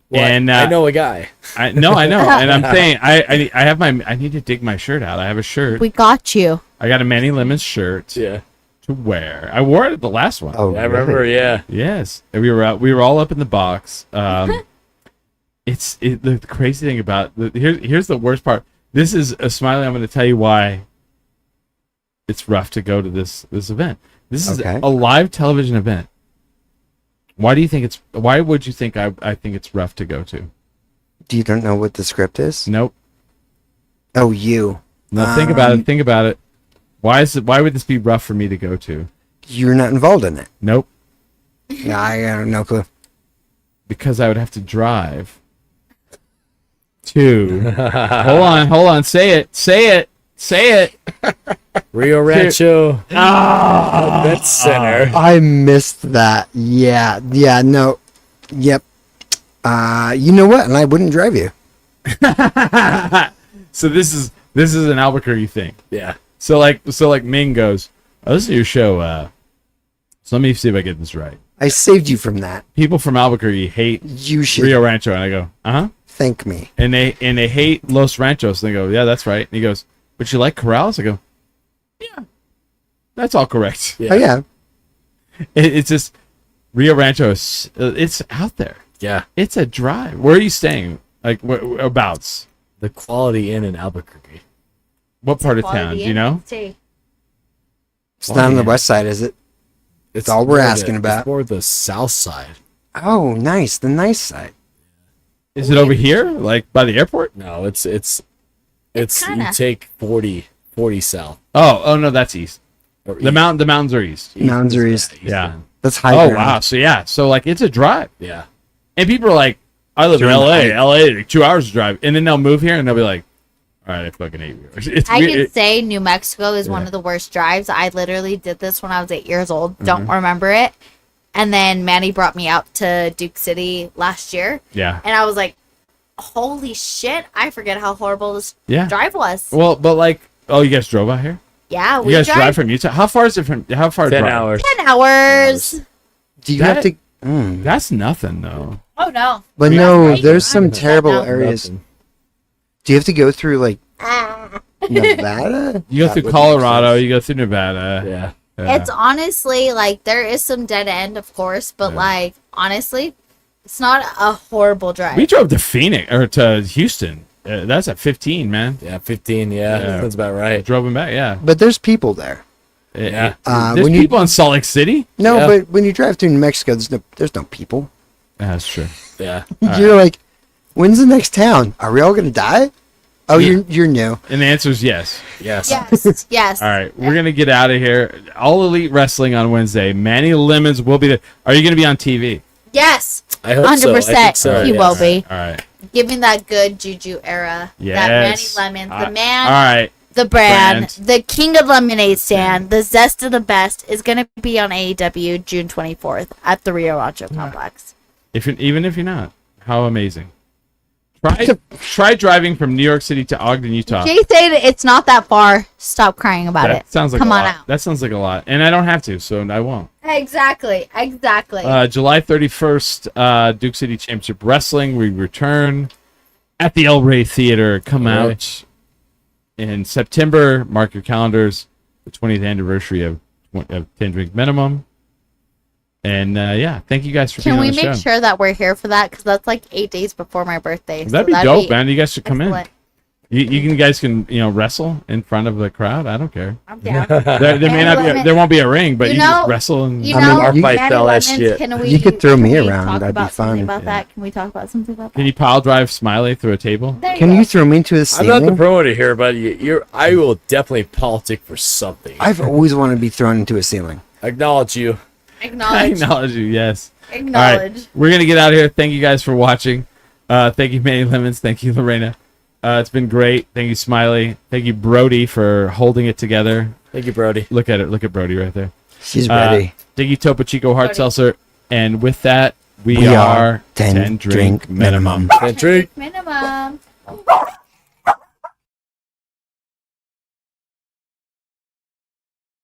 [SPEAKER 4] What?
[SPEAKER 2] And
[SPEAKER 4] I know a guy.
[SPEAKER 2] I know, and I'm saying I need to dig my shirt out. I have a shirt.
[SPEAKER 5] We got you.
[SPEAKER 2] I got a Manny Lemons shirt
[SPEAKER 4] Yeah.
[SPEAKER 2] to wear. I wore it at the last one.
[SPEAKER 3] Oh,
[SPEAKER 4] I remember, yeah.
[SPEAKER 2] Yes, and we were all up in the box. The crazy thing about here's the worst part. This is a Smiley. I'm going to tell you why it's rough to go to this event. This is
[SPEAKER 3] Okay.
[SPEAKER 2] a live television event. Why would you think I think it's rough to go to?
[SPEAKER 3] You don't know what the script is?
[SPEAKER 2] Nope.
[SPEAKER 3] Oh, you.
[SPEAKER 2] No, think about it. Think about it. Why would this be rough for me to go to?
[SPEAKER 3] You're not involved in it.
[SPEAKER 2] Nope.
[SPEAKER 3] No, I got no clue.
[SPEAKER 2] Because I would have to drive to hold on, say it.
[SPEAKER 4] Rio Rancho Event Center.
[SPEAKER 3] I missed that. Yeah, no. Yep. You know what? And I wouldn't drive you.
[SPEAKER 2] So this is an Albuquerque thing.
[SPEAKER 4] Yeah.
[SPEAKER 2] So like Ming goes, oh, this is your show. So let me see if I get this right.
[SPEAKER 3] I saved you from that.
[SPEAKER 2] People from Albuquerque hate
[SPEAKER 3] You should
[SPEAKER 2] Rio Rancho, and I go, uh-huh.
[SPEAKER 3] thank me.
[SPEAKER 2] And they hate Los Ranchos. And they go, yeah, that's right. And he goes, but you like Corrales? I go, yeah, that's all correct.
[SPEAKER 4] Yeah.
[SPEAKER 3] Oh, yeah.
[SPEAKER 2] It's just Rio Rancho. It's out there.
[SPEAKER 4] Yeah.
[SPEAKER 2] It's a drive. Where are you staying? Like whereabouts?
[SPEAKER 4] The Quality Inn in Albuquerque.
[SPEAKER 2] What part of town? Do you know?
[SPEAKER 3] It's not on the west side, is it? It's all we're
[SPEAKER 4] more
[SPEAKER 3] asking about.
[SPEAKER 4] It's more the south side.
[SPEAKER 3] Oh, nice. The nice side.
[SPEAKER 2] Is it over here, like by the airport?
[SPEAKER 4] No, it's you
[SPEAKER 5] kinda-
[SPEAKER 4] take 40 south.
[SPEAKER 2] Oh no, that's east.
[SPEAKER 4] Or
[SPEAKER 2] The mountains are east.
[SPEAKER 3] Mountains are east.
[SPEAKER 2] Yeah.
[SPEAKER 3] That's high
[SPEAKER 2] Oh
[SPEAKER 3] ground.
[SPEAKER 2] wow. So yeah. So like it's a drive,
[SPEAKER 4] Yeah.
[SPEAKER 2] and people are like, I live in
[SPEAKER 3] During the
[SPEAKER 2] L.A.
[SPEAKER 3] hike.
[SPEAKER 2] L.A. like 2 hours to drive, and then they'll move here and they'll be like, all right, I fucking hate you. It's
[SPEAKER 5] I
[SPEAKER 2] weird.
[SPEAKER 5] can say New Mexico is one
[SPEAKER 2] Yeah.
[SPEAKER 5] of the worst drives. I literally did this when I was 8 years old.
[SPEAKER 2] Mm-hmm.
[SPEAKER 5] Don't remember it. And then Manny brought me out to Duke City last year.
[SPEAKER 2] Yeah.
[SPEAKER 5] And I was like, holy shit, I forget how horrible this
[SPEAKER 2] Yeah.
[SPEAKER 5] drive was.
[SPEAKER 2] Well, but like, oh, you guys drove out here?
[SPEAKER 5] Yeah,
[SPEAKER 2] You
[SPEAKER 5] we
[SPEAKER 2] guys drive
[SPEAKER 5] drive
[SPEAKER 2] from Utah? How far is it from? How far?
[SPEAKER 4] 10
[SPEAKER 2] drive?
[SPEAKER 4] hours.
[SPEAKER 5] 10 hours.
[SPEAKER 3] Do you
[SPEAKER 2] That-
[SPEAKER 3] have to? Mm.
[SPEAKER 2] That's nothing though.
[SPEAKER 5] Oh, no.
[SPEAKER 3] But
[SPEAKER 2] Yeah,
[SPEAKER 3] no,
[SPEAKER 5] right.
[SPEAKER 3] there's some
[SPEAKER 5] I'm-
[SPEAKER 3] terrible
[SPEAKER 5] no.
[SPEAKER 3] areas.
[SPEAKER 4] Nothing.
[SPEAKER 3] Do you have to go through like
[SPEAKER 5] Ah.
[SPEAKER 3] Nevada?
[SPEAKER 2] You go
[SPEAKER 4] That
[SPEAKER 2] through
[SPEAKER 4] would make
[SPEAKER 2] Colorado.
[SPEAKER 4] sense.
[SPEAKER 2] You go through Nevada.
[SPEAKER 4] Yeah.
[SPEAKER 2] Yeah.
[SPEAKER 5] It's honestly like there is some dead end, of course, but like honestly, it's not a horrible drive.
[SPEAKER 2] We drove to Phoenix or to Houston. That's at 15, man.
[SPEAKER 4] Yeah, 15, yeah.
[SPEAKER 2] Yeah.
[SPEAKER 4] That's about right.
[SPEAKER 2] Drove them back. Yeah.
[SPEAKER 3] But there's people there.
[SPEAKER 4] Yeah.
[SPEAKER 2] There's
[SPEAKER 3] when you
[SPEAKER 2] people in Salt Lake City.
[SPEAKER 3] no,
[SPEAKER 4] Yeah.
[SPEAKER 3] but when you drive through New Mexico, there's no people.
[SPEAKER 2] That's true.
[SPEAKER 4] Yeah.
[SPEAKER 3] You're like, when's the next town? Are we all gonna die? Oh, you're new.
[SPEAKER 2] And the answer is yes.
[SPEAKER 4] Yes.
[SPEAKER 5] Yes, yes.
[SPEAKER 2] All right, we're gonna get out of here. All Elite Wrestling on Wednesday. Manny Lemons will be there. Are you gonna be on TV?
[SPEAKER 5] Yes,
[SPEAKER 4] I hope so. I
[SPEAKER 5] 100%.
[SPEAKER 4] think so,
[SPEAKER 5] He
[SPEAKER 4] yes.
[SPEAKER 5] will be.
[SPEAKER 2] All right.
[SPEAKER 5] Give me that good juju era.
[SPEAKER 2] Yes.
[SPEAKER 5] That Manny Lemons, the man,
[SPEAKER 2] All right.
[SPEAKER 5] the brand, the king of lemonade stand, the zest of the best is going to be on AEW June 24th at the Rio Rancho Complex.
[SPEAKER 2] Even if you're not, how amazing! Try driving from New York City to Ogden, Utah.
[SPEAKER 5] Jay said it's not that far. Stop crying about
[SPEAKER 2] That
[SPEAKER 5] it.
[SPEAKER 2] sounds like
[SPEAKER 5] Come
[SPEAKER 2] a
[SPEAKER 5] on
[SPEAKER 2] lot.
[SPEAKER 5] out.
[SPEAKER 2] That sounds like a lot, and I don't have to, so I won't.
[SPEAKER 5] Exactly.
[SPEAKER 2] July 31st, Duke City Championship Wrestling. We return at the El Rey Theater. Come
[SPEAKER 4] All right.
[SPEAKER 2] out in September. Mark your calendars. The 20th anniversary of 10 Drink Minimum. And yeah, thank you guys for
[SPEAKER 5] Can
[SPEAKER 2] being
[SPEAKER 5] we
[SPEAKER 2] on the
[SPEAKER 5] make
[SPEAKER 2] show.
[SPEAKER 5] sure that we're here for that? Because that's like 8 days before my birthday.
[SPEAKER 2] That'd be dope, man. You guys should come
[SPEAKER 5] excellent.
[SPEAKER 2] in. You guys can wrestle in front of the crowd. I don't care.
[SPEAKER 5] I'm down.
[SPEAKER 2] There may not be there won't be a ring, but
[SPEAKER 5] You
[SPEAKER 2] you
[SPEAKER 5] know-
[SPEAKER 2] can wrestle and
[SPEAKER 5] You
[SPEAKER 3] I mean,
[SPEAKER 5] know,
[SPEAKER 3] Mark
[SPEAKER 4] might
[SPEAKER 5] Manny
[SPEAKER 4] sell that
[SPEAKER 5] Lemons,
[SPEAKER 4] shit.
[SPEAKER 5] Can we,
[SPEAKER 3] You could throw me
[SPEAKER 5] can we
[SPEAKER 3] around,
[SPEAKER 5] talk
[SPEAKER 3] that'd be
[SPEAKER 5] about something
[SPEAKER 3] fun.
[SPEAKER 5] About that? Can we talk about something about
[SPEAKER 2] can
[SPEAKER 5] that?
[SPEAKER 2] you pile drive Smiley through a table?
[SPEAKER 5] There
[SPEAKER 3] Can
[SPEAKER 5] go.
[SPEAKER 3] you throw me into a
[SPEAKER 4] I'm not the
[SPEAKER 3] ceiling?
[SPEAKER 4] promoter here, but I will definitely politic for something.
[SPEAKER 3] I've always wanted to be thrown into a ceiling.
[SPEAKER 4] Acknowledge you.
[SPEAKER 2] I
[SPEAKER 5] acknowledge?
[SPEAKER 2] acknowledge you. Yes. All
[SPEAKER 5] Acknowledge.
[SPEAKER 2] right, we're gonna get out of here. Thank you guys for watching. Thank you, Manny Lemons. Thank you, Lorena. It's been great. Thank you, Smiley. Thank you, Brody, for holding it together.
[SPEAKER 4] Thank you, Brody.
[SPEAKER 2] Look at it. Look at Brody right there.
[SPEAKER 3] She's ready.
[SPEAKER 2] Thank you, Topo Chico Hard
[SPEAKER 5] Brody.
[SPEAKER 2] Seltzer. And with that, we
[SPEAKER 3] We
[SPEAKER 2] are
[SPEAKER 3] are 10
[SPEAKER 2] 10 drink
[SPEAKER 3] drink minimum.
[SPEAKER 2] minimum.
[SPEAKER 4] And drink.
[SPEAKER 5] Minimum.